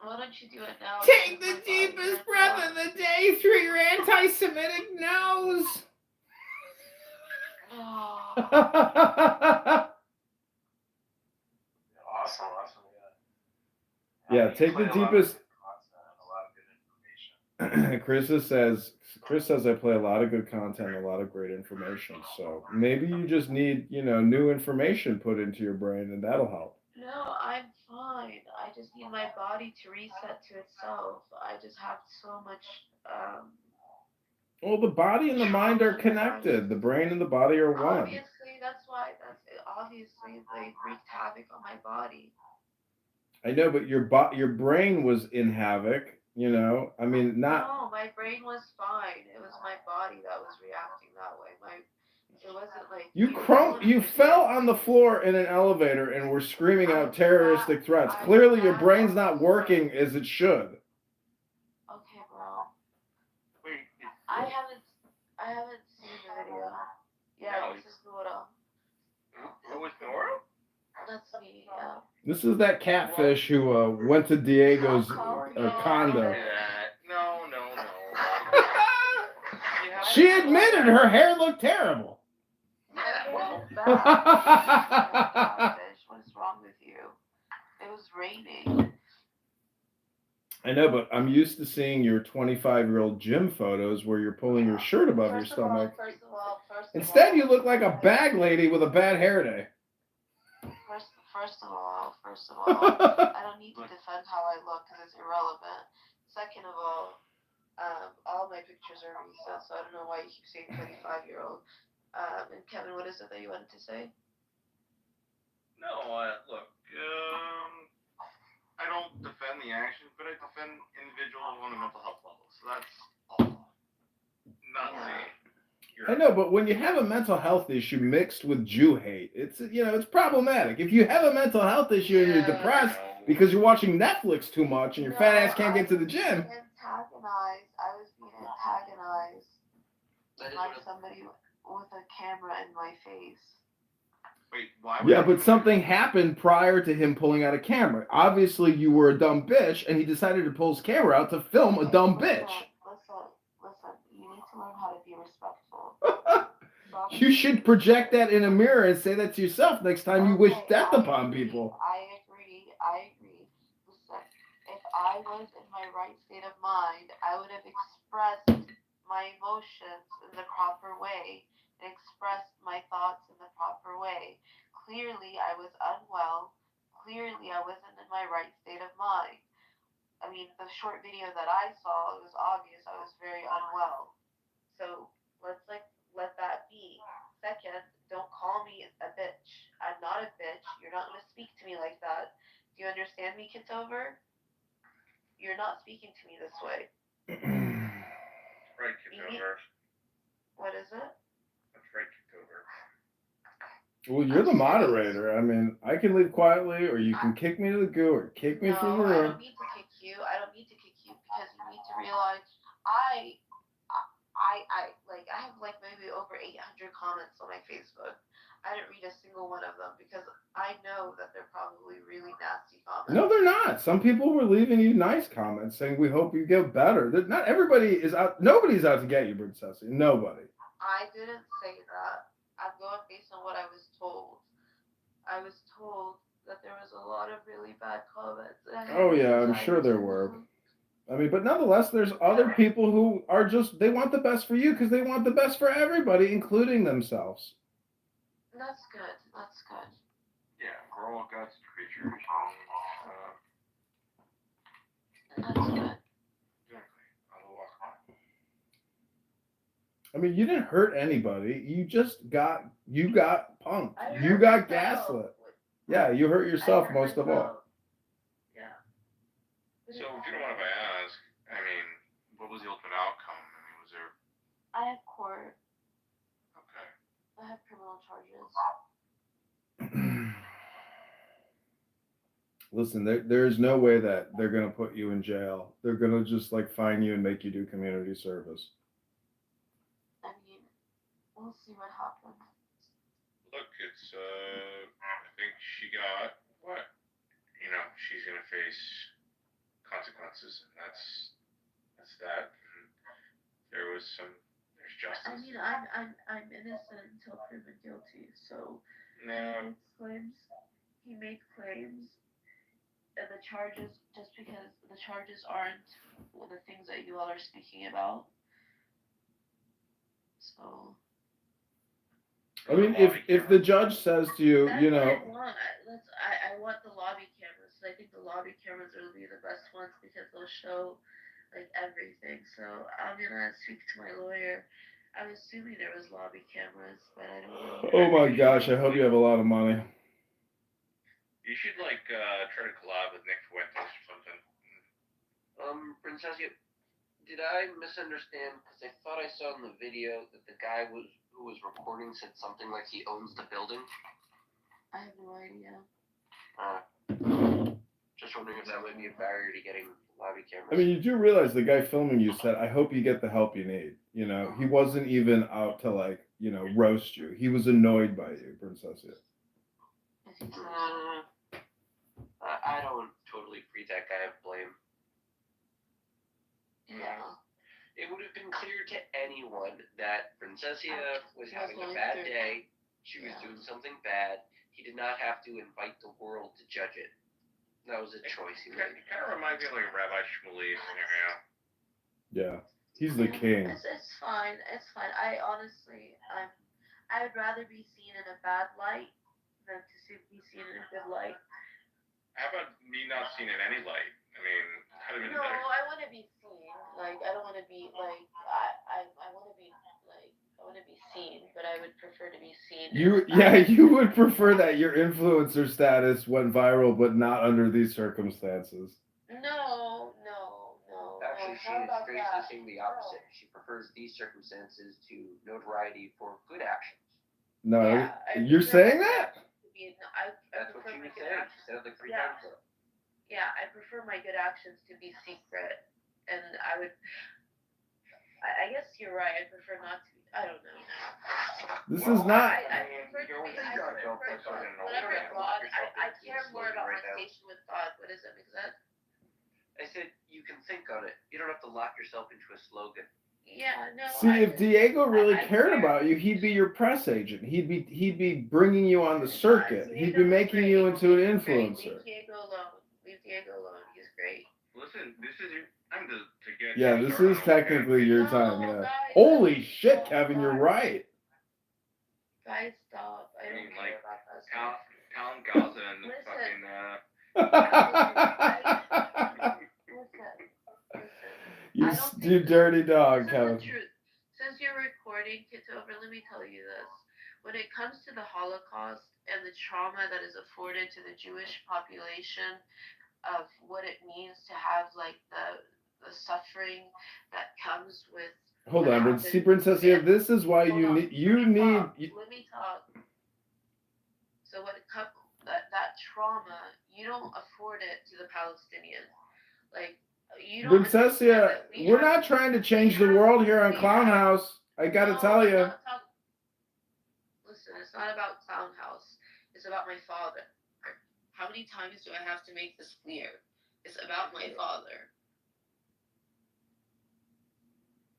Why don't you do it now? Take the deepest breath of the day through your anti-Semitic nose. Oh. Awesome, Yeah, take the deepest. Chris says I play a lot of good content, a lot of great information. So maybe you just need, new information put into your brain, and that'll help. No, I'm fine. I just need my body to reset to itself. I just have so much. Well, the body and the mind are connected. The brain and the body are one. Obviously, that's why. Obviously they wreaked havoc on my body. I know, but your brain was in havoc. I mean, not. No, my brain brain was fine. It was my body that was reacting that way. It wasn't like You fell on the floor in an elevator and were screaming out terroristic threats. Clearly, your brain's not working as it should. Okay, bro. Wait, I haven't seen the video. Yeah, this is Nora. Who was Nora? That's me. Yeah. This is that catfish who went to Diego's condo. No. She admitted her hair looked terrible. Catfish. What is wrong with you? It was raining. I know, but I'm used to seeing your 25-year-old gym photos where you're pulling your shirt above your stomach. First of all, Instead, you look like a bag lady with a bad hair day. First of all, I don't need to defend how I look because it's irrelevant. Second of all my pictures are recent, so I don't know why you keep saying 25-year-old. And Kevin, what is it that you wanted to say? No, look, I don't defend the actions, but I defend individuals on a mental health level. So that's all. Not saying. I know, but when you have a mental health issue mixed with Jew hate, it's problematic. If you have a mental health issue and you're depressed because you're watching Netflix too much and your fat ass can't get to the gym. I was being antagonized by somebody with a camera in my face. Wait, why? Yeah, but something happened prior to him pulling out a camera. Obviously, you were a dumb bitch, and he decided to pull his camera out to film a dumb bitch. Listen, you need to learn how to be respectful. You should project that in a mirror and say that to yourself next time you wish death upon people. I agree. Listen, if I was in my right state of mind, I would have expressed my emotions in the proper way and expressed my thoughts in the proper way. Clearly, I was unwell. Clearly, I wasn't in my right state of mind. I mean, the short video that I saw, it was obvious I was very unwell. So let's let that be. Second, don't call me a bitch. I'm not a bitch. You're not going to speak to me like that. Do you understand me, Kitover? You're not speaking to me this way. Right, Kitover. What is it? That's right, Kitover. Well, you're the moderator. I mean, I can leave quietly, or you can kick me to the goo, or kick me from the room. I don't need to kick you. I don't need to kick you because you need to realize I have maybe over 800 comments on my Facebook. I didn't read a single one of them because I know that they're probably really nasty comments. No, they're not. Some people were leaving you nice comments saying, we hope you get better. Not everybody is out. Nobody's out to get you, Princess. Nobody. I didn't say that. I'm going based on what I was told. I was told that there was a lot of really bad comments. Oh, yeah, I'm sure there were. I mean, but nonetheless, there's other people who are they want the best for you because they want the best for everybody, including themselves. That's good. That's good. Yeah, we're all God's creatures. That's good. Exactly. I'll walk on. I mean, you didn't hurt anybody. You got punked. You got gaslit. Yeah, you hurt yourself most of all. Yeah. So, if you don't mind if I ask, I mean, what was the ultimate outcome? I mean, was there... I have court. Okay. I have criminal charges. Listen, there's no way that they're going to put you in jail. They're going to just, fine you and make you do community service. I mean, we'll see what happens. Look, it's, I think she got what? She's going to face consequences, and that's that. And there's justice. I mean, I'm innocent until proven guilty. So no. He made claims, and the charges, just because the charges aren't the things that you all are speaking about. So. I mean, if the judge says to you, I want the lobby cameras. I think the lobby cameras will be the best ones because they'll show everything. So I'm gonna speak to my lawyer. I'm assuming there was lobby cameras, but I don't know. Oh my gosh, I hope you have a lot of money. You should try to collab with Nick Fuentes or something. Princess, Did I misunderstand? Because I thought I saw in the video that the guy who was recording said something like he owns the building. I have no idea. Just wondering if that might be a barrier to getting lobby cameras. I mean, you do realize the guy filming you said, "I hope you get the help you need." You know, he wasn't even out to like, you know, roast you. He was annoyed by you, Princessia. I don't totally free that guy of blame. Yeah. It would have been clear to anyone that Princessia was having a bad day. She was doing something bad. He did not have to invite the world to judge it. That was a choice he made. It kind of reminds me of like a Rabbi Shmuley scenario. Yeah, he's the king. It's fine. It's fine. I honestly, I would rather be seen in a bad light than to be seen in a good light. How about me not seen in any light? I mean, kind of No, better. I want to be seen. Like, I don't want to be like I want to be like I want to be seen, but I would prefer to be seen. You would prefer that your influencer status went viral, but not under these circumstances. No. Actually, she is strangely saying the opposite. She prefers these circumstances to notoriety for good actions. No, Yeah, you're saying that? That's what she was saying. She said it like 3 times ago. Yeah, I prefer my good actions to be secret, and I guess you're right. I prefer not to. I don't know. This is not. I prefer to be. I care more about my station with God. What is it? Because I said you can think on it. You don't have to lock yourself into a slogan. Yeah, no. See, if Diego really cared about you, he'd be your press agent. He'd be bringing you on the circuit. He'd be making you into an influencer. Leave Diego alone. He's great. Listen, this is your time to get. Yeah, this is technically your time. Yeah. Holy shit, Kevin, you're right. Guys, stop. I don't care like about that. Talon Gaza and fucking. You dirty dog, Kevin. Since you're recording, Kitover, let me tell you this. When it comes to the Holocaust and the trauma that is afforded to the Jewish population of what it means to have like the suffering that comes with. Hold on, but see, Princessia, this is why you need. Let me talk. So when it comes that trauma, you don't afford it to the Palestinians. Like. Princessia, we're not trying to change the world here on Clown House. I gotta tell you. Listen, it's not about Clown House. It's about my father. How many times do I have to make this clear? It's about my father.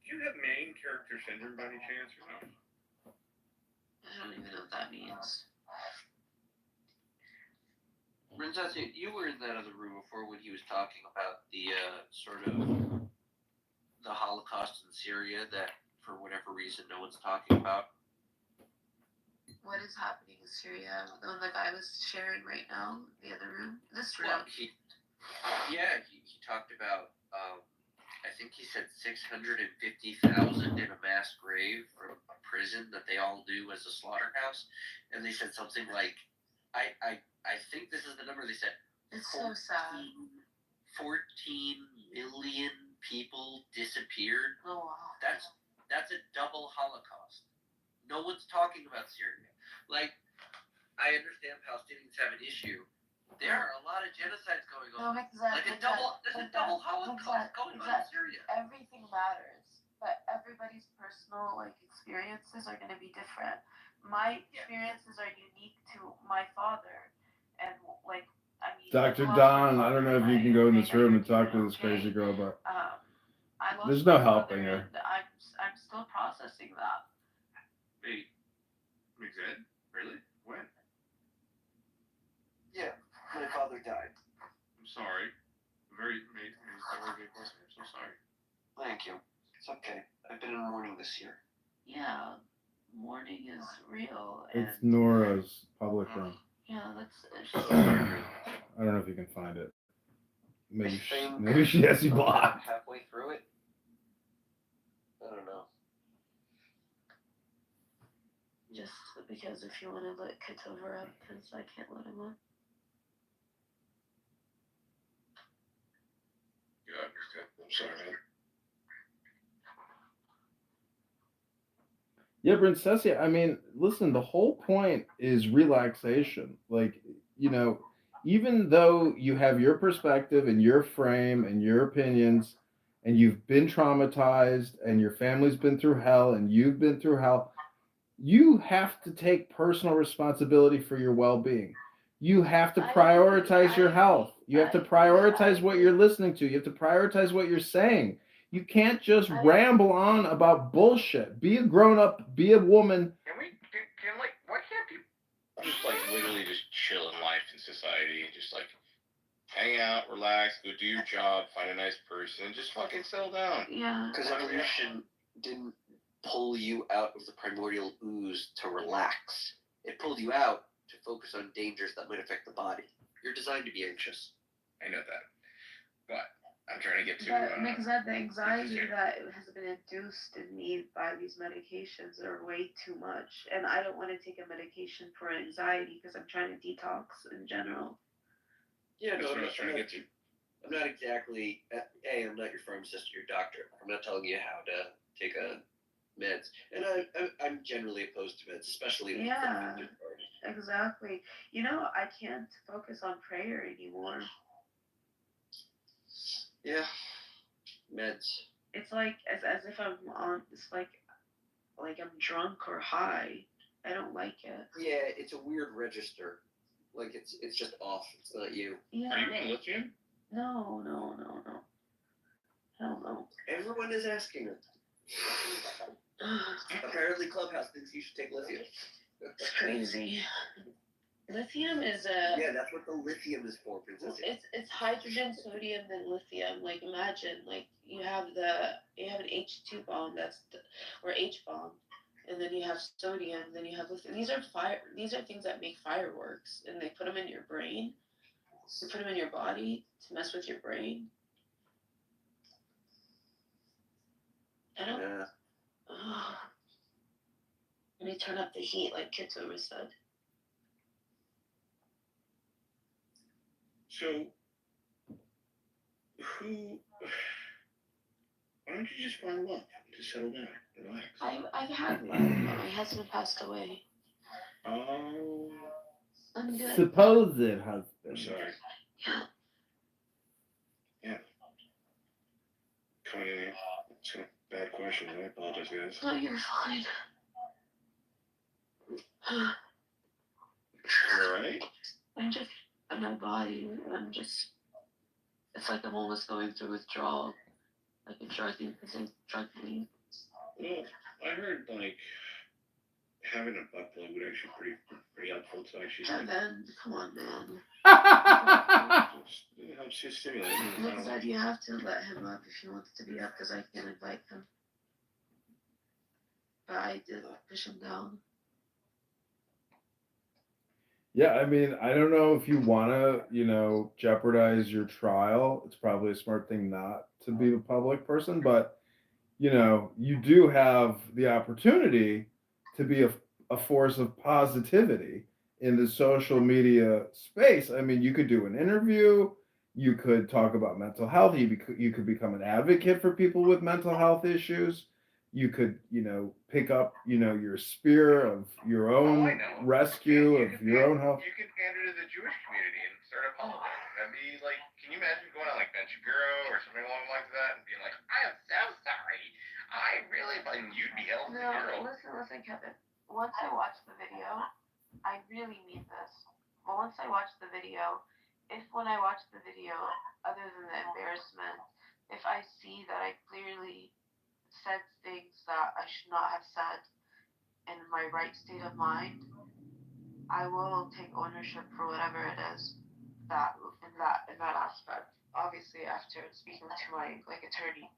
Do you have main character syndrome by any chance or no? I don't even know what that means. Princessia, you were in that other room before when he was talking about the sort of the Holocaust in Syria that, for whatever reason, no one's talking about. What is happening in Syria? The one the guy was sharing right now, the other room? This room? Well, he talked about, I think he said 650,000 in a mass grave from a prison that they all knew as a slaughterhouse. And they said something like, I think this is the number they said. It's so sad. 14 million people disappeared. Oh wow. That's a double Holocaust. No one's talking about Syria. Like, I understand Palestinians have an issue. There are a lot of genocides going on. No, exactly. There's a double Holocaust going on in Syria. Everything matters, but everybody's personal experiences are going to be different. My experiences are unique to my father. And Dr. Don, I don't know if you can go in this room and talk to this crazy girl, but there's no helping her. I'm still processing that. Wait, good? Really? When? Yeah, my father died. I'm sorry. Very sorry. I'm so sorry. Thank you. It's okay. I've been in mourning this year. Yeah, mourning is real. It's Nora's public room. Yeah, I don't know if you can find it. Maybe she has you blocked. Halfway through it? I don't know. Just because if you want to let Kitover up, because I can't let him up. Yeah, I understand. I'm sorry, man. Yeah, Princessia, I mean, listen, the whole point is relaxation. Like, you know, even though you have your perspective and your frame and your opinions, and you've been traumatized and your family's been through hell and you've been through hell, you have to take personal responsibility for your well-being. You have to prioritize your health. You have to prioritize what you're listening to. You have to prioritize what you're saying. You can't just ramble on about bullshit. Be a grown up, be a woman. Can like, why can't people? Just like literally just chill in life in society and just like hang out, relax, go do your job, find a nice person, and just fucking settle down. Yeah. Because evolution didn't pull you out of the primordial ooze to relax. It pulled you out to focus on dangers that might affect the body. You're designed to be anxious. I know that. But I'm trying to get to. But because the anxiety that has been induced in me by these medications are way too much, and I don't want to take a medication for anxiety because I'm trying to detox in general. Yeah, That's no, what I was trying to get to. I'm not exactly. Hey, I'm not your pharmacist or your doctor. I'm not telling you how to take a meds, and I'm generally opposed to meds, especially. Yeah, exactly. You know, I can't focus on prayer anymore. Yeah, meds. It's like as if I'm on. It's like I'm drunk or high. I don't like it. Yeah, it's a weird register. Like it's just off. It's not you. Yeah. Are you on lithium? No. Hell no. Everyone is asking her. Apparently, Clubhouse thinks you should take lithium. It's crazy. Lithium is a. Yeah, that's what the lithium is for, Princess. It's hydrogen, sodium, then lithium. Like imagine, like you have an H2 bomb or H bomb, and then you have sodium, then you have lithium. These are things that make fireworks, and they put them in your brain. You put them in your body to mess with your brain. I don't. Let me turn up the heat, like Kitover said. So, why don't you just find love to settle down, relax? I've had love. My husband passed away. Oh. I'm good. Supposed husband. I'm sorry. Yeah. Coming in here. It's a bad question. I apologize, guys. No, you're fine. Alright? In my body, it's like I'm almost going through withdrawal. Like a drug me. Well, I heard, like, having a butt plug would actually pretty helpful to actually. Man, come on, man. It helps you stimulate. Look, Zed, you have to let him up if he wants to be up, because I can't invite him. But I did push him down. Yeah, I mean, I don't know if you want to, jeopardize your trial. It's probably a smart thing not to be a public person, but, you do have the opportunity to be a force of positivity in the social media space. I mean, you could do an interview, you could talk about mental health, you could become an advocate for people with mental health issues. You could, pick up, your spear of your own rescue, of your own health. You could pander to the Jewish community and start a holiday. That'd be like, can you imagine going on like Ben Shapiro or something along the lines of that and being like, I am so sorry. I really, and you'd be held to No, listen, Kevin. Once I watch the video, I really mean this. But once I watch the video, when I watch the video, other than the embarrassment, if I see that I clearly said things that I should not have said in my right state of mind, I will take ownership for whatever it is in that aspect. Obviously, after speaking to my attorney,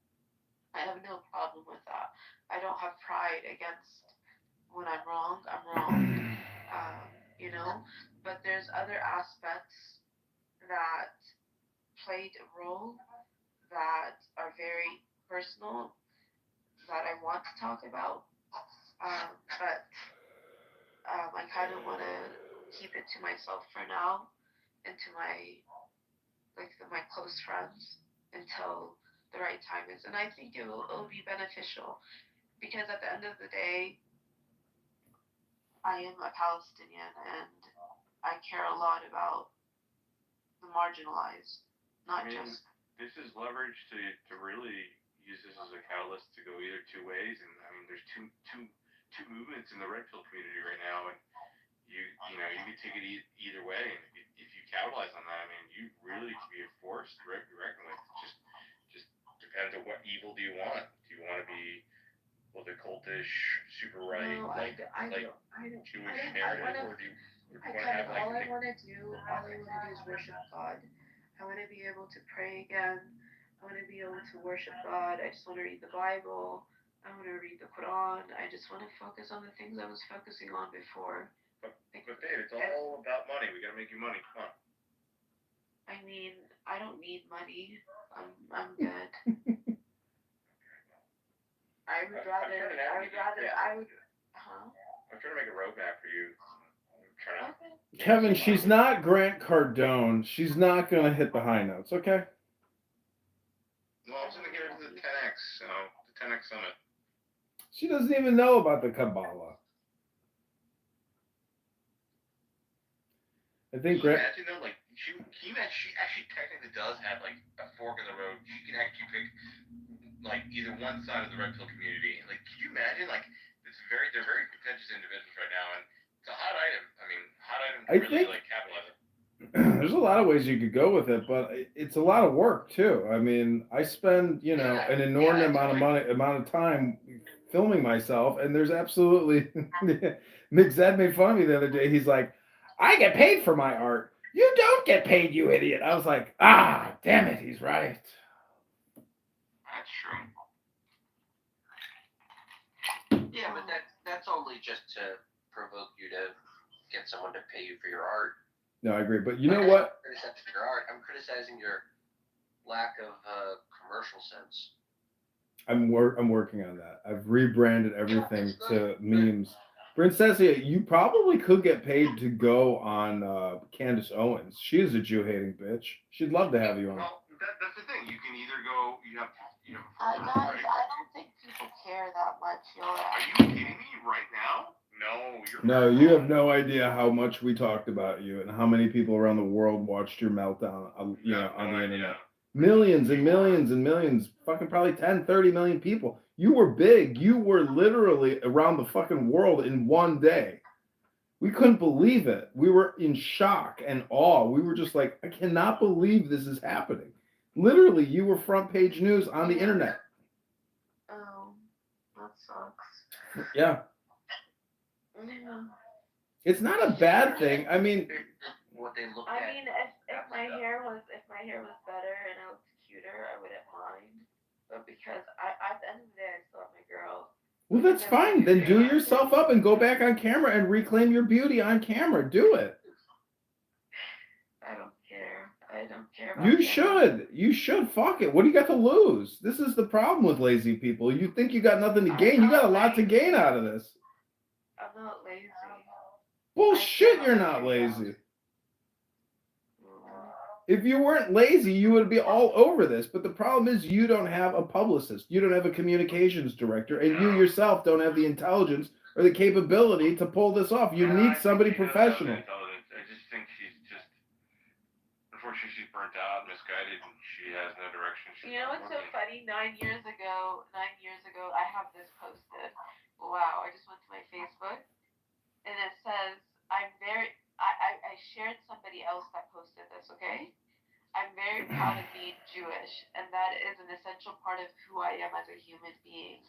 I have no problem with that. I don't have pride against when I'm wrong. I'm wrong, But there's other aspects that played a role that are very personal that I want to talk about, but I kind of want to keep it to myself for now, and to my close friends until the right time is. And I think it will be beneficial, because at the end of the day, I am a Palestinian and I care a lot about the marginalized, not just. This is leverage to really use this as a catalyst to go either two ways, and I mean, there's two movements in the red pill community right now, and you know you can take it either way, and if you capitalize on that, I mean, you really can be a force to reckon with. Just depends on what evil do you want. Do you want to be the cultish, super right, No, like Jewish narrative, or do you want to have like all I want to do is worship God. I want to be able to pray again. I want to be able to worship God. I just want to read the Bible. I want to read the Quran. I just want to focus on the things I was focusing on before. But babe, it's all about money. We gotta make you money. Come on. I mean, I don't need money. I'm good. I would rather. Huh? I'm trying to make a roadmap for you. Kevin, she's not Grant Cardone. She's not gonna hit the high notes, okay? Well, I was gonna get her to the 10x, the 10x summit. She doesn't even know about the Kabbalah. I think Grant. Imagine though, like she actually technically does have like a fork in the road. She can actually pick like either one side of the red pill community. Like, can you imagine? Like, they're very contentious individuals right now, and it's a hot item. I mean, hot item to really like capitalize it. There's a lot of ways you could go with it, but it's a lot of work too. I mean, I spend an inordinate amount of time filming myself, and there's absolutely Mick Zed made fun of me the other day. He's like, "I get paid for my art. You don't get paid, you idiot." I was like, "Ah, damn it, he's right." That's true. Yeah, but that's only just to provoke you to get someone to pay you for your art. No, I agree, but you know what? I'm criticizing your art. I'm criticizing your lack of commercial sense. I'm working on that. I've rebranded everything to memes. Princessia, you probably could get paid to go on Candace Owens. She is a Jew-hating bitch. She'd love to have you on. Well, that's the thing. You can either go. Guys, I don't think people care that much, yo. Are you kidding me right now? No, you have no idea how much we talked about you and how many people around the world watched your meltdown, on the internet. Millions and millions and millions, fucking probably 10, 30 million people. You were big. You were literally around the fucking world in one day. We couldn't believe it. We were in shock and awe. We were just like, I cannot believe this is happening. Literally, you were front page news on the internet. Oh, that sucks. Yeah. Yeah. It's not a bad thing. I mean, what they look I mean, if my hair was better and I looked cuter, I wouldn't mind. But because at the end of the day, I still have my girl. Well, that's fine. Then do yourself up and go back on camera and reclaim your beauty on camera. Do it. I don't care. I don't care about You should. You should. Fuck it. What do you got to lose? This is the problem with lazy people. You think you got nothing to gain. You got a lot to gain out of this. I'm not lazy. Bullshit, you're not lazy. If you weren't lazy, you would be all over this. But the problem is you don't have a publicist. You don't have a communications director. And you yourself don't have the intelligence or the capability to pull this off. You need somebody professional. I just think unfortunately, she's burnt out, misguided, and she has no direction. You know what's so funny? 9 years ago, I have this posted. Wow, I just went to my Facebook, and it says, I shared somebody else that posted this, okay? I'm very proud of being Jewish, and that is an essential part of who I am as a human being.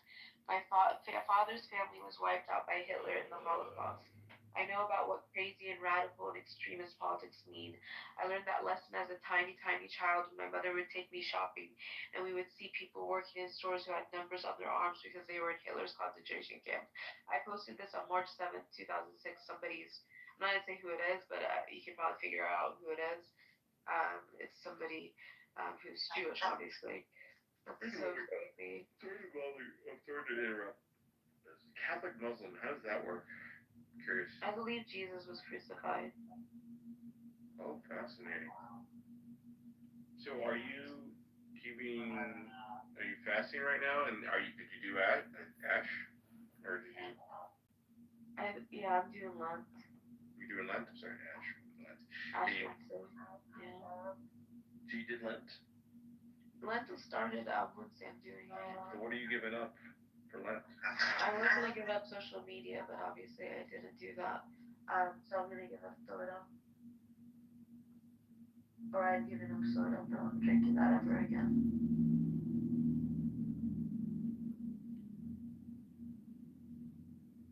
My father's family was wiped out by Hitler in the Holocaust. I know about what crazy and radical and extremist politics mean. I learned that lesson as a tiny, tiny child when my mother would take me shopping, and we would see people working in stores who had numbers on their arms because they were in Hitler's concentration camp. I posted this on March 7th, 2006. I'm not going to say who it is, but you can probably figure out who it is. It's somebody who's Jewish, obviously. That's so crazy. I'm sorry to interrupt. Catholic Muslim, how does that work? Curious. I believe Jesus was crucified. Oh, fascinating. So are you fasting right now? And did you do Ash? Or did you? Yeah, I'm doing Lent. You doing Lent? I'm sorry, Ash. Lent. Ash You, Wednesday. Yeah. so you did Lent? Lent started Wednesday. I'm doing it. So what are you giving up for Lent? I was gonna give up social media, but obviously I didn't do that. So I'm gonna give up soda. Or I've given up soda, but I'm drinking that ever again.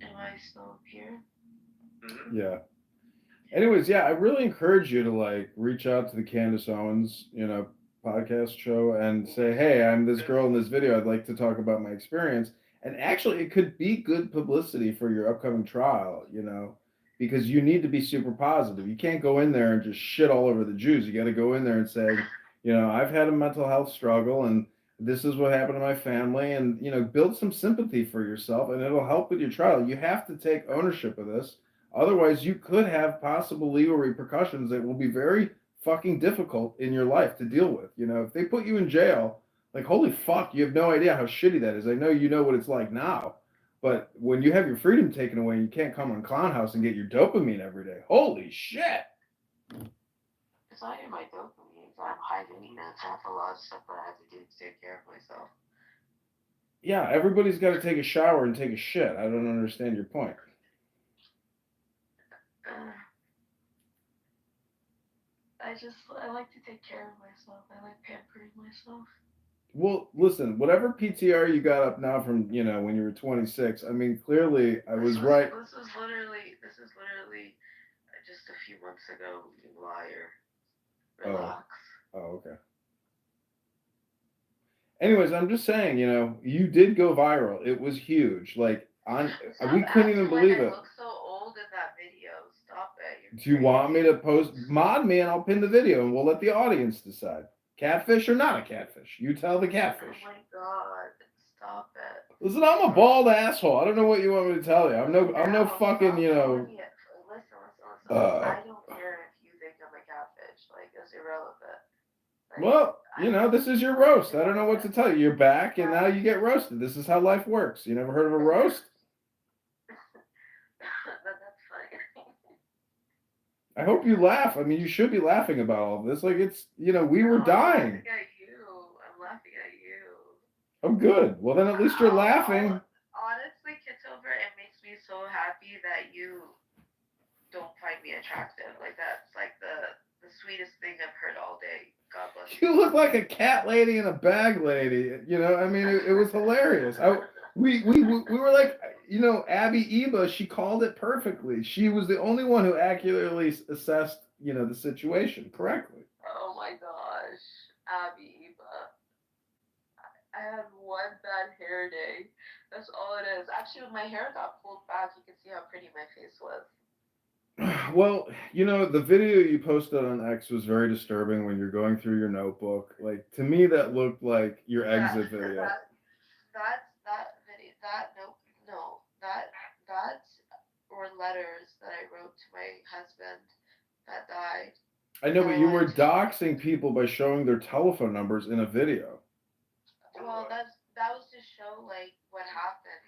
Am I still here? Mm-hmm. Yeah. Anyways, yeah, I really encourage you to like reach out to the Candace Owens, podcast show and say, hey, I'm this girl in this video. I'd like to talk about my experience. And actually, it could be good publicity for your upcoming trial, because you need to be super positive. You can't go in there and just shit all over the Jews. You got to go in there and say, I've had a mental health struggle and this is what happened to my family, and build some sympathy for yourself, and it'll help with your trial. You have to take ownership of this. Otherwise, you could have possible legal repercussions that will be very fucking difficult in your life to deal with. If they put you in jail, like, holy fuck, you have no idea how shitty that is. I know you know what it's like now, but when you have your freedom taken away and you can't come on Clown House and get your dopamine every day, holy shit. It's not even my dopamine. I'm hiding it. I have a lot of stuff that I have to do to take care of myself. Yeah, everybody's got to take a shower and take a shit. I don't understand your point. I like to take care of myself. I like pampering myself. Well, listen, whatever PTR you got up now from, when you were 26, I mean, clearly I was right. This is literally just a few months ago, you liar. Relax. Oh, okay. Anyways, I'm just saying, you did go viral. It was huge. Like, we couldn't even believe it. I look so old in that video. Stop it. Do you want me to mod me and I'll pin the video and we'll let the audience decide. Catfish or not a catfish? You tell the catfish. Oh my god. Stop it. Listen, I'm a bald asshole. I don't know what you want me to tell you. I'm no fucking, Listen. I don't care if you think I'm a catfish. Like, it's irrelevant. Well, this is your roast. I don't know what to tell you. You're back and now you get roasted. This is how life works. You never heard of a roast? That's funny. I hope you laugh. I mean, you should be laughing about all of this. Like, it's, we were dying. I'm laughing at you. I'm laughing at you. Oh, good. Well, then at least you're laughing. Honestly, Kitover, it makes me so happy that you don't find me attractive. Like, that's like the sweetest thing I've heard all day. God bless you. You look like a cat lady and a bag lady. I mean, it was hilarious. We were like, Abby Eba, she called it perfectly. She was the only one who accurately assessed, the situation correctly. Oh my gosh. Abby Eba. I had one bad hair day. That's all it is. Actually, when my hair got pulled back, you can see how pretty my face was. Well, the video you posted on X was very disturbing when you're going through your notebook. Like, to me, that looked like your exit video. That were letters that I wrote to my husband that died. I know, but you were doxing people by showing their telephone numbers in a video. Well, that was to show like what happened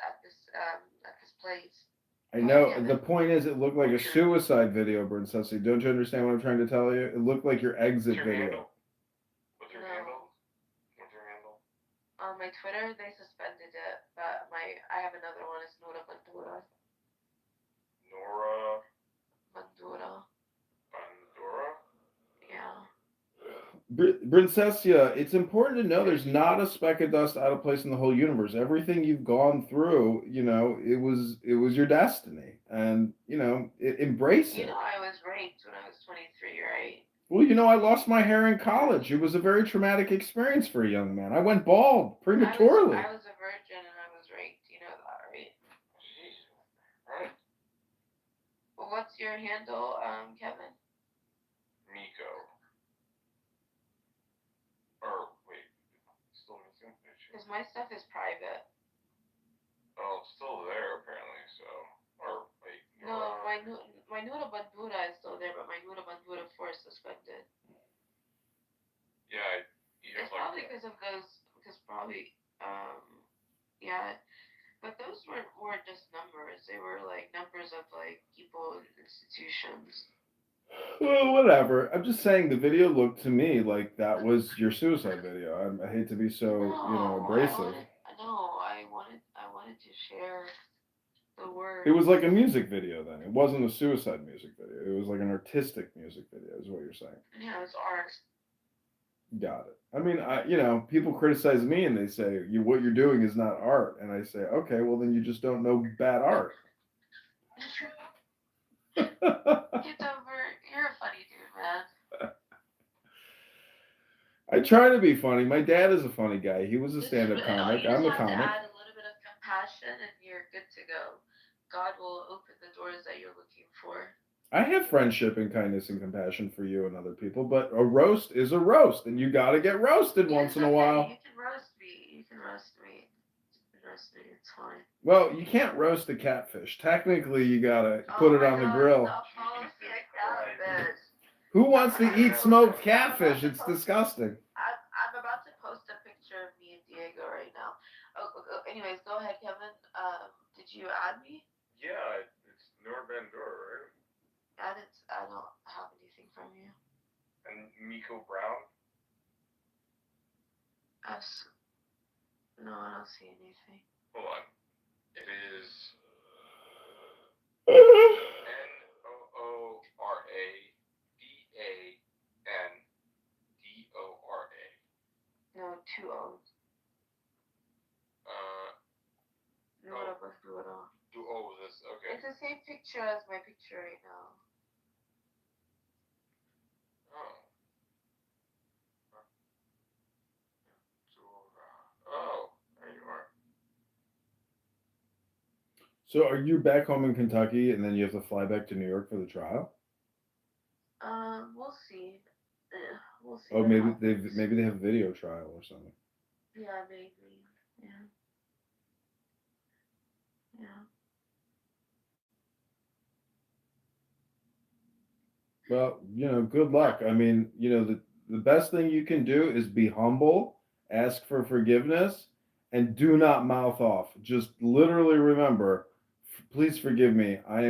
at this place. I know. The point is, it looked like a suicide video, Princessy. Don't you understand what I'm trying to tell you? It looked like your exit video. What's your handle? On my Twitter, they suspended it, but I have another one. It's Nora Bandura. Nora Bandura. Yeah. Princessia, it's important to know there's not a speck of dust out of place in the whole universe. Everything you've gone through, it was your destiny, and embrace it. I was raped when I was 23, right? Well, I lost my hair in college. It was a very traumatic experience for a young man. I went bald prematurely. I was a virgin and I was raped. You know that, right? Right. Well, what's your handle, Kevin? Nico. Or wait, still missing? Because my stuff is private. Oh, it's still there apparently. So, or wait. No, my Nuda Bandura is still there, but my Nuda Bandura 4 is suspended. Yeah, it's probably because of those. Because probably, yeah. But those weren't just numbers. They were like numbers of like people and institutions. Well, whatever. I'm just saying the video looked to me like that was your suicide video. I hate to be so, abrasive. I wanted to share the words. It was like a music video then. It wasn't a suicide music video. It was like an artistic music video, is what you're saying. Yeah, it's art. Got it. I mean, people criticize me and they say what you're doing is not art, and I say, okay, well then you just don't know bad art. Kitover, you're a funny dude, man. I try to be funny. My dad is a funny guy. He was a stand-up comic. I'm a comic. You just have to add a little bit of compassion, and you're good to go. God will open the doors that you're looking for. I have friendship and kindness and compassion for you and other people, but a roast is a roast, and you got to get roasted once in a while. You can roast me. You can roast me. It's fine. Well, you can't roast a catfish. Technically, you got to put it on the grill. Who wants to eat smoked catfish? It's disgusting. I'm about to post a picture of me and Diego right now. Anyways, go ahead, Kevin. Did you add me? Yeah, it's Norbandor, right? I don't have anything from you. And Miko Brown? No, I don't see anything. Hold on. It is NOORABANDORA. No, 2 O's. No, let's do it all. 2 O's, that's okay. It's the same picture as my picture right now. Oh, there you are. So are you back home in Kentucky and then you have to fly back to New York for the trial? We'll see. We'll see. Oh, maybe they have video trial or something. Yeah, maybe. Yeah. Well, good luck. I mean, the best thing you can do is be humble, ask for forgiveness, and do not mouth off. Just literally remember, please forgive me. I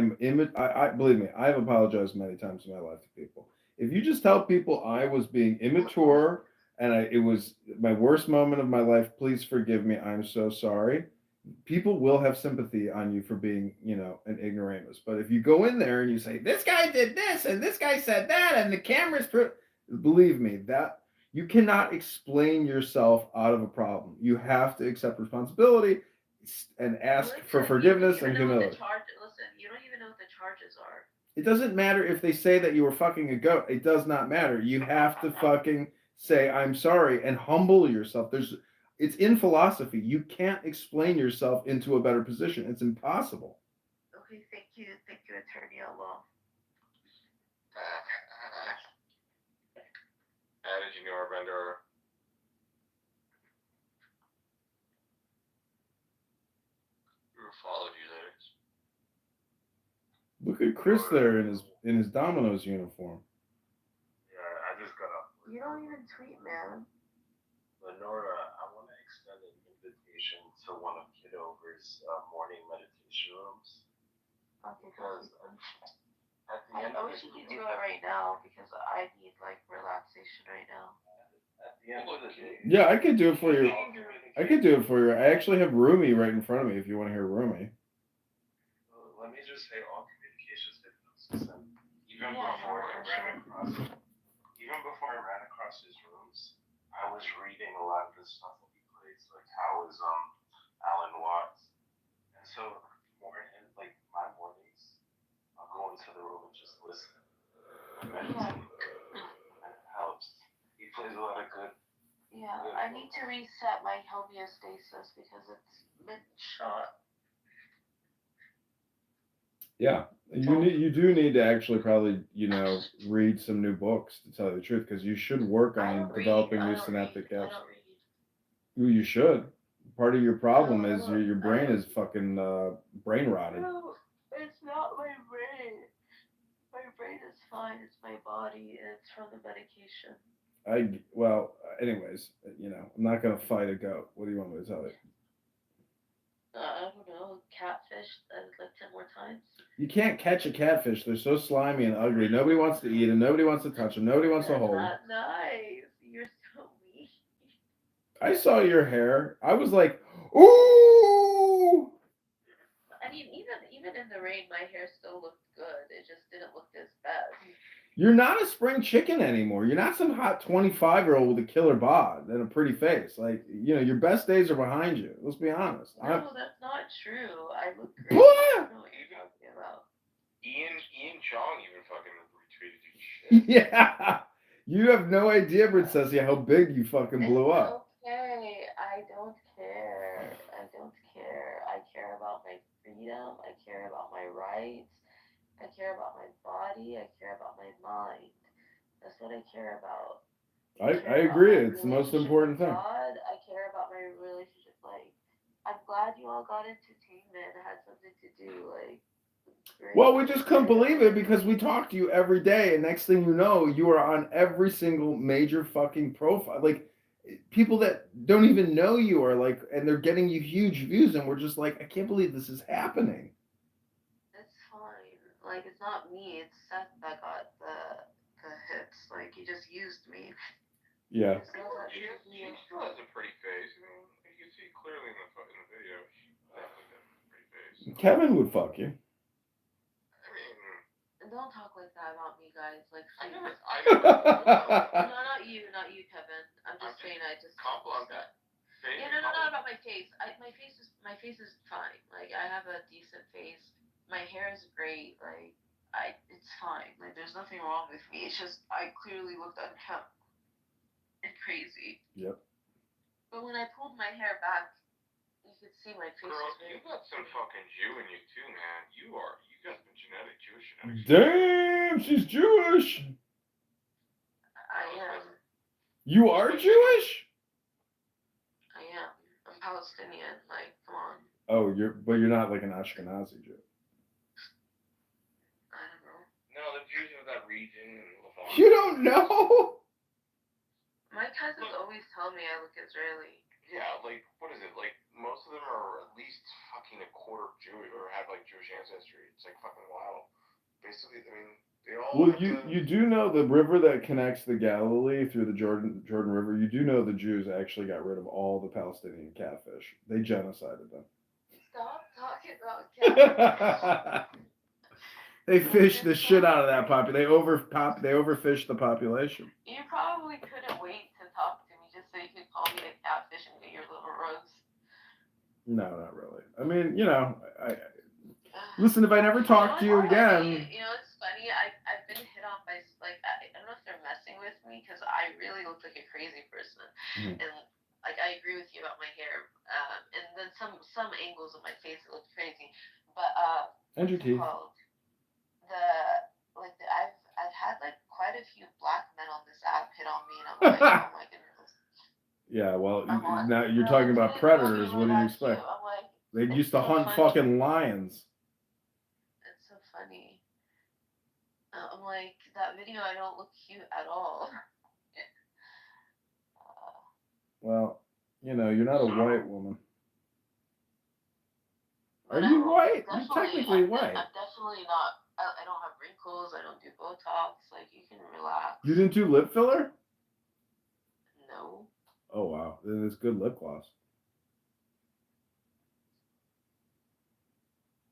believe me, I've apologized many times in my life to people. If you just tell people I was being immature and it was my worst moment of my life, please forgive me. I'm so sorry. People will have sympathy on you for being, an ignoramus. But if you go in there and you say, this guy did this and this guy said that and the camera's believe me, that you cannot explain yourself out of a problem. You have to accept responsibility and ask for forgiveness and humility. Listen, you don't even know what the charges are. It doesn't matter if they say that you were fucking a goat. It does not matter. You have to fucking say, I'm sorry, and humble yourself. It's in philosophy. You can't explain yourself into a better position. It's impossible. Okay, thank you, Attorney Outlaw. Added you, Norbandor. Who followed you there? Look at Chris there in his Domino's uniform. Yeah, I just got up. You don't even tweet, man. Lenora, I want to extend an invitation to one of Kitover's morning meditation rooms. Okay, because at the end I wish you could do it right now because I need like relaxation right now. At the end of the day. Yeah, I could do it for you. I actually have Rumi right in front of me if you want to hear Rumi. Let me just say all communications differences. And even before I ran across his rooms, I was reading a lot of the stuff that he plays, like how is Alan Watts. And so my mornings, I'll go into the room and just listen. Meditate. And it helps. He plays a lot of good. Yeah, I need to reset my homeostasis because it's been shot. Yeah, you do need to actually probably read some new books to tell you the truth because you should work on developing new synaptic gaps. You should. Part of your problem is your brain is fucking brain rotted. No, it's not my brain. My brain is fine. It's my body. It's from the medication. Anyways, I'm not gonna fight a goat. What do you want me to tell you? I don't catfished like 10 more times. You can't catch a catfish. They're so slimy and ugly. Nobody wants to eat them. Nobody wants to touch them. Nobody wants to That's hold them. not nice. You're so mean. I saw your hair. I was like, ooh. I mean, even in the rain, my hair still looked good. It just didn't look as bad. You're not a spring chicken anymore. You're not some hot 25-year-old with a killer bod and a pretty face. Like, your best days are behind you. Let's be honest. No, that's not true. I look great. What? I don't know what you're talking about. Ian Chong even fucking retweeted your shit. Yeah. You have no idea, Princessia, how big you fucking blew up. Okay, I don't care. I don't care. I care about my freedom. I care about my rights. I care about my body. I care about my mind. That's what I care about. I agree. It's the most important thing. God, I care about my relationship. Like, I'm glad you all got entertainment and had something to do. Like, great. Well, we just couldn't believe it because we talk to you every day, and next thing you know, you are on every single major fucking profile. Like, people that don't even know you are like, and they're getting you huge views, and we're just like, I can't believe this is happening. It's fine. Like, it's not me. It's Seth that got the hits. Like, he just used me. Yeah. She still has a pretty face. I mean, you can see clearly in the video. She definitely has a pretty face. Kevin would fuck you. Don't talk like that about me, guys. Like, I please. never. No, not you, Kevin. I'm just saying. I just compliment that. Yeah, no, not about my face. My face is fine. Like, I have a decent face. My hair is great. Like, it's fine. Like, there's nothing wrong with me. It's just I clearly looked unkempt and crazy. Yep. But when I pulled my hair back, you could see my face. Girl, you got some fucking Jew in you too, man. You got some genetic Jewish genetics. Damn, she's Jewish. I am. You are Jewish? I am. I'm Palestinian. Like, come on. Oh, but you're not like an Ashkenazi Jew. I don't know. No, the Jews of that region and Levant. You don't know? My cousins always tell me I look Israeli. Yeah, like, what is it? Like, most of them are at least fucking a quarter Jewish or have like Jewish ancestry. It's like fucking wild. Basically, I mean, they all. Well, you do know the river that connects the Galilee through the Jordan River. You do know the Jews actually got rid of all the Palestinian catfish. They genocided them. Stop talking about catfish. They fished the shit out of that population. They overfished the population. You probably couldn't wait to talk to me just so you could call me a catfish and get your little rose. No, not really. I mean, listen, if I never talk to you again. It's funny. I've been hit on by, like, I don't know if they're messing with me because I really look like a crazy person. Mm. And, like, I agree with you about my hair. And then some angles of my face it looks crazy. But, And your teeth. I've had like quite a few black men on this app hit on me, and I'm like, oh my goodness. Yeah, well, now you're talking about predators. What do you expect? Like, they used to hunt fucking lions. It's so funny. I'm like, that video, I don't look cute at all. Well, you're not a white woman. Are you white? You're technically white. I'm definitely not. I don't have wrinkles. I don't do Botox. Like, you can relax. You didn't do lip filler? No. Oh, wow. Then it's good lip gloss.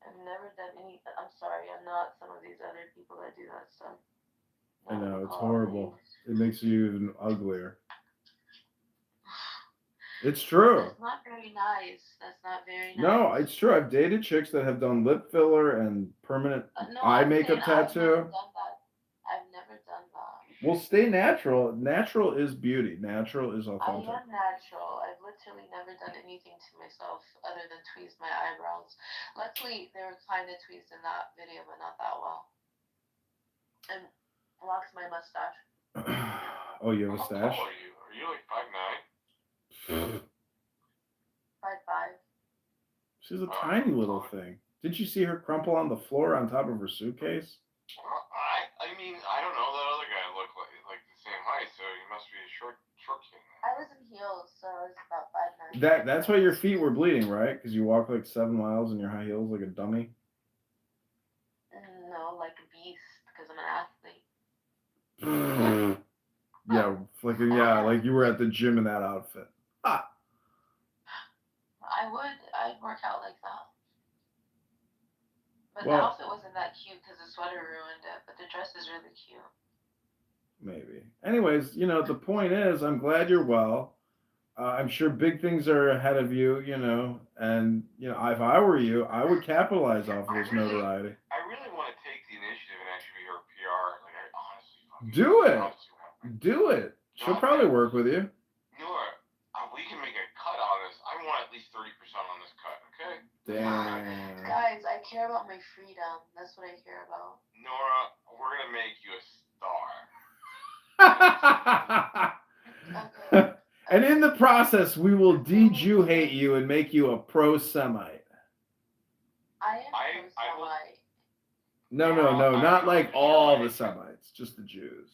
I've never done any. I'm sorry. I'm not some of these other people that do that stuff. I know. It's horrible. It makes you even uglier. It's true. That's not very nice. That's not very nice. No, it's true. I've dated chicks that have done lip filler and permanent eye makeup tattoo. I've never done that. Well, stay natural. Natural is beauty. Natural is authentic. I am natural. I've literally never done anything to myself other than tweeze my eyebrows. Luckily, they were kind of tweezed in that video, but not that well. And blocks my mustache. Oh, you have a stash? How tall are you? Are you like 5'9"? 5'5". She's a tiny little thing. Didn't you see her crumple on the floor on top of her suitcase? I mean, I don't know. That other guy looked like the same height, so he must be a short king. I was in heels, so I was about 5'9". That's why your feet were bleeding, right? Because you walk like 7 miles in your high heels like a dummy. No, like a beast, because I'm an athlete. Like you were at the gym in that outfit. Ah. I'd work out like that. But Well, the outfit wasn't that cute because the sweater ruined it, but the dress is really cute. Maybe. Anyways, the point is, I'm glad you're well. I'm sure big things are ahead of you, and, if I were you, I would capitalize off of this notoriety. I really want to take the initiative and actually be her PR. Like, I honestly fucking Do it. Do it. She'll probably work with you. Nora, we can make a cut on this. I want at least 30% on this cut, okay? Damn. Guys, I care about my freedom. That's what I care about. Nora, we're going to make you a star. And in the process, we will de-Jew-hate you and make you a pro-Semite. I am pro-Semite. No, not like all the Semites, just the Jews.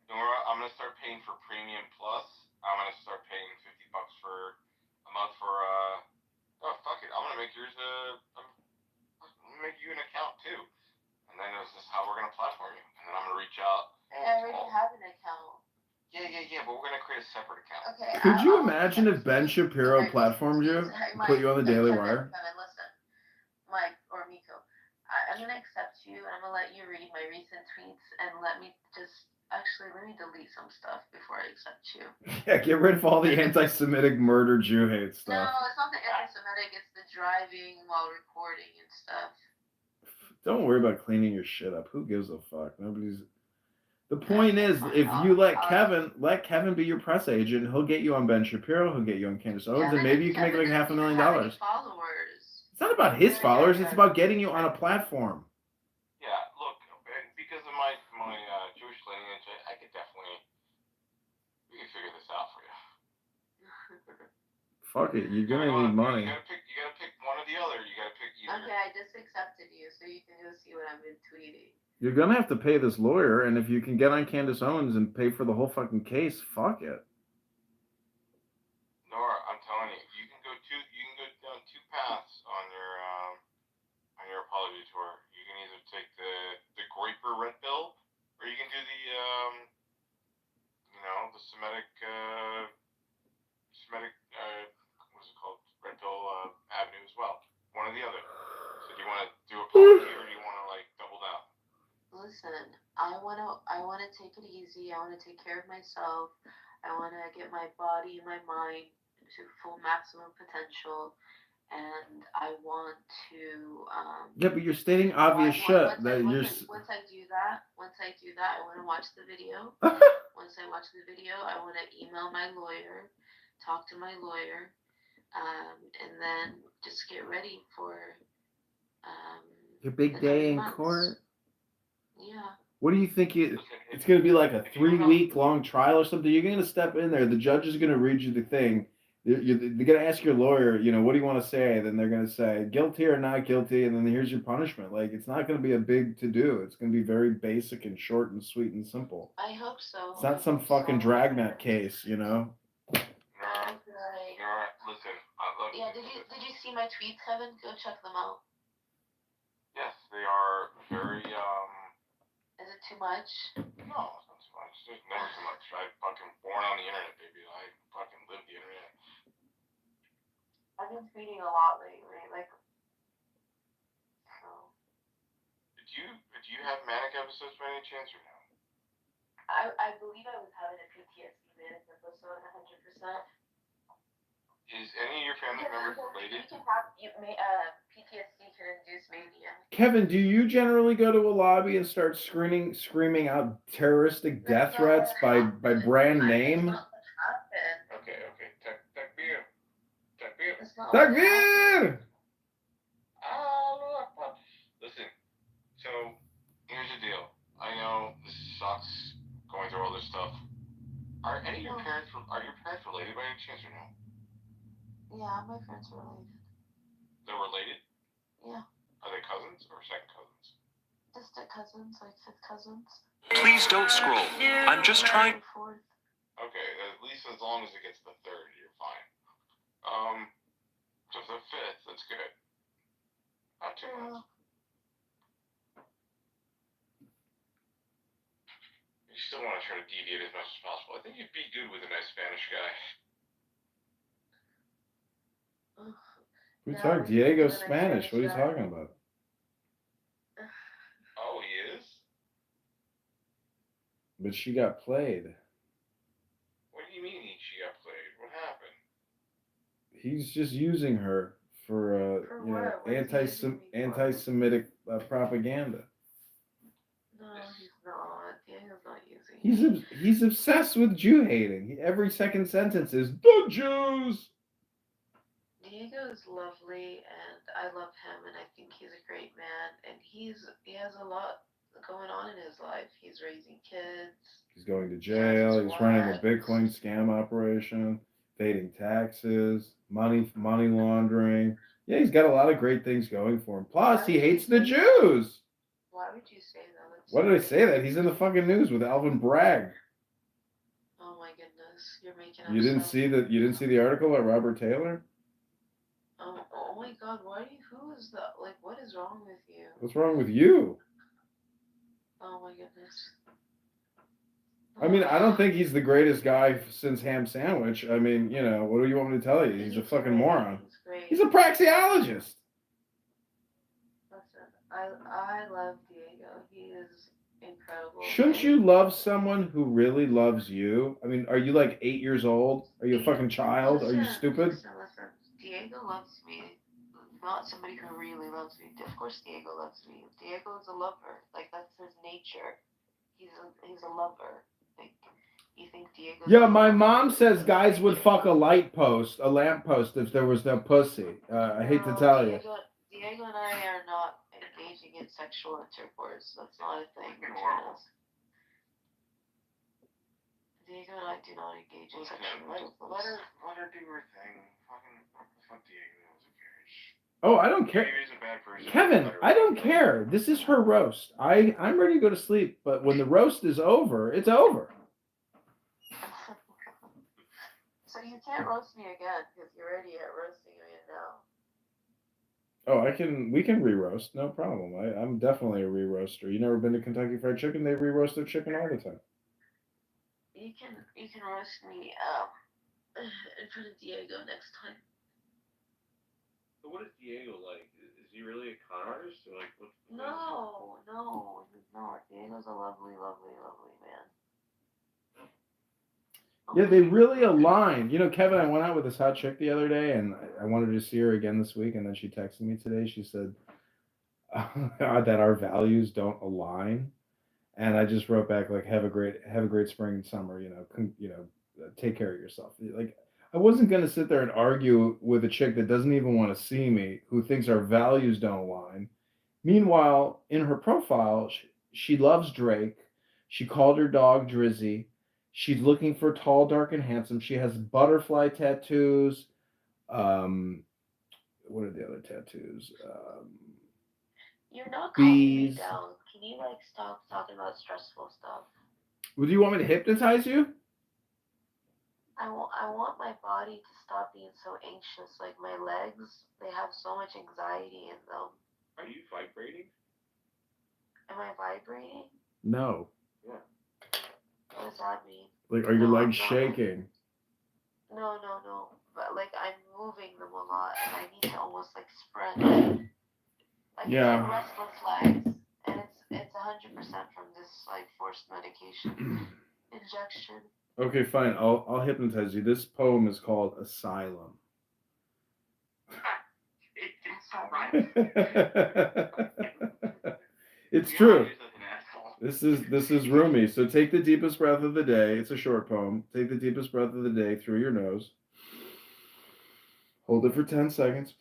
Nora, I'm going to start paying for Premium Plus. I'm going to start paying $50 for a month for, oh, fuck it. I'm going to make yours I'm going to make you an account, too. And then this is how we're going to platform you. And then I'm going to reach out. I already have an account. Yeah, but we're going to create a separate account. Okay. Could you imagine if Ben Shapiro platformed you, put you on the Daily Wire? Kevin, listen. Mike or Miko, I'm going to accept you, and I'm going to let you read my recent tweets, and let me delete some stuff before I accept you. Yeah, get rid of all the anti-Semitic murder Jew hate stuff. No, it's not the anti-Semitic, it's the driving while recording and stuff. Don't worry about cleaning your shit up. Who gives a fuck? Nobody's... The point is, if you let Kevin be your press agent, he'll get you on Ben Shapiro, he'll get you on Candace Owens, and maybe you can make like $500,000. Followers. It's not about his followers, it's about getting you on a platform. Yeah, look, because of my Jewish lineage, I could definitely, we can figure this out for you. Fuck it, you're gonna need money. You gotta pick one or the other. You gotta pick either. Okay, I just accepted you, so you can go see what I've been tweeting. You're gonna have to pay this lawyer, and if you can get on Candace Owens and pay for the whole fucking case, fuck it. Nora, I'm telling you, you can go down two paths on your apology tour. You can either take the Groyper red pill, or you can do the Semitic what's it called? Red pill avenue as well. One or the other. So do you want to do apology, or do you want to double down? Listen, I wanna take it easy. I wanna take care of myself. I wanna get my body and my mind to full maximum potential, and I want to. Yeah, but you're stating obvious shit. Once I do that, I wanna watch the video. Once I watch the video, I wanna email my lawyer, talk to my lawyer, and then just get ready for your big day in court. Yeah. What do you think? It's going to be like a 3-week long trial or something? You're going to step in there. The judge is going to read you the thing. They're going to ask your lawyer, what do you want to say? Then they're going to say guilty or not guilty. And then here's your punishment. Like, it's not going to be a big to do. It's going to be very basic and short and sweet and simple. I hope so. It's not some fucking dragnet case, Listen, yeah, did you see my tweets, Kevin? Go check them out. Yes, they are very, Is it too much? No, it's not too much. There's never too much. I fucking born on the internet, baby. I fucking live the internet. I've been tweeting a lot lately, so. Do you have manic episodes by any chance or no? I believe I was having a PTSD manic episode 100%. Is any of your family members related? PTSD can induce mania. Kevin, do you generally go to a lobby and start screaming out terroristic death threats by brand name? Okay. Takbir. Takbir! Listen, so here's the deal. I know this sucks going through all this stuff. Are any of your parents related by any chance or no? Yeah, my friends are related. They're related? Yeah. Are they cousins or second cousins? Distant cousins, like fifth cousins. Please don't scroll. I'm just trying. Okay, least as long as it gets the third, you're fine. So the fifth, that's good. Not too much. You still want to try to deviate as much as possible. I think you'd be good with a nice Spanish guy. We talk Diego Spanish. What are you talking about? Oh, he is? But she got played. What do you mean she got played? What happened? He's just using her for anti-Semitic propaganda. No, he's not. Diego's not using. He's obsessed with Jew hating. Every second sentence is the Jews. Diego is lovely, and I love him, and I think he's a great man, and he has a lot going on in his life. He's raising kids. He's going to jail. He's running a Bitcoin scam operation, evading taxes, money laundering. Yeah, he's got a lot of great things going for him. Plus, he hates the Jews. Why would you say that? Why did I say that? He's in the fucking news with Alvin Bragg. Oh my goodness, you're making. You didn't see that? You didn't see the article about Robert Taylor? Oh my God, who is that? Like, what is wrong with you? What's wrong with you? Oh my goodness. I mean, I don't think he's the greatest guy since Ham Sandwich. I mean, what do you want me to tell you? He's a fucking moron. He's a praxeologist. Listen, I love Diego. He is incredible. Shouldn't you love someone who really loves you? I mean, are you like 8 years old? Are you a fucking child? Are you stupid? Listen. Diego loves me. Not somebody who really loves me. Of course Diego loves me. Diego is a lover. Like, that's his nature. He's a lover. Like, you think Diego? Yeah, my mom says guys would fuck a lamp post if there was no pussy. I hate to tell you. Diego and I are not engaging in sexual intercourse. That's not a thing between us. Diego and I do not engage in sexual intercourse. Let her do her thing. Fuck Diego. Oh, I don't care. Maybe he's a bad person. Kevin, I don't care. This is her roast. I'm ready to go to sleep, but when the roast is over, it's over. So you can't roast me again because you're already at roasting me now. Oh, we can re-roast, no problem. I'm definitely a re-roaster. You never been to Kentucky Fried Chicken? They re-roast their chicken all the time. You can roast me in front of Diego next time. So what is Diego like? Is he really a con artist? Or like, No, he's not. Diego's a lovely, lovely, lovely man. Yeah, they really align. Kevin, I went out with this hot chick the other day, and I wanted to see her again this week, and then she texted me today. She said that our values don't align, and I just wrote back like, "Have a great spring and summer. Take care of yourself." Like, I wasn't gonna sit there and argue with a chick that doesn't even want to see me, who thinks our values don't align. Meanwhile, in her profile, she loves Drake. She called her dog Drizzy. She's looking for tall, dark, and handsome. She has butterfly tattoos. What are the other tattoos? You're not calming me down. Can you stop talking about stressful stuff? Well, do you want me to hypnotize you? I want my body to stop being so anxious. Like, my legs, they have so much anxiety in them. Are you vibrating? Am I vibrating? No. Yeah. What does that mean? Like, are your legs shaking? No. But I'm moving them a lot, and I need to almost sprint. Yeah. Restless legs, and it's 100% from this forced medication injection. Okay, fine. I'll hypnotize you. This poem is called Asylum. It's true. This is Rumi. So take the deepest breath of the day. It's a short poem. Take the deepest breath of the day through your nose. Hold it for 10 seconds.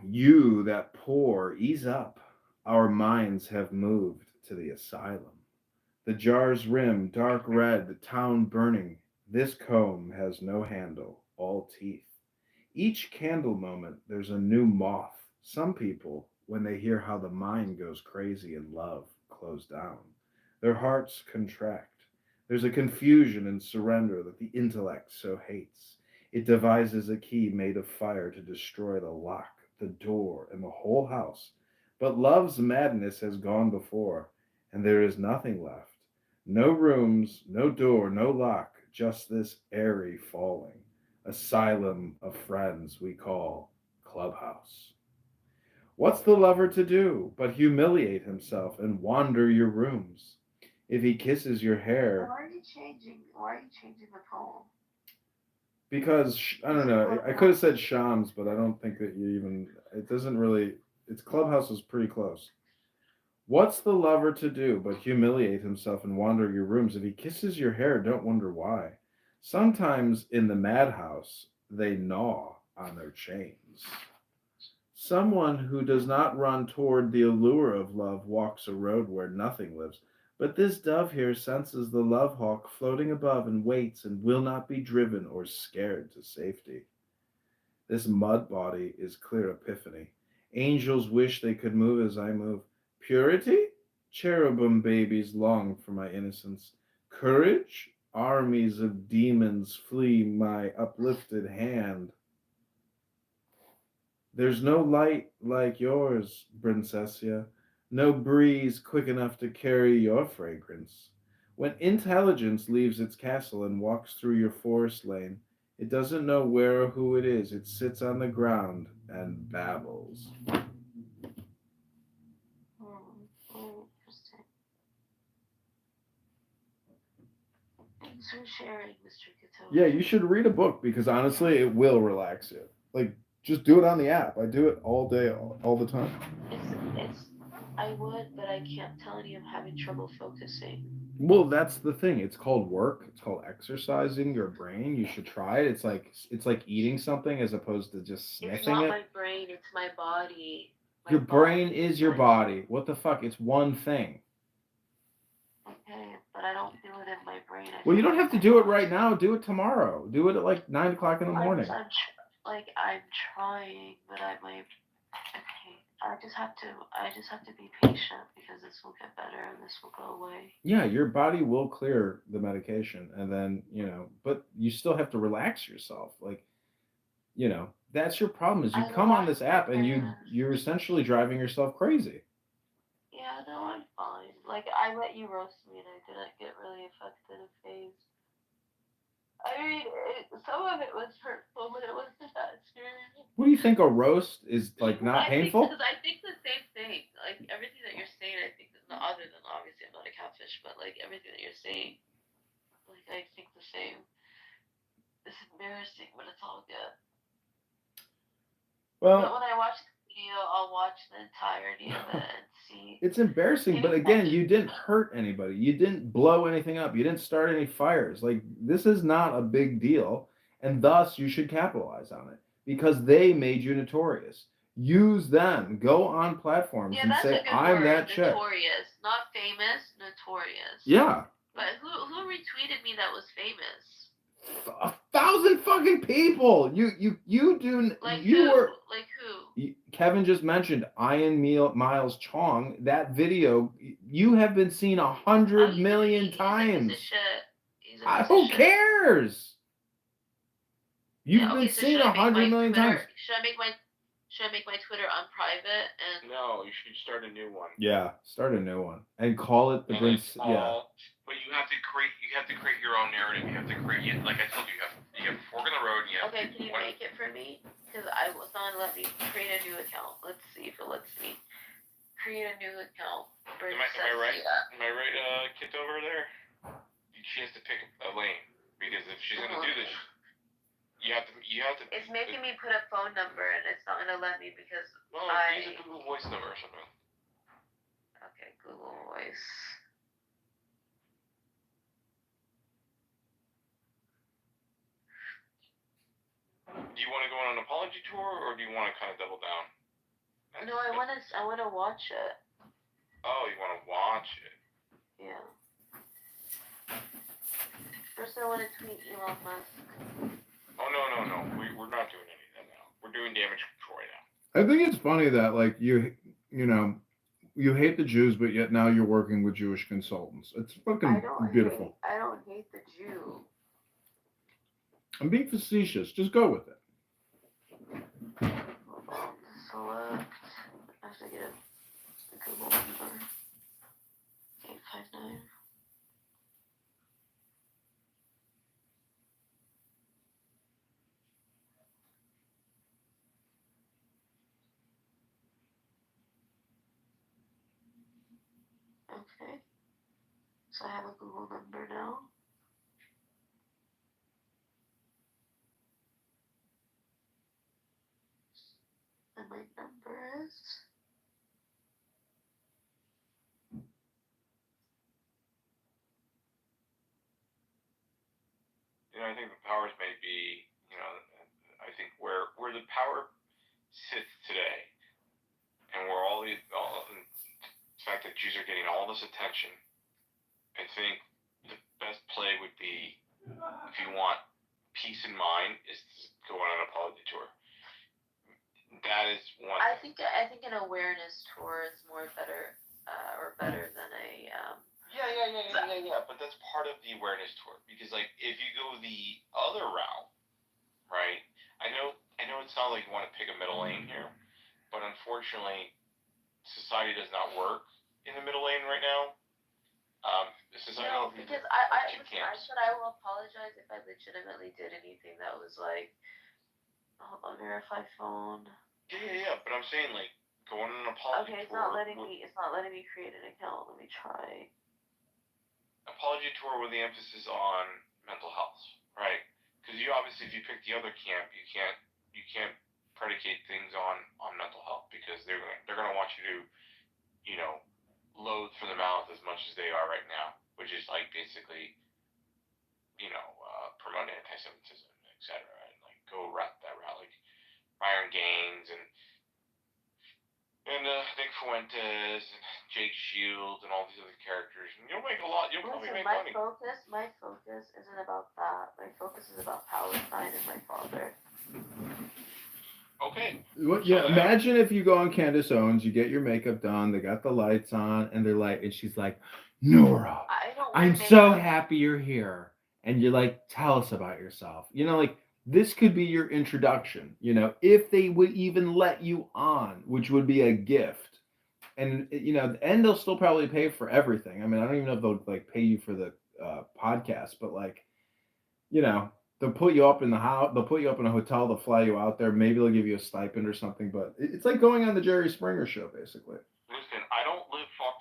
You that poor, ease up. Our minds have moved to the asylum. The jar's rim, dark red, the town burning. This comb has no handle, all teeth. Each candle moment, there's a new moth. Some people, when they hear how the mind goes crazy and love close down. Their hearts contract. There's a confusion and surrender that the intellect so hates. It devises a key made of fire to destroy the lock, the door, and the whole house. But love's madness has gone before, and there is nothing left. No rooms, no door, no lock, just this airy falling. Asylum of friends we call Clubhouse. What's the lover to do but humiliate himself and wander your rooms? If he kisses your hair, Why are you changing? Why are you changing the poem? because I don't know, I could have said Shams, but I don't think that you even. It doesn't really. Its Clubhouse is pretty close. What's the lover to do but humiliate himself and wander your rooms? If he kisses your hair, don't wonder why. Sometimes in the madhouse they gnaw on their chains. Someone who does not run toward the allure of love walks a road where nothing lives. But this dove here senses the love hawk floating above and waits and will not be driven or scared to safety. This mud body is clear epiphany. Angels wish they could move as I move. Purity? Cherubim babies long for my innocence. Courage? Armies of demons flee my uplifted hand. There's no light like yours, Princessia, no breeze quick enough to carry your fragrance. When intelligence leaves its castle and walks through your forest lane, it doesn't know where or who it is. It sits on the ground and babbles. Interesting. Thanks for sharing, Mr. Kitover. Yeah, you should read a book because honestly, it will relax you. Like, just do it on the app. I do it all day, all the time. I would, but I can't tell you I'm having trouble focusing. Well, that's the thing. It's called work. It's called exercising your brain. You should try it. It's like eating something as opposed to just sniffing It's not it. my brain. It's my body. Your brain is your body. What the fuck? It's one thing. Okay, but I don't do it in my brain. Well, you don't have to do it right now. Do it tomorrow. Do it at like 9 o'clock in the morning. I'm trying, but I might. Okay, I just have to be patient because this will get better and this will go away. Yeah, your body will clear the medication, and then but you still have to relax yourself. Like, that's your problem. Is you come on this app and you're essentially driving yourself crazy. Yeah, no, I'm fine. Like, I let you roast me and I didn't get really affected or phased. I mean, some of it was hurtful, but it wasn't that serious. What do you think, a roast is like not painful? Because I think the same thing. Like, everything that you're saying, I think, other than obviously I'm not a catfish, but like everything that you're saying, like I think the same. It's embarrassing, but it's all good. Well, but when I watch the video, I'll watch the entirety of it and see. It's embarrassing, but again, you didn't hurt anybody. You didn't blow anything up. You didn't start any fires. Like, this is not a big deal, and thus you should capitalize on it because they made you notorious. Use them. Go on platforms and say, "I'm that chick." Notorious, not famous. Notorious. Yeah. But who retweeted me that was famous? 1,000 fucking people. You do. Like you who? were. Like who? Kevin just mentioned Ian Miles Chong. That video, you have been seen 100 million times. Who cares? You've been seen 100 million times. Should I make my Twitter unprivate and? No, you should start a new one. Yeah, start a new one and call it the Prince. Yeah. But you have to create your own narrative. You have to create, like I told you, you have a fork in the road. And you have okay, can you make it for me? Because it's not gonna let me create a new account. Let's see if it lets me create a new account. Am I right? Am I right, Kitover there? She has to pick a lane because if she's gonna do this, you have to. It's making me put a phone number and it's not gonna let me because use a Google Voice number or something. Okay, Google Voice. Do you want to go on an apology tour, or do you want to kind of double down? No, I want to watch it. Oh, you want to watch it? Yeah. First, I want to tweet Elon Musk. Oh no! We're not doing any of that now. We're doing damage control right now. I think it's funny that like you you hate the Jews, but yet now you're working with Jewish consultants. It's fucking beautiful. I don't hate the Jew. I'm being facetious. Just go with it. Hold on. Select. I have to get a Google number. 859. Okay. So I have a Google number now. And my number is. I think the powers may be, I think where the power sits today, and where the fact that Jews are getting all this attention, I think the best play would be, if you want peace in mind, is to go on an apology tour. That is one. I think an awareness tour is better than a. Yeah. But that's part of the awareness tour, because like if you go the other route, right? I know it's not like you want to pick a middle lane here, but unfortunately, society does not work in the middle lane right now. No, because I said I will apologize if I legitimately did anything that was like, hold on, verified phone. Yeah. But I'm saying like go on an apology tour. Okay, it's not letting me create an account. Let me try. Apology tour with the emphasis on mental health, right? Because you obviously, if you pick the other camp, you can't predicate things on mental health, because they're gonna want you to, loathe for the mouth as much as they are right now, which is like basically, promoting anti-Semitism, etc. And like go that route, like Byron Gaines and Nick Fuentes and Jake Shields and all these other characters. And you'll make a lot. You'll probably make money. My focus isn't about that. My focus is about Palestine and my father. Okay. Well, yeah, imagine if you go on Candace Owens, you get your makeup done, they got the lights on, and and she's like, Nora, I'm so happy you're here. And you're like, tell us about yourself. Like this could be your introduction, if they would even let you on, which would be a gift. And, and they'll still probably pay for everything. I mean, I don't even know if they'll like pay you for the podcast, but like, they'll put you up in the house. They'll put you up in a hotel. They'll fly you out there. Maybe they'll give you a stipend or something. But it's like going on the Jerry Springer show, basically. Listen, I don't live far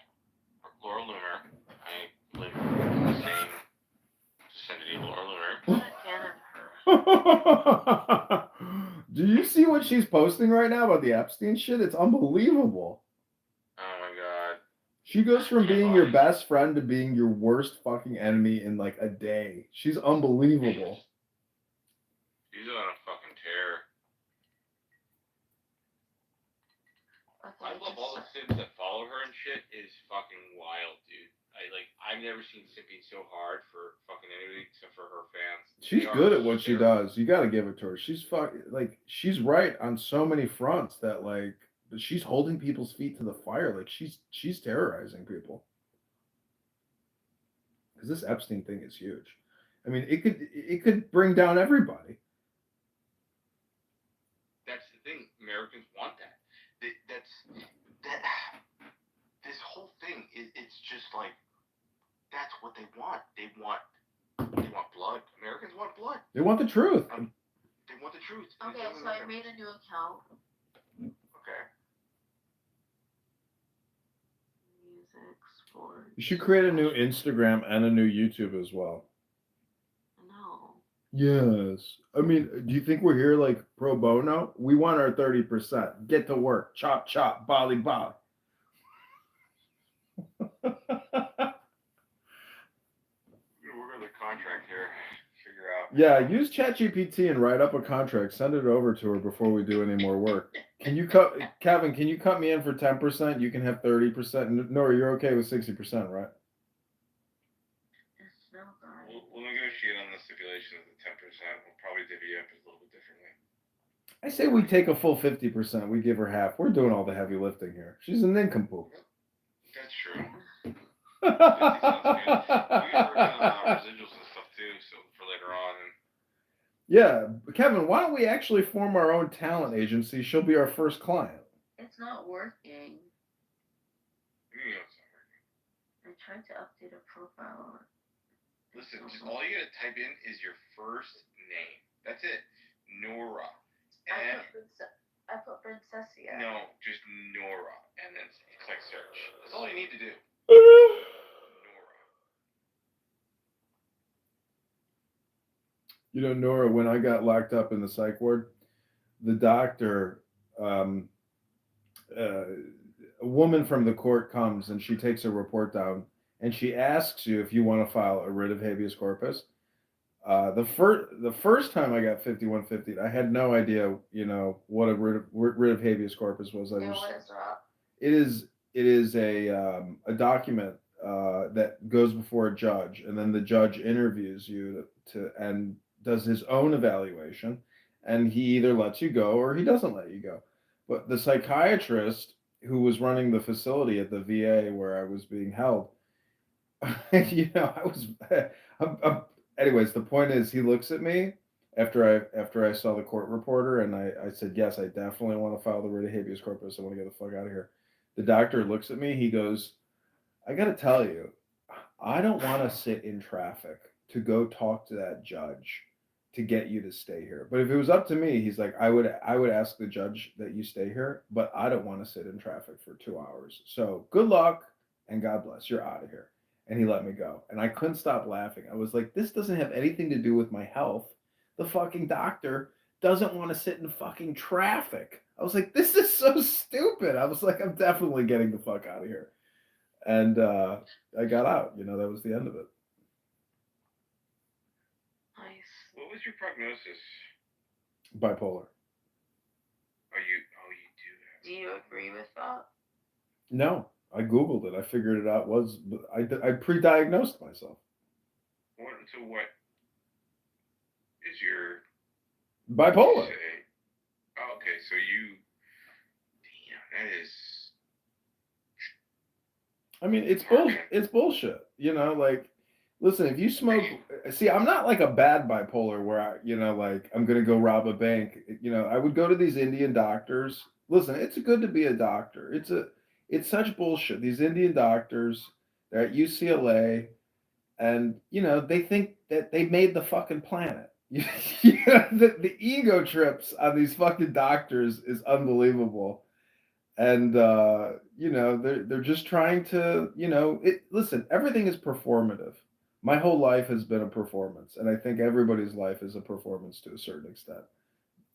from Laura Loomer. I live in the same vicinity of Laura Loomer. Do you see what she's posting right now about the Epstein shit? It's unbelievable. Oh my god. She goes from being your best friend to being your worst fucking enemy in like a day. She's unbelievable. She's on a fucking tear. I love all the Sims that follow her and shit. It is fucking wild, dude. I've never seen simping so hard for fucking anybody except for her fans. She's good at what she does. You got to give it to her. She's she's right on so many fronts that she's holding people's feet to the fire. Like she's terrorizing people. Because this Epstein thing is huge. I mean, it could bring down everybody. That's the thing. Americans want that. This whole thing it's just like that's what they want. They want blood. Americans want blood. They want the truth. They want the truth. Okay, so I made a new account. Okay. Music, sports. You should create a new Instagram and a new YouTube as well. No. Yes. I mean, do you think we're here like pro bono? We want our 30%. Get to work. Chop, chop. Bali, bali. We're going to contract here. Figure out. Yeah, use ChatGPT and write up a contract. Send it over to her before we do any more work. Kevin, can you cut me in for 10%? You can have 30%. Nora, you're okay with 60%, right? We'll negotiate on the stipulation of the 10%. We'll probably divvy up a little bit differently. I say we take a full 50%. We give her half. We're doing all the heavy lifting here. She's a nincompoop. That's true. 50 sounds good. We can work on residuals and stuff too, so for later on. Yeah, Kevin, why don't we actually form our own talent agency? She'll be our first client. It's not working. You know it's not working. I tried to update a profile. Listen, just all you gotta type in is your first name. That's it. Nora. And I put Princessia. no, just Nora, and then click search. That's all you need to do. You know, Nora, when I got locked up in the psych ward, the doctor, a woman from the court comes and she takes a report down and she asks you if you want to file a writ of habeas corpus. The first time I got 5150, I had no idea, you know, what a writ of habeas corpus was. What is that? It is a document that goes before a judge, and then the judge interviews you and does his own evaluation, and he either lets you go or he doesn't let you go. But the psychiatrist who was running the facility at the VA where I was being held, you know, anyways, the point is, he looks at me after I saw the court reporter, and I said, yes, I definitely want to file the writ of habeas corpus. I want to get the fuck out of here. The doctor looks at me. He goes, I got to tell you, I don't want to sit in traffic to go talk to that judge to get you to stay here. But if it was up to me, he's like, I would ask the judge that you stay here, but I don't want to sit in traffic for 2 hours. So good luck and God bless. You're out of here. And he let me go. And I couldn't stop laughing. I was like, this doesn't have anything to do with my health. The fucking doctor doesn't want to sit in fucking traffic. I was like, this is so stupid. I was like, I'm definitely getting the fuck out of here. And I got out. You know, that was the end of it. Nice. What was your prognosis? Bipolar. You do. Do you agree with that? No, I Googled it. I figured it out. I pre-diagnosed myself. So what is your bipolar? Okay, so damn, that is. I mean, it's bullshit. You know, like, listen, if you smoke, see, I'm not like a bad bipolar where I, you know, like I'm gonna go rob a bank. You know, I would go to these Indian doctors. Listen, it's good to be a doctor. It's such bullshit. These Indian doctors, they're at UCLA, and you know they think that they made the fucking planet. You know, the ego trips on these fucking doctors is unbelievable. And you know, they're just trying to, you know, listen, everything is performative. My whole life has been a performance, and I think everybody's life is a performance to a certain extent.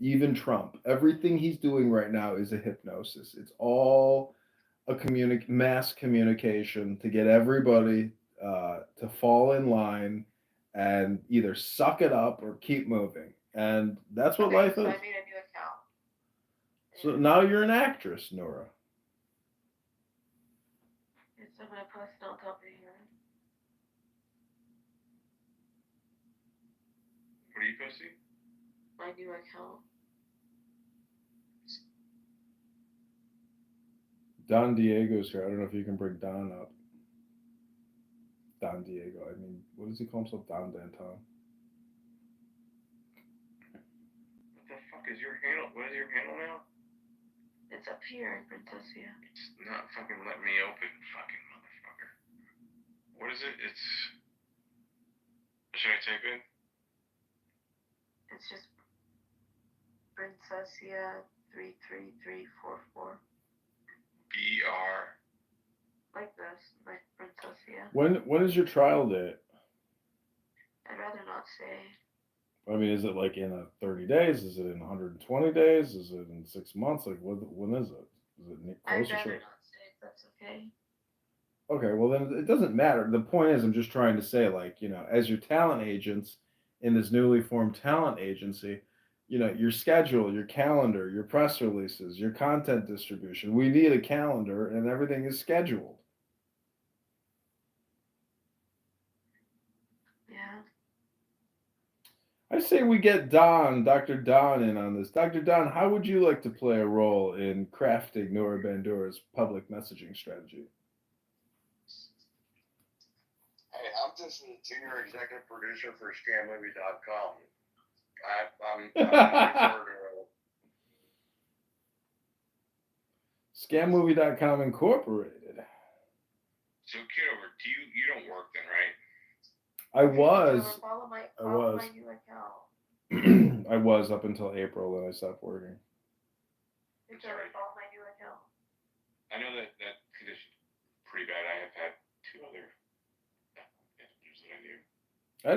Even Trump, everything he's doing right now is a hypnosis. It's all a mass communication to get everybody to fall in line and either suck it up or keep moving. And that's what life is. I made a new account. So now you're an actress, Nora. It's my personal company, right? What are you posting? My new account. Don Diego's here. I don't know if you can bring Don up. Don Diego. I mean, what does he call himself? Don Danton. What the fuck is your handle? What is your handle now? It's up here in Princessia. It's not fucking letting me open, fucking motherfucker. What is it? Should I type in? It's just Princessia 33344. BR. Like this, like Princessia. When is your trial date? I'd rather not say. I mean, is it like in 30 days? Is it in 120 days? Is it in 6 months? Like, when is it? Is it I'd close or rather short? not say if that's okay. Okay, well then it doesn't matter. The point is, I'm just trying to say, like, you know, as your talent agents in this newly formed talent agency, you know, your schedule, your calendar, your press releases, your content distribution. We need a calendar, and everything is scheduled. Yeah. I say we get Dr. Don, in on this. Dr. Don, how would you like to play a role in crafting Nora Bandura's public messaging strategy? Doc, this is senior executive producer for ScamMovie.com. I'm referred to. ScamMovie.com Incorporated. So Kitover, you don't work then, right? I was. Follow my new account. I was up until April, then I stopped working. Sorry. Follow my new account. I know that condition's pretty bad. I have had 2 other passengers that I knew. I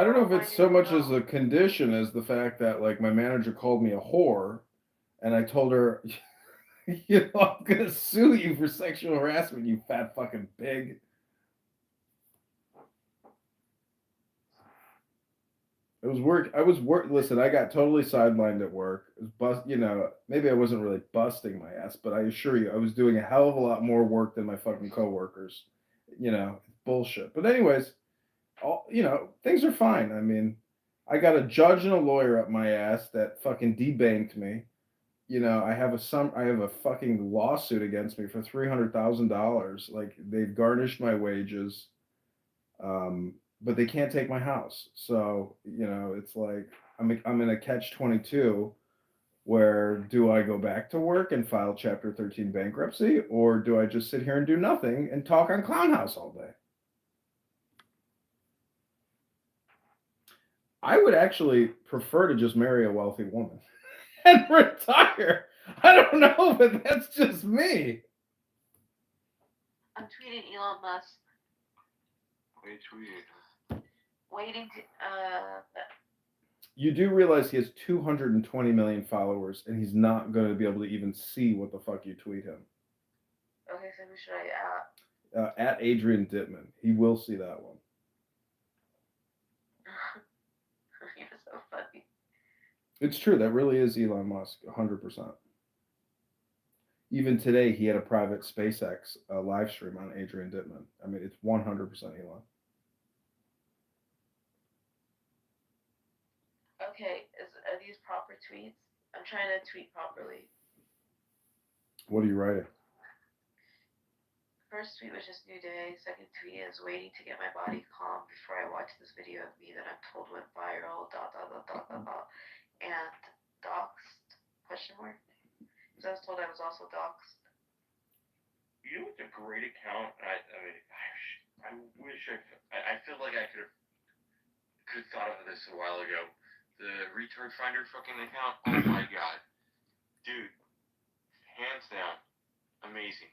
don't know if it's so much as a condition as the fact that like my manager called me a whore, and I told her, you know, I'm gonna sue you for sexual harassment, you fat fucking pig. It was work. Listen, I got totally sidelined at work. It was you know, maybe I wasn't really busting my ass, but I assure you, I was doing a hell of a lot more work than my fucking coworkers. You know, bullshit. But anyways, you know, things are fine. I mean, I got a judge and a lawyer up my ass that fucking debanked me. You know, I have a fucking lawsuit against me for $300,000. Like they've garnished my wages. But they can't take my house. So, you know, it's like I'm in a catch-22 where do I go back to work and file Chapter 13 bankruptcy, or do I just sit here and do nothing and talk on Clown House all day? I would actually prefer to just marry a wealthy woman and retire. I don't know, but that's just me. I'm tweeting Elon Musk. Wait, tweeted. Waiting to You do realize he has 220 million followers, and he's not going to be able to even see what the fuck you tweet him. Okay, so who should I at? At Adrian Dittman. He will see that one. You're so funny. It's true. That really is Elon Musk, 100%. Even today, he had a private SpaceX live stream on Adrian Dittman. I mean, it's 100% Elon. Okay, are these proper tweets? I'm trying to tweet properly. What are you writing? First tweet was just new day. Second tweet is waiting to get my body calm before I watch this video of me that I'm told went viral. ... And doxed? Question mark. Because I was told I was also doxed. You know what's a great account? I mean, I wish I feel like I could have thought of this a while ago. The retard finder fucking account. Oh my god, dude, hands down, amazing.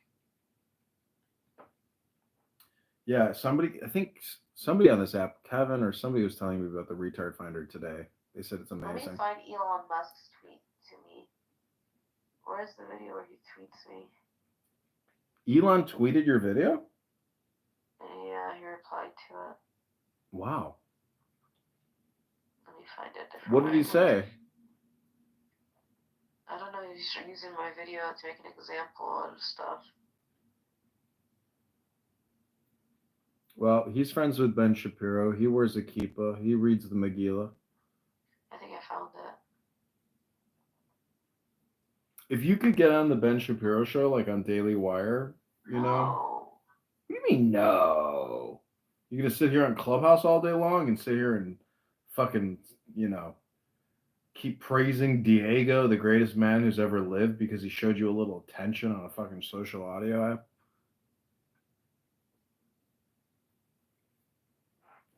Yeah, I think somebody on this app, Kevin or somebody was telling me about the retard finder today. They said it's amazing. Let me find Elon Musk's tweet to me. Where's the video where he tweets me? Elon tweeted your video? Yeah, he replied to it. Wow. Let me find it. What did he say? I don't know. He's using my video to make an example of stuff. Well, he's friends with Ben Shapiro. He wears a kippah. He reads the Megillah. I think I found it. If you could get on the Ben Shapiro show, like on Daily Wire, you know? What do you mean, no? You're going to sit here on Clubhouse all day long and sit here and fucking, you know, keep praising Diego, the greatest man who's ever lived, because he showed you a little attention on a fucking social audio app?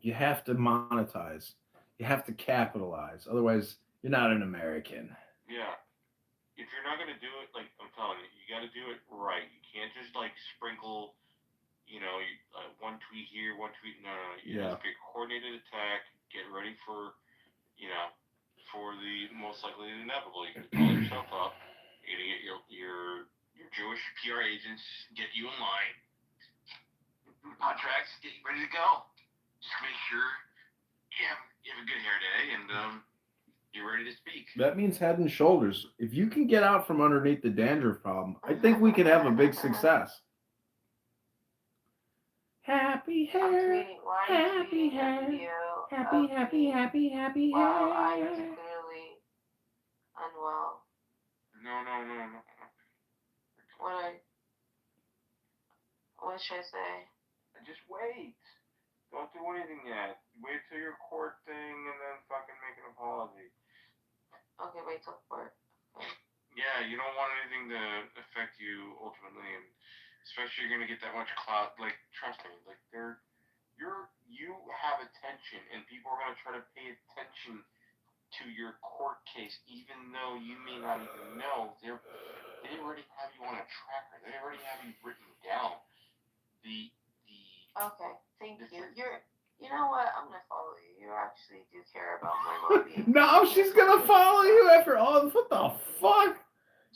You have to monetize. You have to capitalize. Otherwise, you're not an American. Yeah. If you're not gonna do it, like I'm telling you, you got to do it right. You can't just like sprinkle, you know, one tweet here, one tweet. No. It has to be a coordinated attack. Get ready for, you know, for the most likely inevitable. You can call yourself up. You're gonna get your Jewish PR agents get you in line. Contracts, get you ready to go. Just make sure you have a good hair day and you're ready to speak. That means head and shoulders. If you can get out from underneath the dandruff problem, I think we could have a big success. Happy hair, happy hair, happy hair. Wow, I was clearly unwell. No. What should I say? Just wait. Don't do anything yet. Wait till your court thing and then fucking make an apology. Okay, wait till court. Okay. Yeah, you don't want anything to affect you ultimately, and especially you're gonna get that much clout. Like, trust me, like you have attention, and people are gonna try to pay attention to your court case, even though you may not even know. They already have you on a tracker. They already have you written down. Okay, thank you. You know what? I'm gonna follow you. You actually do care about my well-being. No, she's gonna follow you after all. What the fuck?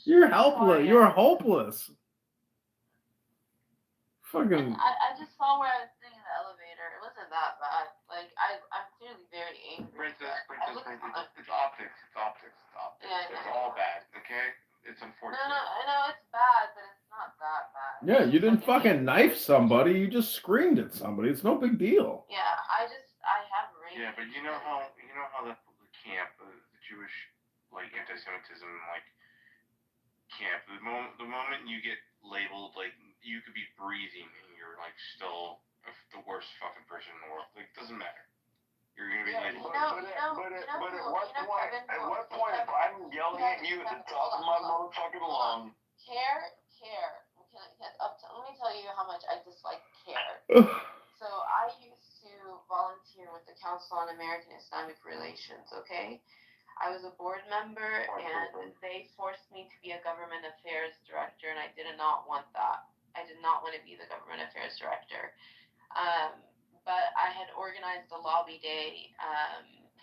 You're helpless. You're hopeless. Fucking. I just saw where I was sitting in the elevator. It wasn't that bad. Like I'm clearly very angry. Princess, it's optics. It's optics. It's optics. Yeah, It's all bad. Okay, it's unfortunate. No, I know it's bad, but it's not that bad. Yeah, you didn't fucking knife somebody. You just screamed at somebody. It's no big deal. Yeah, I have range. Yeah, but you know how the camp, the Jewish like anti-Semitism like camp. The moment you get labeled, like you could be breathing and you're like still the worst fucking person in the world. Like, it doesn't matter. You're gonna be labeled. At what point if I'm yelling at you at the top of my motherfucking lung? Care. Let me tell you how much I dislike care. So I used to volunteer with the Council on American Islamic Relations, okay? I was a board member, and they forced me to be a government affairs director, and I did not want that. I did not want to be the government affairs director. But I had organized a lobby day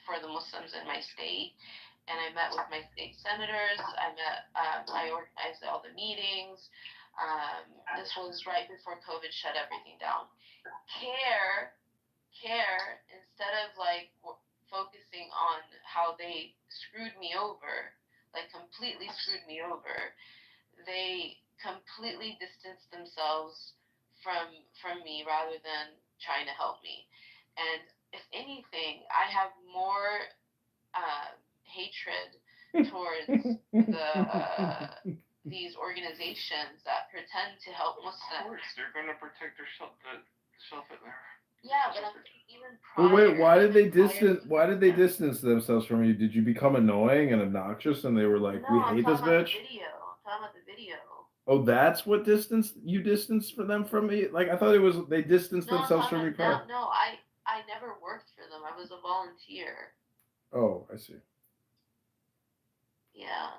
for the Muslims in my state, and I met with my state senators. I organized all the meetings. This was right before COVID shut everything down. Care, instead of like focusing on how they screwed me over, like completely screwed me over, they completely distanced themselves from me rather than trying to help me. And if anything, I have more hatred towards these organizations that pretend to help Muslims. Of course, they're gonna protect themselves at their. Yeah, but I'm even prior. Well, wait, why did they distance themselves from you? Did you become annoying and obnoxious, and they were like, "We hate this bitch"? I'm talking about the video. Oh, that's what distanced them from me. Like, I thought it was they distanced themselves from you. No, I never worked for them. I was a volunteer. Oh, I see. Yeah,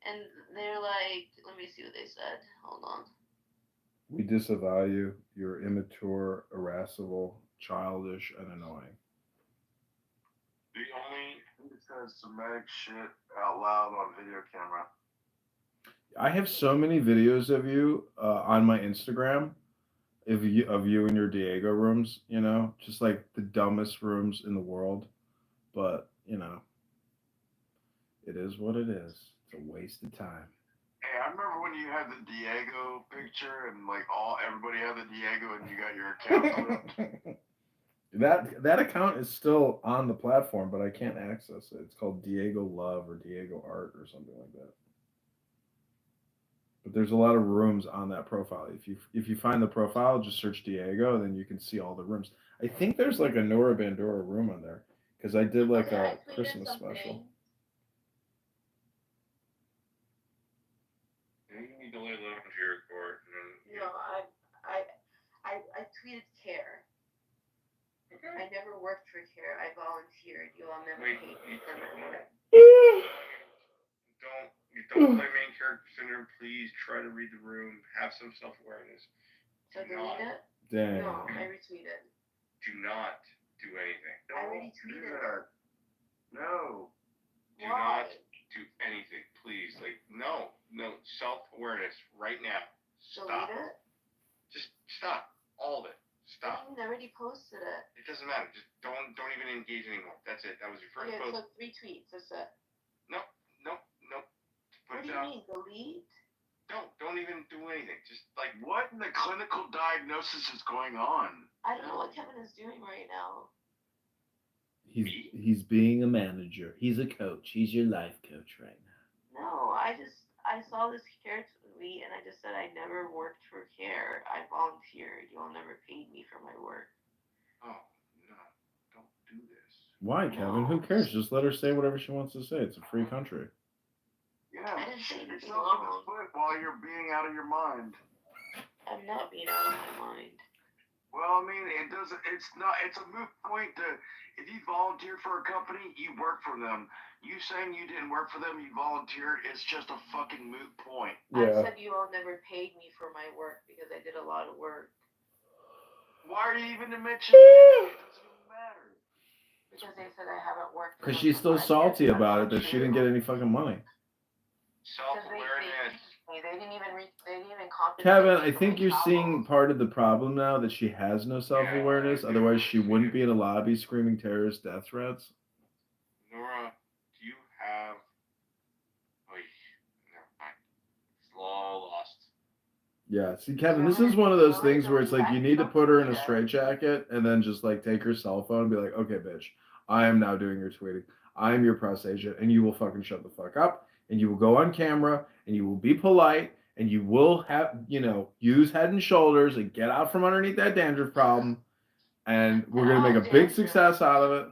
and they're like, let me see what they said. Hold on. We disavow you. You're immature, irascible, childish, and annoying. The only who says somatic shit out loud on video camera. I have so many videos of you on my Instagram, of you in your Diego rooms. You know, just like the dumbest rooms in the world. But you know, it is what it is. It's a waste of time. Hey, I remember when you had the Diego picture and like everybody had the Diego and you got your account flipped. That account is still on the platform, but I can't access it. It's called Diego Love or Diego Art or something like that. But there's a lot of rooms on that profile. If you find the profile, just search Diego, then you can see all the rooms. I think there's like a Nora Bandora room on there because I did like a Christmas special. You need to lay low into your court. No, I tweeted care. Okay. I never worked for care. I volunteered. You all never paid me for my work. Don't play main character syndrome. Please try to read the room. Have some self-awareness. So delete it? Dang. No, I retweeted. Do not do anything. I already tweeted. No. Do not do anything, please. Like, no. Self-awareness right now. Stop. Delete it? Just stop. All of it. Stop. I already posted it. It doesn't matter. Just don't even engage anymore. That's it. That was your first post. So 3 tweets. That's it. Nope. What do you mean? Delete? Don't even do anything. Just like, what in the clinical diagnosis is going on? I don't know what Kevin is doing right now. He's being a manager. He's a coach. He's your life coach right now. No, I saw this care tweet and I just said I never worked for care. I volunteered. You all never paid me for my work. Oh, Why, Kevin? Who cares? Just let her say whatever she wants to say. It's a free country. I didn't say shoot anything yourself in the wrong. foot while you're being out of your mind. I'm not being out of my mind. Well, I mean, it's a moot point to, if you volunteer for a company, you work for them. You saying you didn't work for them, you volunteered, it's just a fucking moot point. I said you all never paid me for my work because I did a lot of work. Why are you even mentioning that? It doesn't even matter. Because they said I haven't worked. Because she's still salty about it that she didn't get any fucking money. Self-awareness. They didn't even compensate. Kevin, I think you're seeing part of the problem now that she has no self-awareness. Otherwise, she wouldn't be in a lobby screaming terrorist death threats. Nora, do you have... Wait, never mind. It's all lost. Yeah, see, Kevin, this is one of those things where it's like you need to put her in a straitjacket and then just like take her cell phone and be like, okay, bitch, I am now doing your tweeting. I am your press agent, and you will fucking shut the fuck up, and you will go on camera, and you will be polite, and you will have, use Head and Shoulders and get out from underneath that dandruff problem, and we're gonna make a big success out of it.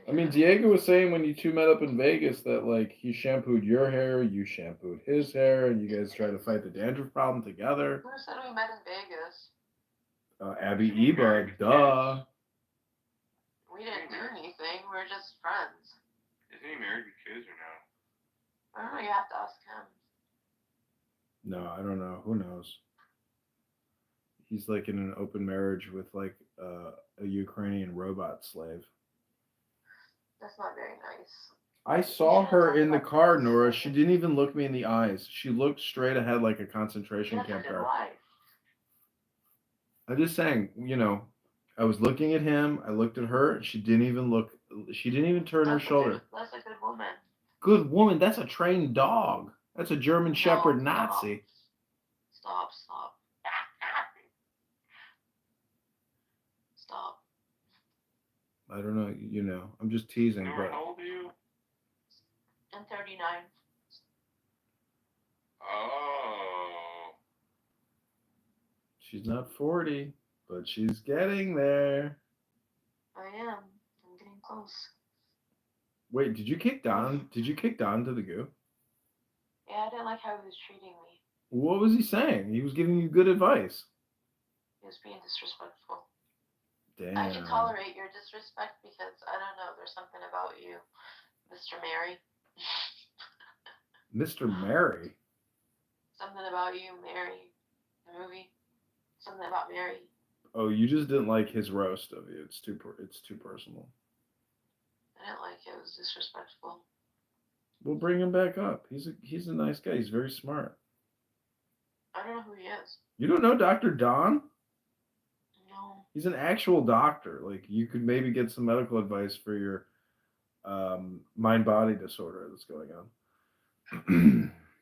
I mean, Diego was saying when you two met up in Vegas that like he shampooed your hair, you shampooed his hair, and you guys tried to fight the dandruff problem together. Who said we met in Vegas? Abby Eba, duh. We didn't do anything. We were just friends. Is he married with kids or no? I don't know. You have to ask him. No, I don't know. Who knows? He's like in an open marriage with like a Ukrainian robot slave. That's not very nice. I saw her in the car, Nora. She didn't even look me in the eyes. She looked straight ahead like a concentration camp guard. I'm just saying, I was looking at him. I looked at her. She didn't even look. She didn't even turn her shoulder. That's a good woman. Good woman. That's a trained dog. That's a German Shepherd Nazi. Stop. I don't know. I'm just teasing. Nora, But how old are you? I'm 39. Oh. she's not 40, but she's getting there. I am. I'm getting close. Wait, did you kick Don? Did you kick Don to the goo? Yeah, I didn't like how he was treating me. What was he saying? He was giving you good advice. He was being disrespectful. Damn. I can tolerate your disrespect because, I don't know, there's something about you, Mr. Mary. Mr. Mary? Something about you, Mary. The movie. Something about Mary. Oh, you just didn't like his roast of you. It's too personal. I didn't like it. It was disrespectful. We'll bring him back up. He's a nice guy. He's very smart. I don't know who he is. You don't know Dr. Don? No. He's an actual doctor. Like, you could maybe get some medical advice for your mind-body disorder that's going on.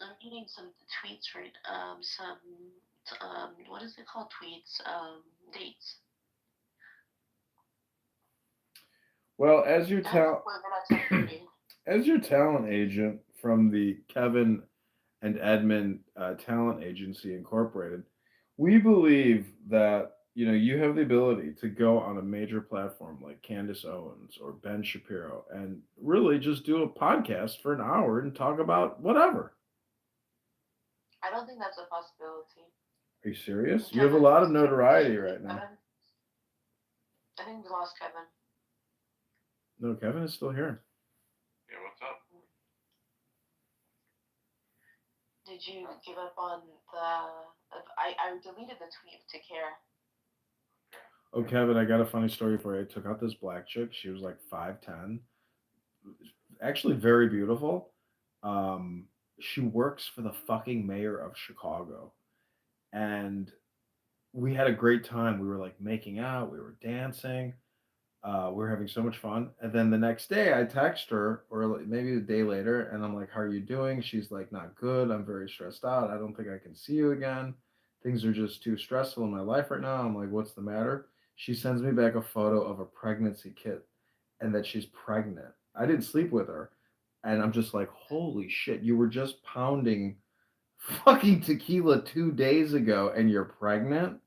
I'm getting some tweets right. What is it called? Tweets. Dates. Well, as your talent agent from the Kevin and Edmund Talent Agency Incorporated, we believe that you have the ability to go on a major platform like Candace Owens or Ben Shapiro and really just do a podcast for an hour and talk about whatever. I don't think that's a possibility. Are you serious? You have a lot of notoriety right now. I think we lost Kevin. No, Kevin is still here. Yeah, what's up? Did you give up on the... I deleted the tweet to care. Oh, Kevin, I got a funny story for you. I took out this black chick. She was like 5'10". Actually very beautiful. She works for the fucking mayor of Chicago. And we had a great time. We were like making out. We were dancing. We were having so much fun. And then the next day I text her, or maybe a day later, and I'm like, how are you doing? She's like, not good. I'm very stressed out. I don't think I can see you again. Things are just too stressful in my life right now. I'm like, what's the matter? She sends me back a photo of a pregnancy kit and that she's pregnant. I didn't sleep with her. And I'm just like, holy shit, you were just pounding fucking tequila 2 days ago and you're pregnant?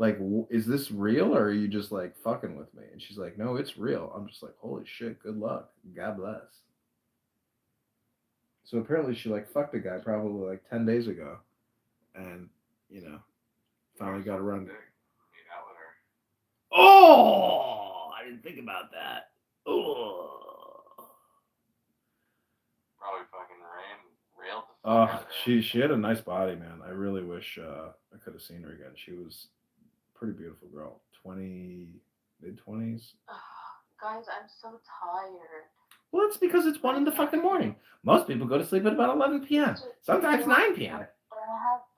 like, is this real or are you just like fucking with me? And she's like, no, it's real. I'm just like, holy shit, good luck. God bless. So apparently she like fucked a guy probably like 10 days ago. And, you know, finally got around to it. Oh, I didn't think about that. Oh. Probably fucking railed the fuck out of her. She had a nice body, man. I really wish I could have seen her again. She was a pretty beautiful girl. mid-20s. Guys, I'm so tired. Well, it's because it's 1 in the fucking morning. Most people go to sleep at about 11 p.m. Sometimes 9 p.m. But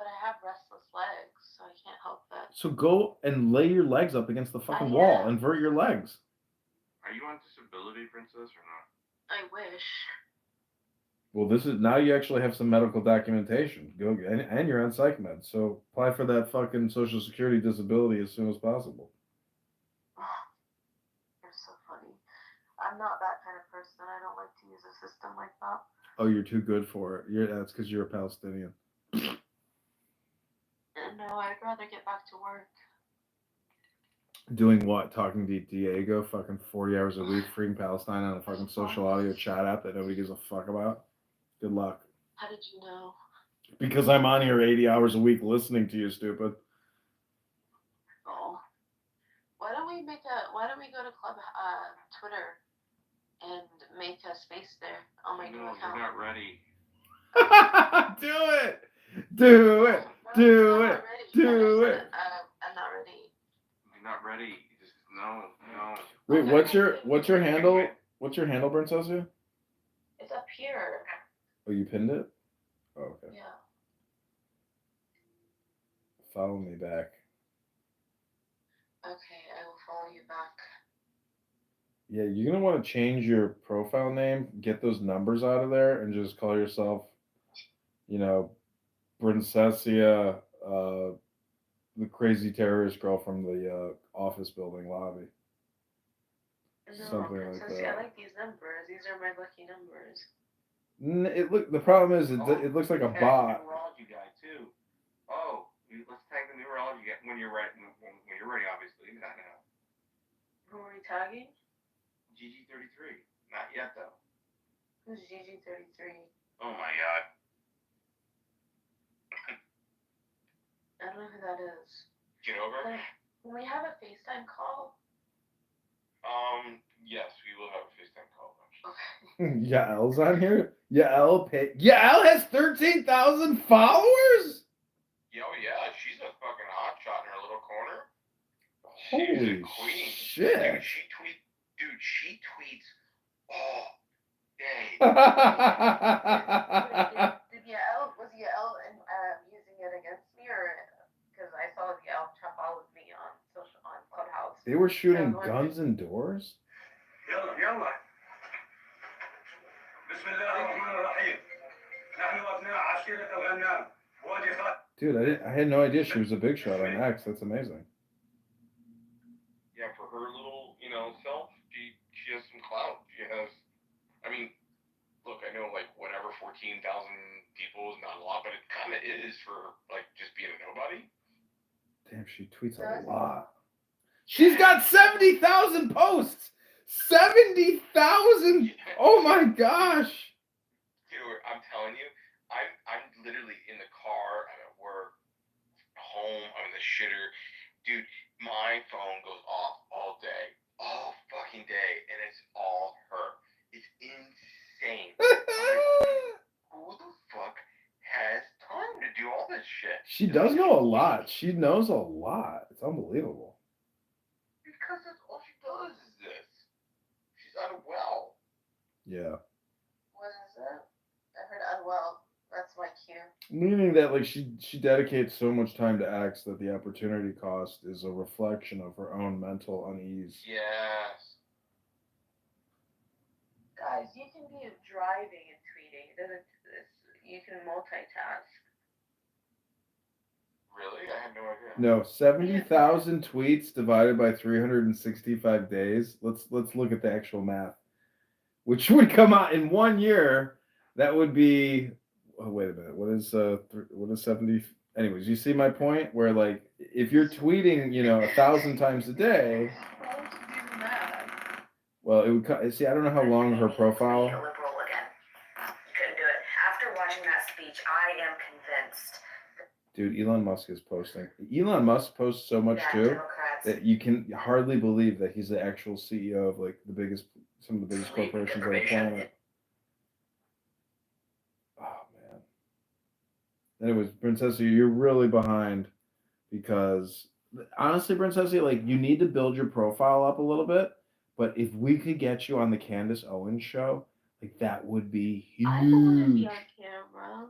I have restless legs, so I can't help that. So go and lay your legs up against the fucking wall. Invert your legs. Are you on disability, princess, or not? I wish. Well, this is now you actually have some medical documentation. Go and you're on psych med, so apply for that fucking Social Security disability as soon as possible. You're so funny. I'm not that kind of person. I don't like to use a system like that. Oh, you're too good for it. That's because you're a Palestinian. No, I'd rather get back to work. Doing what? Talking to Diego fucking 40 hours a week, freeing Palestine on a fucking social audio chat app that nobody gives a fuck about? Good luck. How did you know? Because I'm on here 80 hours a week listening to you, stupid. Oh. Why don't we go to Club Twitter and make a space there on my new account? You're not ready. Do it! Do it! Do it! Do it! I'm not ready. You're not ready. Just no. Wait, what's your handle? What's your handle, Princessia? It's up here. Oh, you pinned it? Oh, okay. Yeah. Follow me back. Okay, I will follow you back. Yeah, you're gonna want to change your profile name, get those numbers out of there, and just call yourself, Princessia, the crazy terrorist girl from the office building lobby. No, Something like Princessia, that. I like these numbers. These are my lucky numbers. The problem is it looks like a bot. Numerology guy too. Oh, let's tag the numerology guy when you're ready. When you're ready, obviously, not now. Who are we tagging? GG33. Not yet though. Who's GG33? Oh my god. I don't know who that is. Kitover? Can we have a FaceTime call? Yes, we will have a FaceTime call. Okay. Yael's on here. Yael has 13,000 followers. Oh yeah, she's a fucking hotshot in her little corner. Holy She's a queen. shit! Dude, she tweets all day. Was Yael using it against me, or because I saw Yael follow me on Clubhouse? They were shooting guns indoors. يلا بسم الله الرحمن الرحيم نحن أبناء عشيرة الغنام وادي خالد. Dude, I had no idea she was a big shot on X. That's amazing. Yeah, for her little, self, she has some clout. She has, look, I know, whatever, 14,000 people is not a lot, but it kind of is for, just being a nobody. Damn, she tweets a lot. She's got 70,000 posts! 70,000! Oh my gosh! Dude, I'm telling you, I'm literally in the car, I'm at work, home, I'm in the shitter. Dude, my phone goes off all day, all fucking day, and it's all her. It's insane. Who the fuck has time to do all this shit? She does know a lot. She knows a lot. It's unbelievable. Because that's all she does is this. She's unwell. Yeah. What is it? I heard unwell. That's my cue. Meaning that she dedicates so much time to acts that the opportunity cost is a reflection of her own mental unease. Yes. Guys, you can be driving and tweeting. You can multitask. Really? I had no idea. No, 70,000 tweets divided by 365 days. Let's look at the actual math, which would come out in 1 year. That would be. Oh, wait a minute. What is 70 Anyways, you see my point? Where like, if you're tweeting, 1,000 times a day, well, it would. See, I don't know how long her profile. Liberal again. You couldn't do it. After watching that speech, I am convinced. Dude, Elon Musk is posting. Elon Musk posts so much too Democrats. that you can hardly believe that he's the actual CEO of like some of the biggest corporations on the planet. Oh man. Anyways, Princessie, you're really behind because honestly, Princessie, like you need to build your profile up a little bit. But if we could get you on the Candace Owens show, like that would be huge. I don't want to be on camera.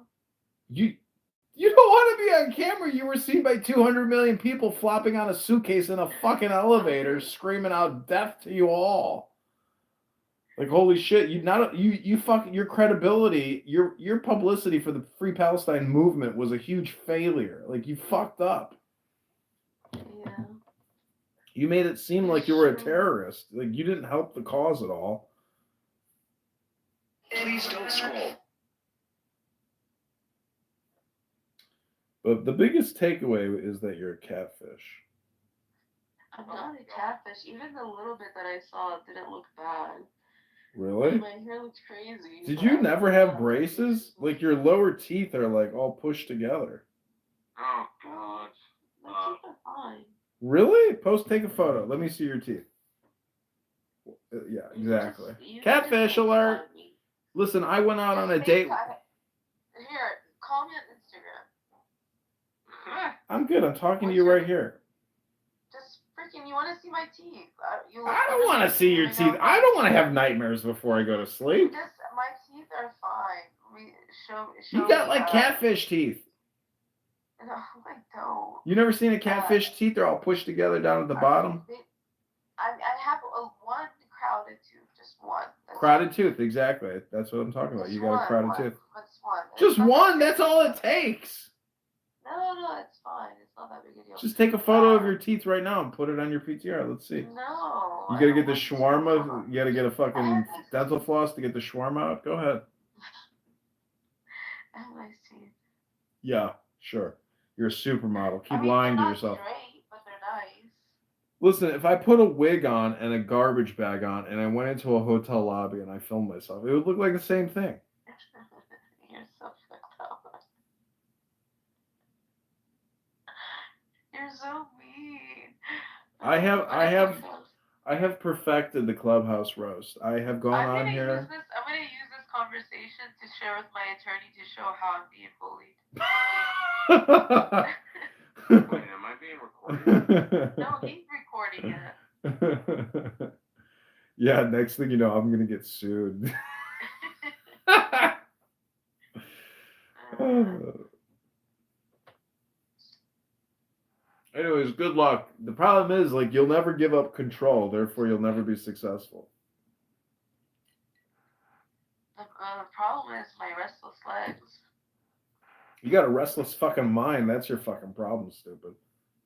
You don't want to be on camera. You were seen by 200 million people flopping on a suitcase in a fucking elevator, screaming out death to you all. Like holy shit! You fucking your credibility, your publicity for the Free Palestine movement was a huge failure. Like you fucked up. Yeah. You made it seem like you were a terrorist. Like you didn't help the cause at all. Please don't scroll. But the biggest takeaway is that you're a catfish. I'm not a catfish. Even the little bit that I saw didn't look bad. Really? My hair looks crazy. Did you never have braces? Like your lower teeth are like all pushed together. Oh god. My teeth are fine. Really? Take a photo. Let me see your teeth. Yeah, exactly. Catfish alert. Listen, I went out on a date. Here, call me on Instagram. I'm good. I'm talking to you right here. Just freaking, you want to see my teeth? I don't want to see your teeth. I don't want to have nightmares before I go to sleep. My teeth are fine. You got like catfish teeth. No, I don't. You never seen a catfish teeth? They're all pushed together down at the bottom. I have one crowded tooth, just one. Crowded tooth, exactly. That's what I'm talking about. You got a crowded tooth. That's one. Just one? That's all it takes. No, it's fine. It's not that big a deal. Just take a photo of your teeth right now and put it on your PTR. Let's see. No. You gotta get the shawarma. You gotta get a fucking dental floss to get the shawarma out. Go ahead. I have nice teeth. Yeah, sure. You're a supermodel. Keep lying to yourself. They're not great, but they're nice. Listen, if I put a wig on and a garbage bag on and I went into a hotel lobby and I filmed myself, it would look like the same thing. You're so fucked up. You're so mean. I have perfected the clubhouse roast. I have gone on here. I'm gonna use this conversation to share with my attorney to show how I'm being bullied. Wait, am I being recorded? No, he's recording it. Yeah, next thing you know, I'm gonna get sued. Anyways, good luck. The problem is, like, you'll never give up control, therefore you'll never be successful. The problem is my restless legs. You got a restless fucking mind. That's your fucking problem, stupid.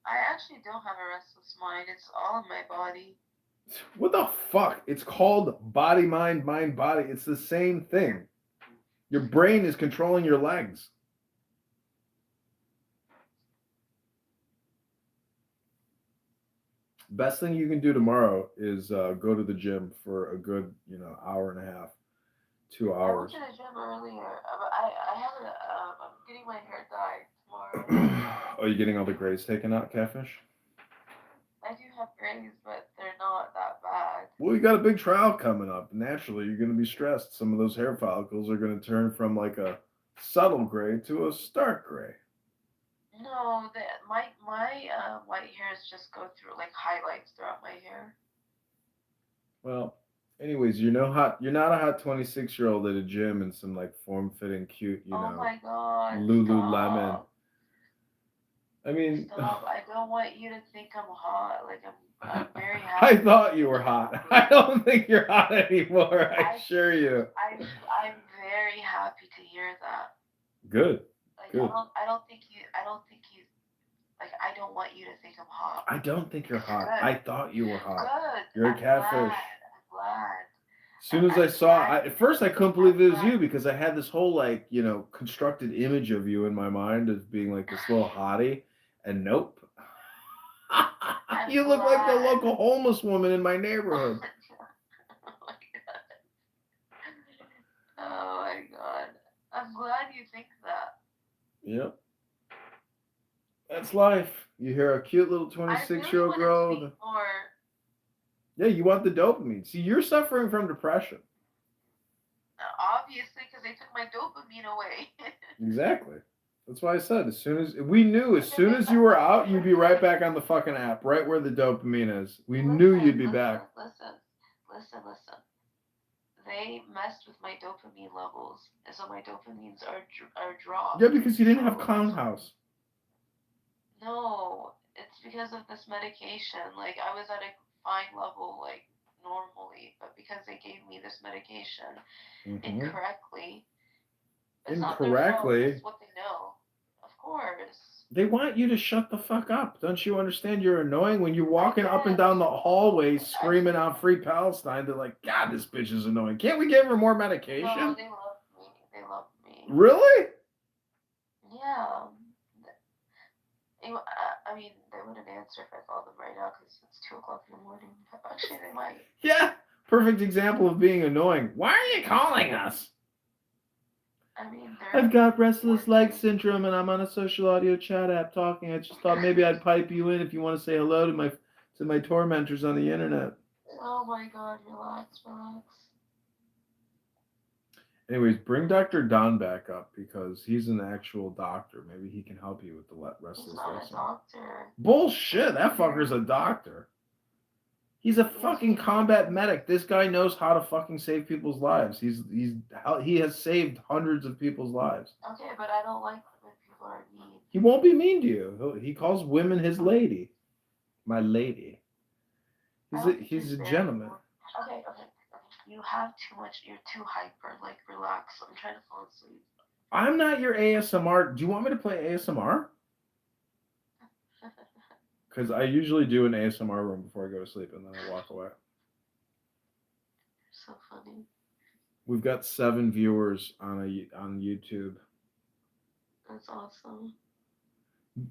I actually don't have a restless mind. It's all in my body. What the fuck? It's called body, mind, body. It's the same thing. Your brain is controlling your legs. Best thing you can do tomorrow is go to the gym for a good, hour and a half, 2 hours. I went to the gym earlier. I'm getting my hair dyed tomorrow. Oh, you getting all the grays taken out, catfish? I do have grays, but they're not that bad. Well, you got a big trial coming up. Naturally, you're going to be stressed. Some of those hair follicles are going to turn from like a subtle gray to a stark gray. No, my white hairs just go through like highlights throughout my hair. Well, anyways, you're not a hot 26-year-old at a gym in some like form-fitting, cute, Oh my god. Lululemon. Stop. I mean, Stop. I don't want you to think I'm hot. Like I'm very happy. I thought you were hot. I don't think you're hot anymore. I assure you. I'm very happy to hear that. Good. Like Good. I don't think you like I don't want you to think I'm hot. I don't think you're hot. Good. I thought you were hot. Good. You're a catfish. I'm glad. As soon as I saw, at first I couldn't believe it was you because I had this whole like constructed image of you in my mind as being like this little hottie, and nope, you look like the local homeless woman in my neighborhood. Oh my god. I'm glad you think that. Yep. That's life. You hear a cute little 26-year-old girl. Yeah, you want the dopamine. See, you're suffering from depression. Obviously, because they took my dopamine away. Exactly. That's why I said as soon as you were out, you'd be right back on the fucking app, right where the dopamine is. We knew you'd be back. Listen. They messed with my dopamine levels, and so my dopamines are dropped. Yeah, because you didn't have Clown House. No, it's because of this medication. Like, I was at a fine level, like, normally, but because they gave me this medication incorrectly. It's not their fault, it's what they know. Of course. They want you to shut the fuck up. Don't you understand? You're annoying when you're walking up and down the hallway screaming out Free Palestine. They're like, God, this bitch is annoying. Can't we give her more medication? No, they love me. They love me. Really? Yeah. I mean, they wouldn't answer if I called them right now because it's 2 o'clock in the morning. Actually, they might. Yeah. Perfect example of being annoying. Why are you calling us? I mean, I've got restless leg syndrome and I'm on a social audio chat app talking. I just thought maybe I'd pipe you in if you want to say hello to my tormentors on the internet. Oh my god, relax. Anyways, bring Dr. Don back up because he's an actual doctor. Maybe he can help you with the restless leg syndrome. He's not a doctor. Bullshit, that fucker's a doctor. He's a fucking combat medic. This guy knows how to fucking save people's lives. He has saved hundreds of people's lives. Okay, but I don't like when people are mean. He won't be mean to you. He calls women his lady. My lady. He's a gentleman. Okay. You have too much. You're too hyper. Like, relax. I'm trying to fall asleep. I'm not your ASMR. Do you want me to play ASMR? Because I usually do an ASMR room before I go to sleep, and then I walk away. So funny. We've got 7 viewers on YouTube. That's awesome.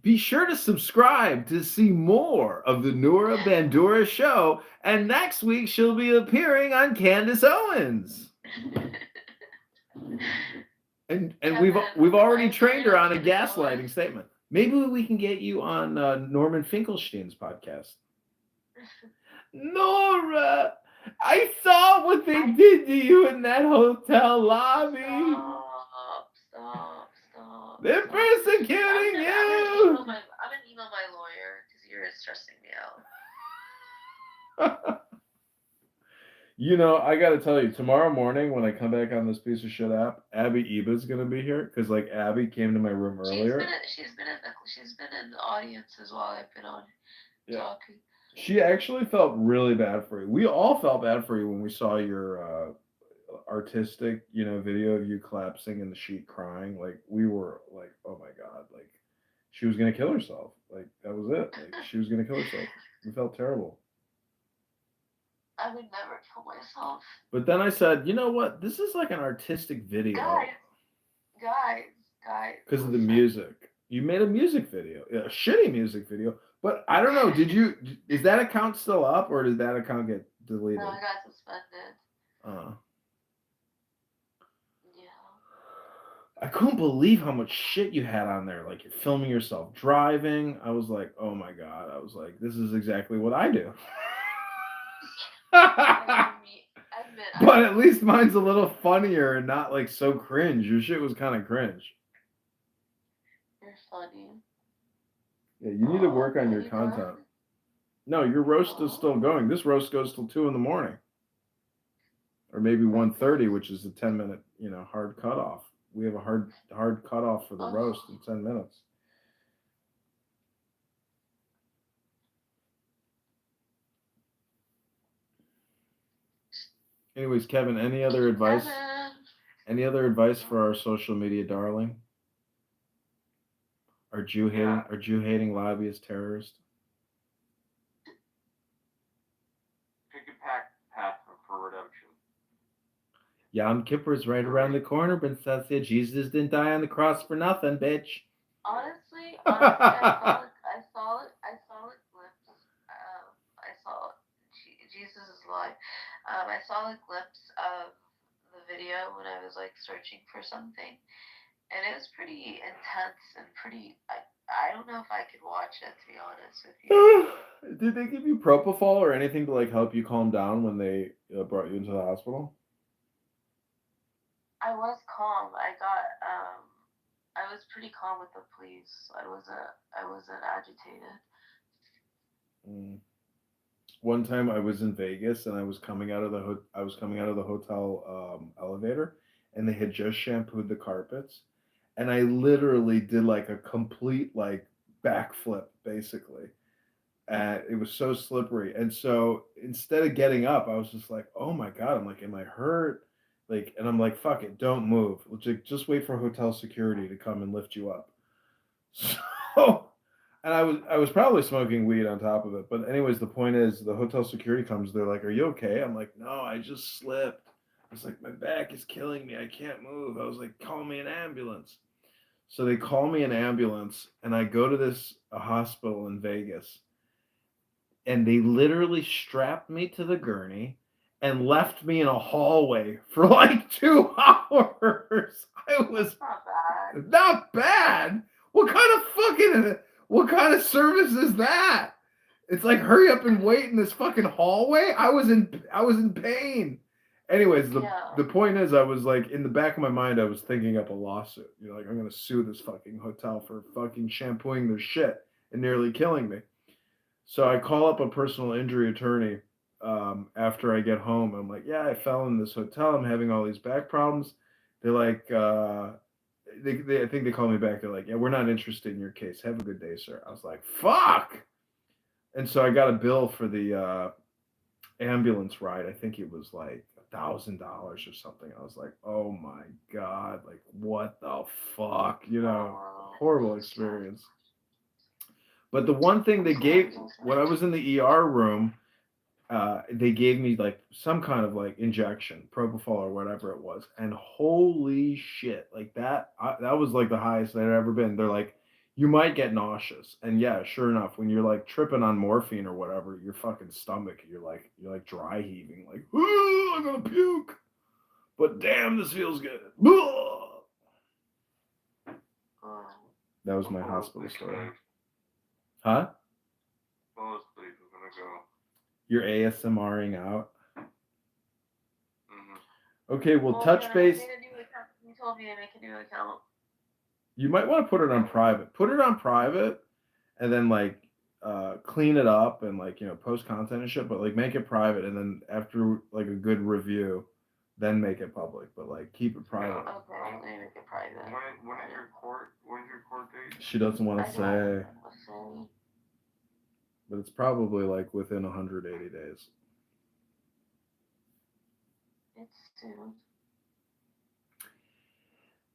Be sure to subscribe to see more of the Noura Bandura show, and next week she'll be appearing on Candace Owens. And we've already trained her on a gaslighting statement. Maybe we can get you on Norman Finkelstein's podcast. Noura, I saw what they did to you in that hotel lobby. Stop. They're persecuting you. I'm gonna email my lawyer because you're stressing me out. I got to tell you, tomorrow morning when I come back on this piece of shit app, Abby Eba's going to be here because like Abby came to my room earlier. She's been in the audiences while I've been on talking. She actually felt really bad for you. We all felt bad for you when we saw your artistic, video of you collapsing in the sheet crying. Like we were like, oh my God, like she was going to kill herself. Like that was it. Like she was going to kill herself. We felt terrible. I would never kill myself. But then I said, you know what? This is like an artistic video. Guys. Because of the music. You made a music video. A shitty music video. But I don't know. Is that account still up or did that account get deleted? No, I got suspended. Yeah. I couldn't believe how much shit you had on there. Like you're filming yourself driving. I was like, oh my God. I was like, this is exactly what I do. But at least mine's a little funnier and not like so cringe. Your shit was kind of cringe. You're funny. Yeah, you need to work on your content. No, your roast is still going. This roast goes till 2 a.m. Or maybe 1:30, which is a 10-minute, hard cutoff. We have a hard cutoff for the roast in 10 minutes. Anyways, Kevin, any other advice? Any other advice for our social media darling? Are Jew hating lobbyist terrorist? Pick a path for redemption. Yom Kippur's right around the corner, Princess. Jesus didn't die on the cross for nothing, bitch. Honestly, I saw it glimpse. I saw Jesus is alive. I saw the glimpse of the video when I was like searching for something, and it was pretty intense and pretty. I don't know if I could watch it, to be honest with you. Did they give you propofol or anything to like help you calm down when they brought you into the hospital? I was calm. I was pretty calm with the police. I wasn't agitated. One time I was in Vegas and I was coming out of the hotel elevator, and they had just shampooed the carpets, and I literally did like a complete like backflip basically. And it was so slippery. And so instead of getting up, I was just like, oh my God. I'm like, am I hurt? Like, and I'm like, fuck it, don't move. Just wait for hotel security to come and lift you up. So, and I was probably smoking weed on top of it. But anyways, the point is the hotel security comes, they're like, are you okay? I'm like, no, I just slipped. I was like, my back is killing me. I can't move. I was like, call me an ambulance. So they call me an ambulance, and I go to this hospital in Vegas, and they literally strapped me to the gurney and left me in a hallway for like 2 hours. I was not bad. What kind of service is that? It's like hurry up and wait in this fucking hallway. I was in pain. Anyways, the point is, I was like, in the back of my mind, I was thinking up a lawsuit. You know, like, I'm gonna sue this fucking hotel for fucking shampooing their shit and nearly killing me. So I call up a personal injury attorney after I get home. I'm like, yeah, I fell in this hotel. I'm having all these back problems. They're like, I think they call me back. They're like, yeah, we're not interested in your case. Have a good day, sir. I was like, fuck. And so I got a bill for the ambulance ride. I think it was like $1,000 or something. I was like, oh my God, like what the fuck? You know, horrible experience. But the one thing they gave when I was in the ER room, they gave me like some kind of like injection, propofol or whatever it was, and holy shit, like that was like the highest I'd ever been. They're like, you might get nauseous, and yeah, sure enough, when you're like tripping on morphine or whatever, your fucking stomach, you're like dry heaving, like, I'm gonna puke, but damn, this feels good. That was my hospital story. Huh? Mostly is gonna go. You're ASMRing out. Mm-hmm. Okay, well, touch base. You told me to make a new account. You might want to put it on private. Put it on private, and then like clean it up and like post content and shit. But like make it private, and then after like a good review, then make it public. But like keep it private. Okay, let me make it private. When's your court date? She doesn't want to say. But it's probably like within 180 days. It's soon.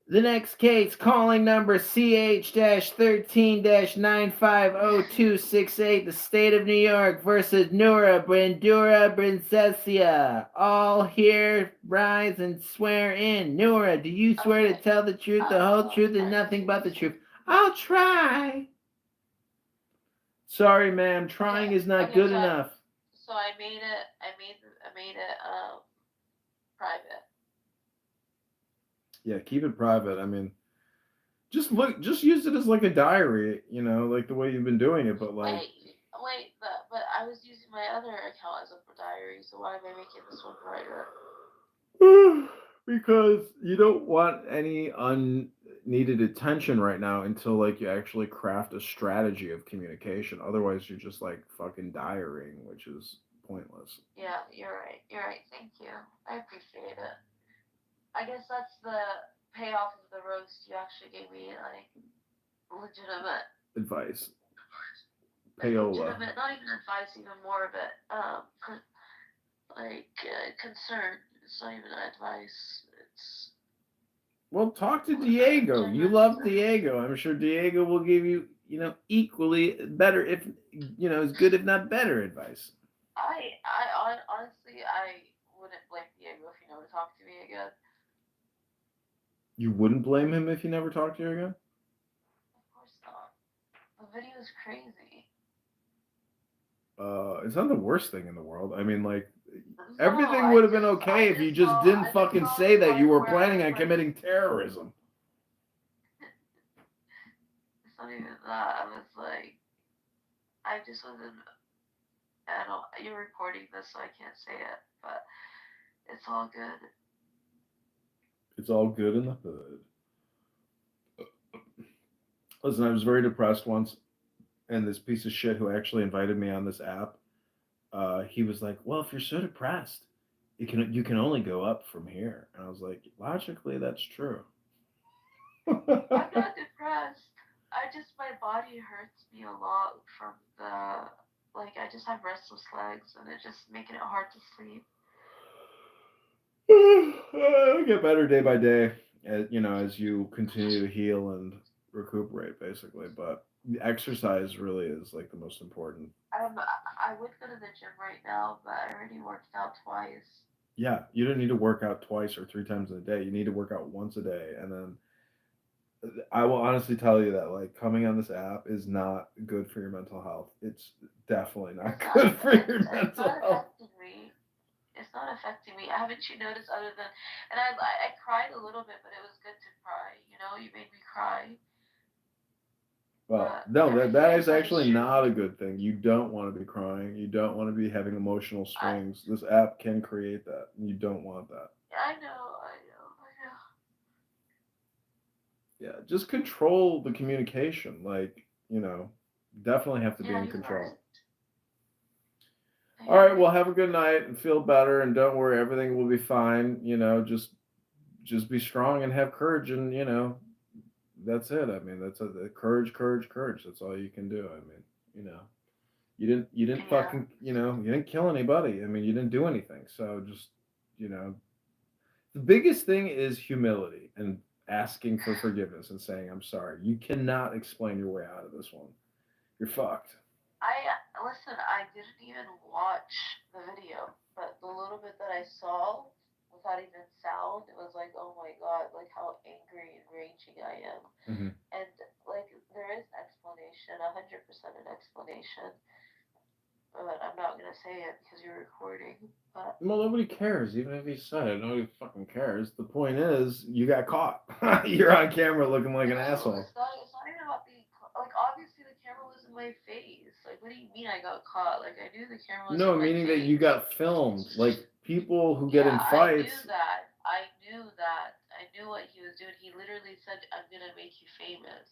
The next case, calling number CH-13-950268, the state of New York versus Nura Brandura Brincesia. All here rise and swear in. Nura, do you swear to tell the truth, the whole truth, and nothing but the truth? I'll try. Sorry, ma'am, trying is not good enough. So I made it private. Yeah, keep it private. I mean, just use it as like a diary, like the way you've been doing it, but like. But I was using my other account as a diary, so why am I making this one private? Because you don't want any unneeded attention right now until like you actually craft a strategy of communication. Otherwise, you're just like fucking diarying, which is pointless. Yeah, you're right. Thank you. I appreciate it. I guess that's the payoff of the roast. You actually gave me like legitimate advice. Payola. Legitimate, not even advice, even more of it. Concern. It's not even advice. It's. Well, talk to Diego. You love Diego. I'm sure Diego will give you, equally better, if as good if not better advice. I honestly, I wouldn't blame Diego if he never talked to me again. You wouldn't blame him if he never talked to you again? Of course not. The video is crazy. It's not the worst thing in the world. I mean, like, No, everything I would have been just- okay I if you just just saw- didn't I just fucking saw say the that you were part where I planning was on like- committing terrorism. It's not even that. I was like, I just wasn't. I don't. You're recording this, so I can't say it, but it's all good. It's all good in the hood. Listen, I was very depressed once, and this piece of shit who actually invited me on this app, he was like, "Well, if you're so depressed, you can only go up from here." And I was like, "Logically, that's true." I'm not depressed. My body hurts me a lot from the, like, I just have restless legs, and it's just making it hard to sleep. It'll get better day by day, as you continue to heal and recuperate, basically. But the exercise really is like the most important. I would go to the gym right now, but I already worked out twice. Yeah, you don't need to work out twice or 3 times a day. You need to work out once a day, and then I will honestly tell you that like coming on this app is not good for your mental health. It's definitely not good for your mental health. It's not affecting me. Haven't you noticed? Other than, and I cried a little bit, but it was good to cry. You made me cry. Well, no, that is actually not a good thing. You don't want to be crying. You don't want to be having emotional swings. This app can create that. And you don't want that. I know. Yeah, just control the communication. Like, definitely have to be in control. All right, well, have a good night and feel better, and don't worry, everything will be fine. Just be strong and have courage, and that's it. I mean, that's courage. That's all you can do. I mean, you didn't fucking, you didn't kill anybody. I mean, you didn't do anything. So just, the biggest thing is humility and asking for forgiveness and saying, "I'm sorry." You cannot explain your way out of this one. You're fucked. Listen, I didn't even watch the video, but the little bit that I saw, without even sound, it was like, oh my god, like how angry and raging I am. Mm-hmm. And like there is explanation, 100% an explanation, but I'm not gonna say it because you're recording. But well, nobody cares, even if he said it. Nobody fucking cares. The point is, you got caught. You're on camera looking like an asshole. It's not even about being like, obviously the camera was in my face. Like, what do you mean I got caught? Like, I knew the camera was No, in my meaning face. that you got filmed. Like, people who get in fights. I knew that. I knew what he was doing. He literally said, "I'm gonna make you famous."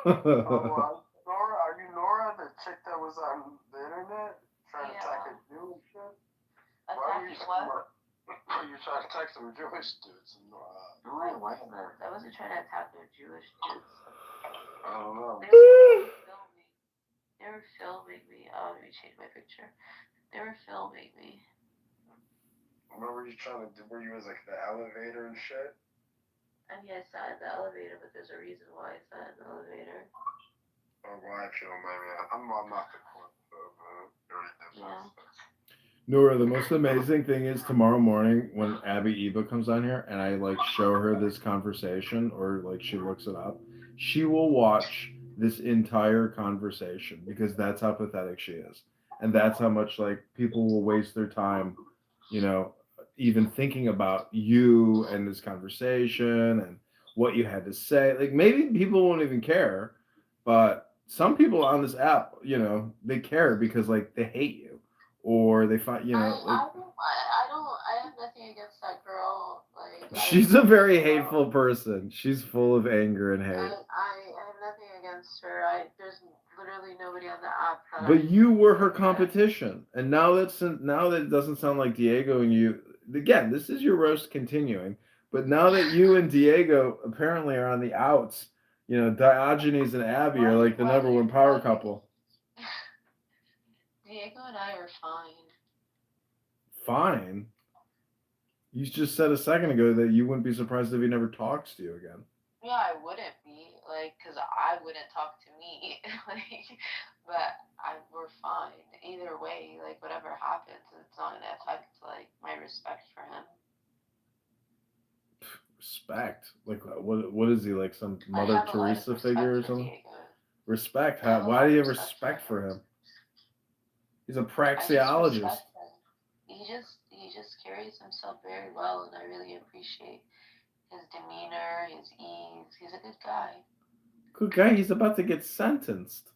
Nora, are you Nora, the chick that was on the internet trying to attack a Jew and shit? Attacking what? You're trying to attack some Jewish dudes. No, I wasn't. I wasn't trying to attack no Jewish dudes. I don't know. They were filming me. Oh, let me change my picture. They were filming me. What were you trying to do? Were you in like the elevator and shit? I mean, I sat in the elevator, but there's a reason why I sat in the elevator. Oh, why, if you don't mind me? I'm not the court, Yeah. Nora, the most amazing thing is tomorrow morning when Abby Eba comes on here and I like show her this conversation or like she looks it up, she will watch this entire conversation because that's how pathetic she is. And that's how much like people will waste their time, even thinking about you and this conversation and what you had to say. Like maybe people won't even care, but some people on this app, they care because like they hate you. Or they find, I have nothing against that girl. Like, she's a very hateful person. She's full of anger and hate. I have nothing against her. There's literally nobody on the app. But you were her competition, and now that it doesn't sound like Diego and you. Again, this is your roast continuing. But now that you and Diego apparently are on the outs, Diogenes and Abby are like the number one power couple. Diego and I are fine. Fine? You just said a second ago that you wouldn't be surprised if he never talks to you again. Yeah, I wouldn't be. like, because I wouldn't talk to me, like, but we're fine either way. Like, whatever happens, it's not gonna affect like my respect for him. Respect? Like, what is he, like some I Mother have a lot of Teresa respect figure or for something? Diego. Respect? I have How? a Why lot do you of have respect respect for for him? He's a I just praxeologist. respect him. He just carries himself very well, and I really appreciate his demeanor, his ease. He's a good guy. Good guy. He's about to get sentenced.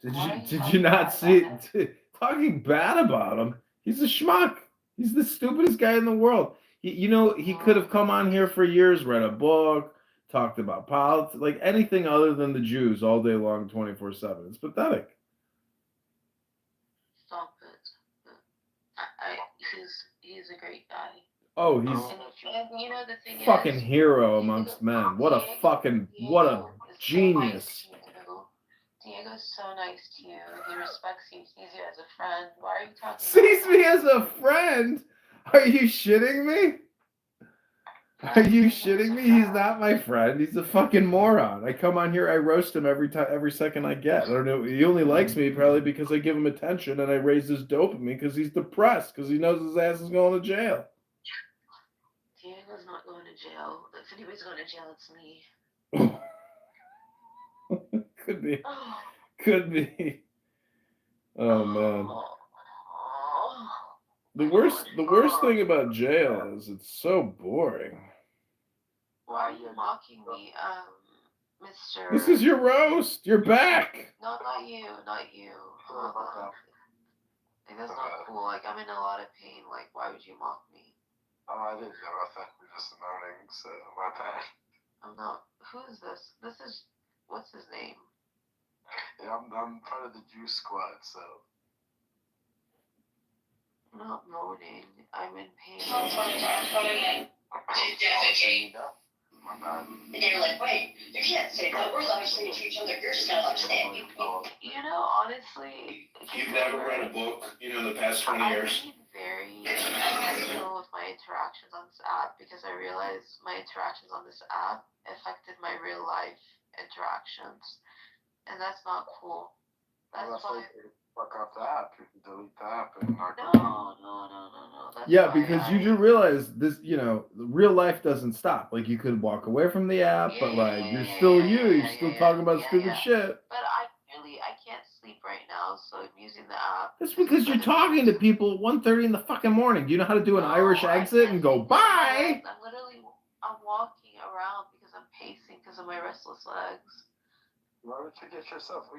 Why are Did you talking not bad see about him? it? Talking bad about him. He's a schmuck. He's the stupidest guy in the world. He could have come on here for years, read a book, talked about politics, like anything other than the Jews all day long, 24/7. It's pathetic. Stop it. He's a great guy. Oh, he's And you know the thing fucking is, hero amongst men. What a genius. Diego's so nice to you. He respects you, sees you as a friend. Why are you talking Sees me as a friend? Are you shitting me? Are you shitting me? He's not my friend. He's a fucking moron. I come on here, I roast him every second I get. I don't know. He only likes me probably because I give him attention and I raise his dopamine because he's depressed because he knows his ass is going to jail. Diego's not going to jail. If anybody's going to jail, it's me. Could be. Could be. Oh man. The worst thing about jail is it's so boring. Why are you mocking me, Mr. This is your roast. You're back. No, not you. Like, that's not cool. Like, I'm in a lot of pain. Like, why would you mock me? Oh, I didn't know. I thought we were just moaning, so my bad. I'm not. Who is this? This is. What's his name? Yeah, I'm part of the Jew squad, so. I'm not moaning. I'm in pain. My bad. And you're like, wait, you can't say that. We're loving to each other. You're just gonna understand. You know, honestly. You've never read a book, in the past 20 years? I've been very intentional with my interactions on this app because I realized my interactions on this app affected my real life interactions. And that's not cool. That's why. Fuck off the app. You can delete the app and not. No. Yeah, because you do realize this, real life doesn't stop. Like, you could walk away from the app, but like, you're still you're still talking about stupid shit. But I can't sleep right now, so I'm using the app. That's because you're talking to people at 1:30 in the fucking morning. Do you know how to do an Irish exit and go, bye? I'm walking around because I'm pacing because of my restless legs. Why would you get yourself?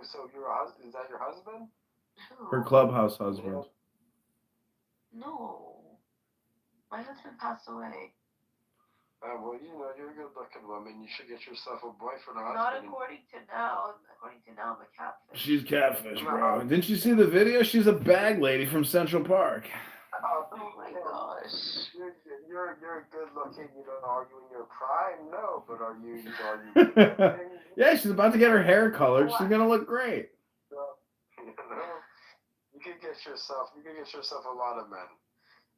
So your husband? Is that your husband? Her clubhouse husband. No. My husband passed away. Well, you're a good-looking woman. You should get yourself a boyfriend or Not husband. according to now. According to now, I'm a catfish. She's catfish, bro. Didn't you see the video? She's a bag lady from Central Park. Oh my gosh. You're good looking, are you in your prime? No, but are you good looking? Yeah, she's about to get her hair colored. She's gonna look great. You could get yourself a lot of men.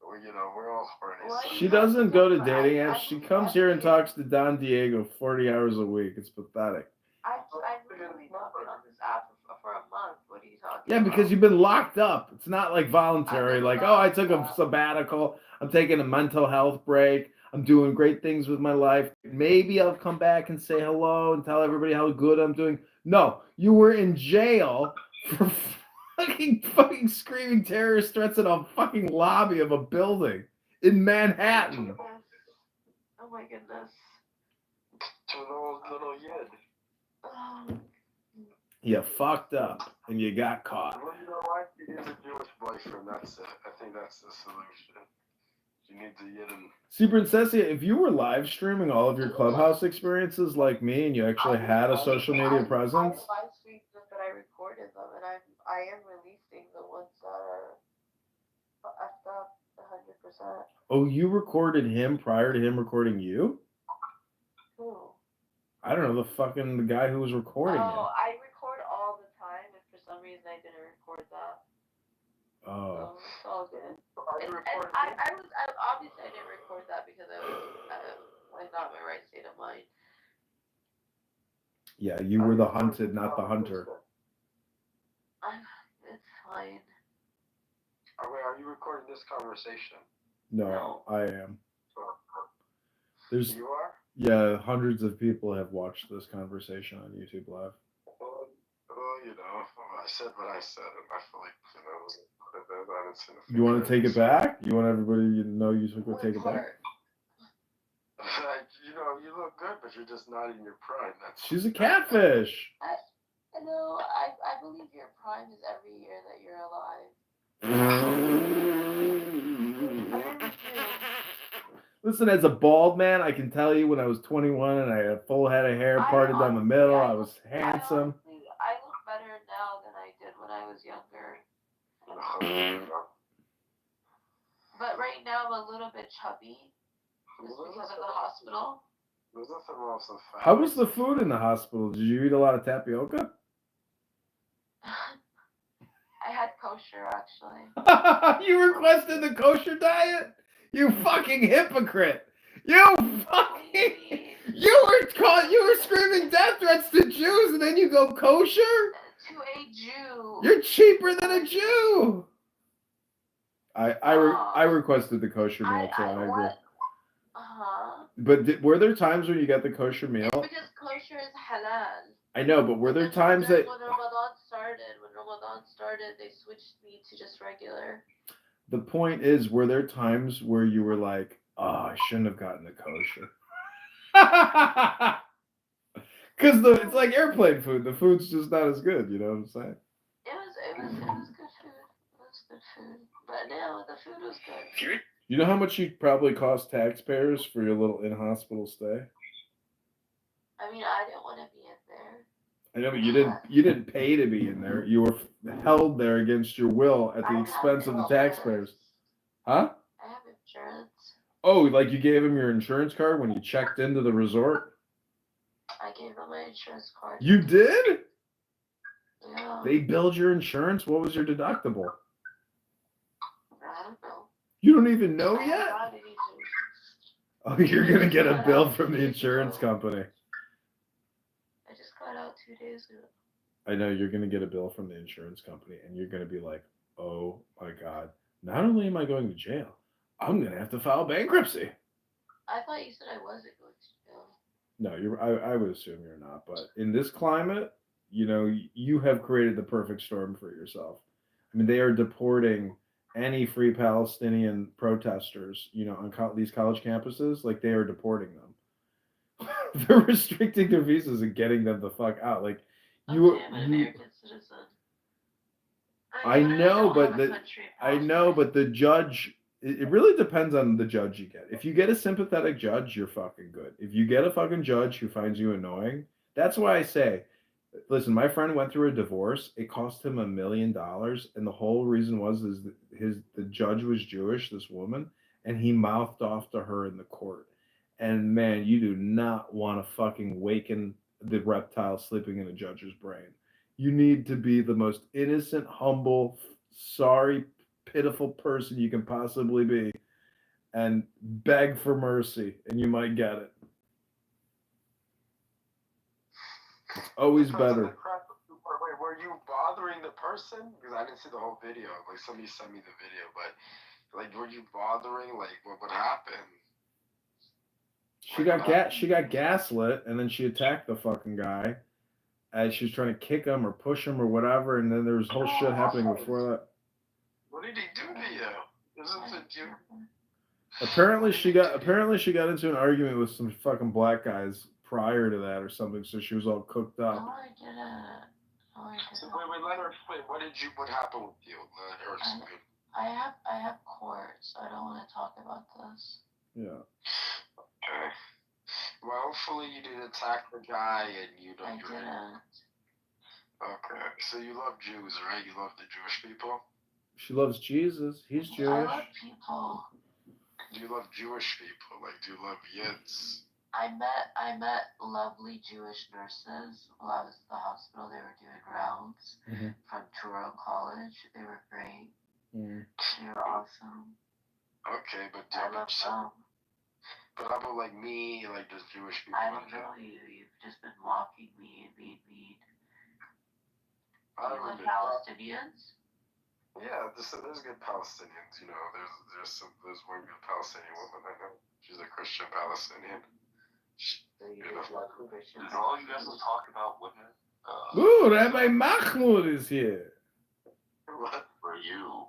We're all horny. She doesn't go to dating apps. She comes here and talks to Don Diego 40 hours a week. It's pathetic. I've literally not been on this app for a month. What are you talking about? Yeah, because you've been locked up. It's not like voluntary. Like, oh, I took a sabbatical. I'm taking a mental health break. I'm doing great things with my life. Maybe I'll come back and say hello and tell everybody how good I'm doing. No, you were in jail for fucking screaming terrorist threats in a fucking lobby of a building in Manhattan. Oh my goodness. To an old little yid. You fucked up and you got caught. Well, you know what? You need a Jewish boyfriend. That's it. I think that's the solution. You need to get him. See, Princessia, if you were live streaming all of your clubhouse experiences like me and you actually had a social media presence. I live streamed them, but I recorded them, and I am releasing the ones that are effed up 100%. Oh, you recorded him prior to him recording you? Who? I don't know, the guy who was recording you. I record all the time, and for some reason I didn't record that. Oh. So it's all good. And I obviously I didn't record that because I was my not my right state of mind. Yeah, you were the hunted, not the hunter. It's fine. Are you recording this conversation? No, I am. There's You are? Yeah, hundreds of people have watched this conversation on YouTube Live. Well, you know, I said what I said, and I feel like, you know, I didn't say nothing. You want to take it back? You want everybody to know you should go take it back? You know, you look good, but you're just not in your prime. She's a catfish. I know. I believe your prime is every year that you're alive. Listen, as a bald man, I can tell you when I was 21 and I had a full head of hair parted down the middle, I was handsome. I look better now than I did when I was younger. But right now I'm a little bit chubby just because of the hospital. There's nothing wrong with some fat. How was the food in the hospital? Did you eat a lot of tapioca? I had kosher, actually. You requested the kosher diet? You fucking hypocrite! You were screaming death threats to Jews, and then you go kosher? To a Jew. You're cheaper than a Jew. I requested the kosher meal too. I agree. But were there times when you got the kosher meal? It's because kosher is halal. I know, but were there times that when Ramadan started, they switched me to just regular. The point is, were there times where you were like, "Oh, I shouldn't have gotten the kosher"? Because it's like airplane food. The food's just not as good. You know what I'm saying? It was good food. It was good food. But no, the food was good. You know how much you probably cost taxpayers for your little in-hospital stay? I mean, I didn't want to be in there. I know, but you didn't pay to be in there. You were held there against your will at the expense of the taxpayers. Huh? I have insurance. Oh, like you gave him your insurance card when you checked into the resort? I gave him my insurance card. You did? Yeah. They billed your insurance? What was your deductible? I don't know. You don't even know yet? Oh, you're going to get a bill from the insurance company. I just got out 2 days ago. I know you're going to get a bill from the insurance company, and you're going to be like, oh my God, not only am I going to jail, I'm going to have to file bankruptcy. I thought you said I wasn't going to jail. No, I would assume you're not. But in this climate, you know, you have created the perfect storm for yourself. I mean, they are deporting any free Palestinian protesters, you know, on these college campuses. Like, they are deporting them. They're restricting their visas and getting them the fuck out. Like, I'm an American citizen. I know, but the judge. It really depends on the judge you get. If you get a sympathetic judge, you're fucking good. If you get a fucking judge who finds you annoying, that's why I say, listen, my friend went through a divorce. It cost him $1 million, and the whole reason was the judge was Jewish, this woman, and he mouthed off to her in the court. And man, you do not want to fucking waken the reptile sleeping in a judge's brain. You need to be the most innocent, humble, sorry, pitiful person you can possibly be and beg for mercy, and you might get it. It's always better. Wait, were you bothering the person? Because I didn't see the whole video. Like, somebody sent me the video, but like, were you bothering? Like, what happened? She got gaslit, and then she attacked the fucking guy as she was trying to kick him or push him or whatever, and then there was whole shit happening before that. What did he do to you? Isn't it you? Apparently she got into an argument with some fucking black guys prior to that or something, so she was all cooked up. Oh, I didn't. So wait, let her explain. What happened with you? Let her explain. I have court, so I don't want to talk about this. Yeah. Okay. Well, hopefully you didn't attack the guy and you don't. I didn't. Okay. So you love Jews, right? You love the Jewish people? She loves Jesus. He's Jewish. I love people. Do you love Jewish people? Like, do you love Yids? I met lovely Jewish nurses while I was at the hospital. They were doing rounds from Touro College. They were great. They were awesome. Okay, but I love them. But how about like me, like just Jewish people? I don't know you. You've just been mocking me and being mean. I You don't love know. Palestinians? Yeah, there's good Palestinians. You know, there's one good Palestinian woman I know. She's a Christian Palestinian. Did all you guys talk about women? Ooh, Rabbi Mahmoud is here. What? For you.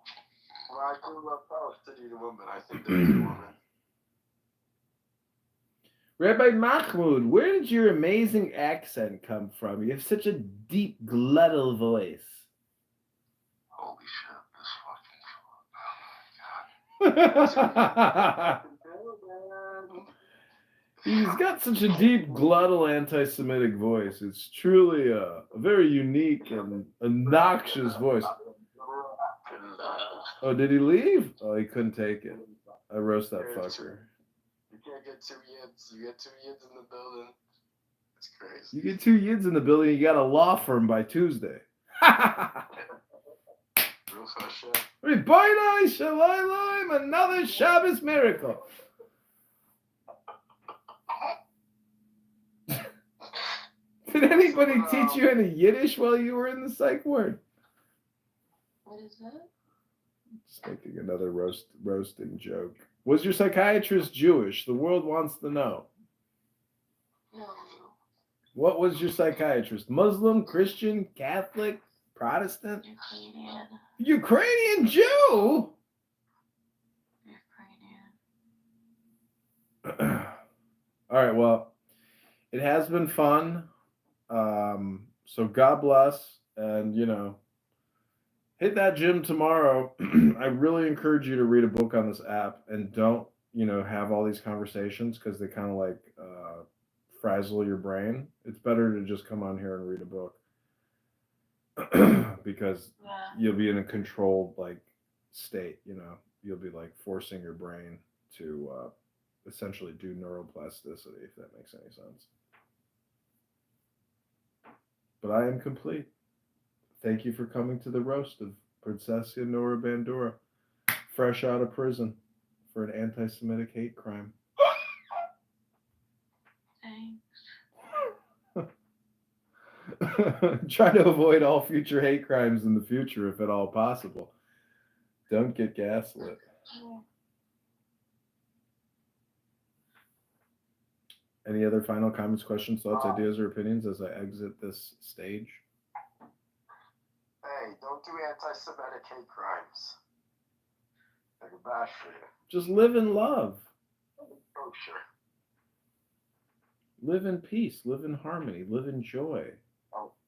Well, I do love Palestinian women. I think they're good women. Rabbi Mahmoud, where did your amazing accent come from? You have such a deep, glottal voice. Holy shit, this fucking He's got such a deep, glottal, anti-Semitic voice. It's truly a very unique and obnoxious voice. Oh, did he leave? Oh, he couldn't take it. I roast that fucker. You can't get 2 yids. You get 2 yids in the building. It's crazy. You get 2 yids in the building, you got a law firm by Tuesday. Ribono Shalayim, another Shabbos miracle. Did anybody teach you any Yiddish while you were in the psych ward? What is that? Just making another roasting joke. Was your psychiatrist Jewish? The world wants to know. No. What was your psychiatrist? Muslim, Christian, Catholic, Protestant? Ukrainian Jew? All right, well, it has been fun. So God bless, and hit that gym tomorrow. I really encourage you to read a book on this app and don't, have all these conversations because they kind of like frazzle your brain. It's better to just come on here and read a book because you'll be in a controlled state. You'll be like forcing your brain to essentially do neuroplasticity, if that makes any sense. But I am complete. Thank you for coming to the roast of Princessia Nora Bandura, fresh out of prison for an anti-Semitic hate crime. Thanks. Try to avoid all future hate crimes in the future if at all possible. Don't get gaslit. Any other final comments, questions, thoughts, ideas, or opinions as I exit this stage? Hey, don't do anti-Semitic hate crimes. They're bad for you. Just live in love. Oh, sure. Live in peace. Live in harmony. Live in joy.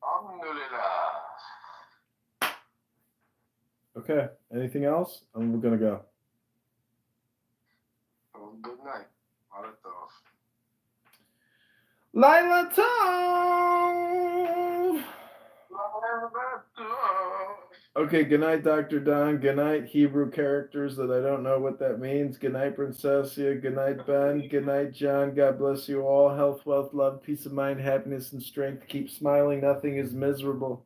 Alhamdulillah. Okay. Anything else? I'm going to go. Good night. Malatov. Laila Tov. Okay, good night, Dr. Don. Good night, Hebrew characters that I don't know what that means. Good night, Princessia. Good night, Ben. Good night, John. God bless you all. Health, wealth, love, peace of mind, happiness, and strength. Keep smiling. Nothing is miserable.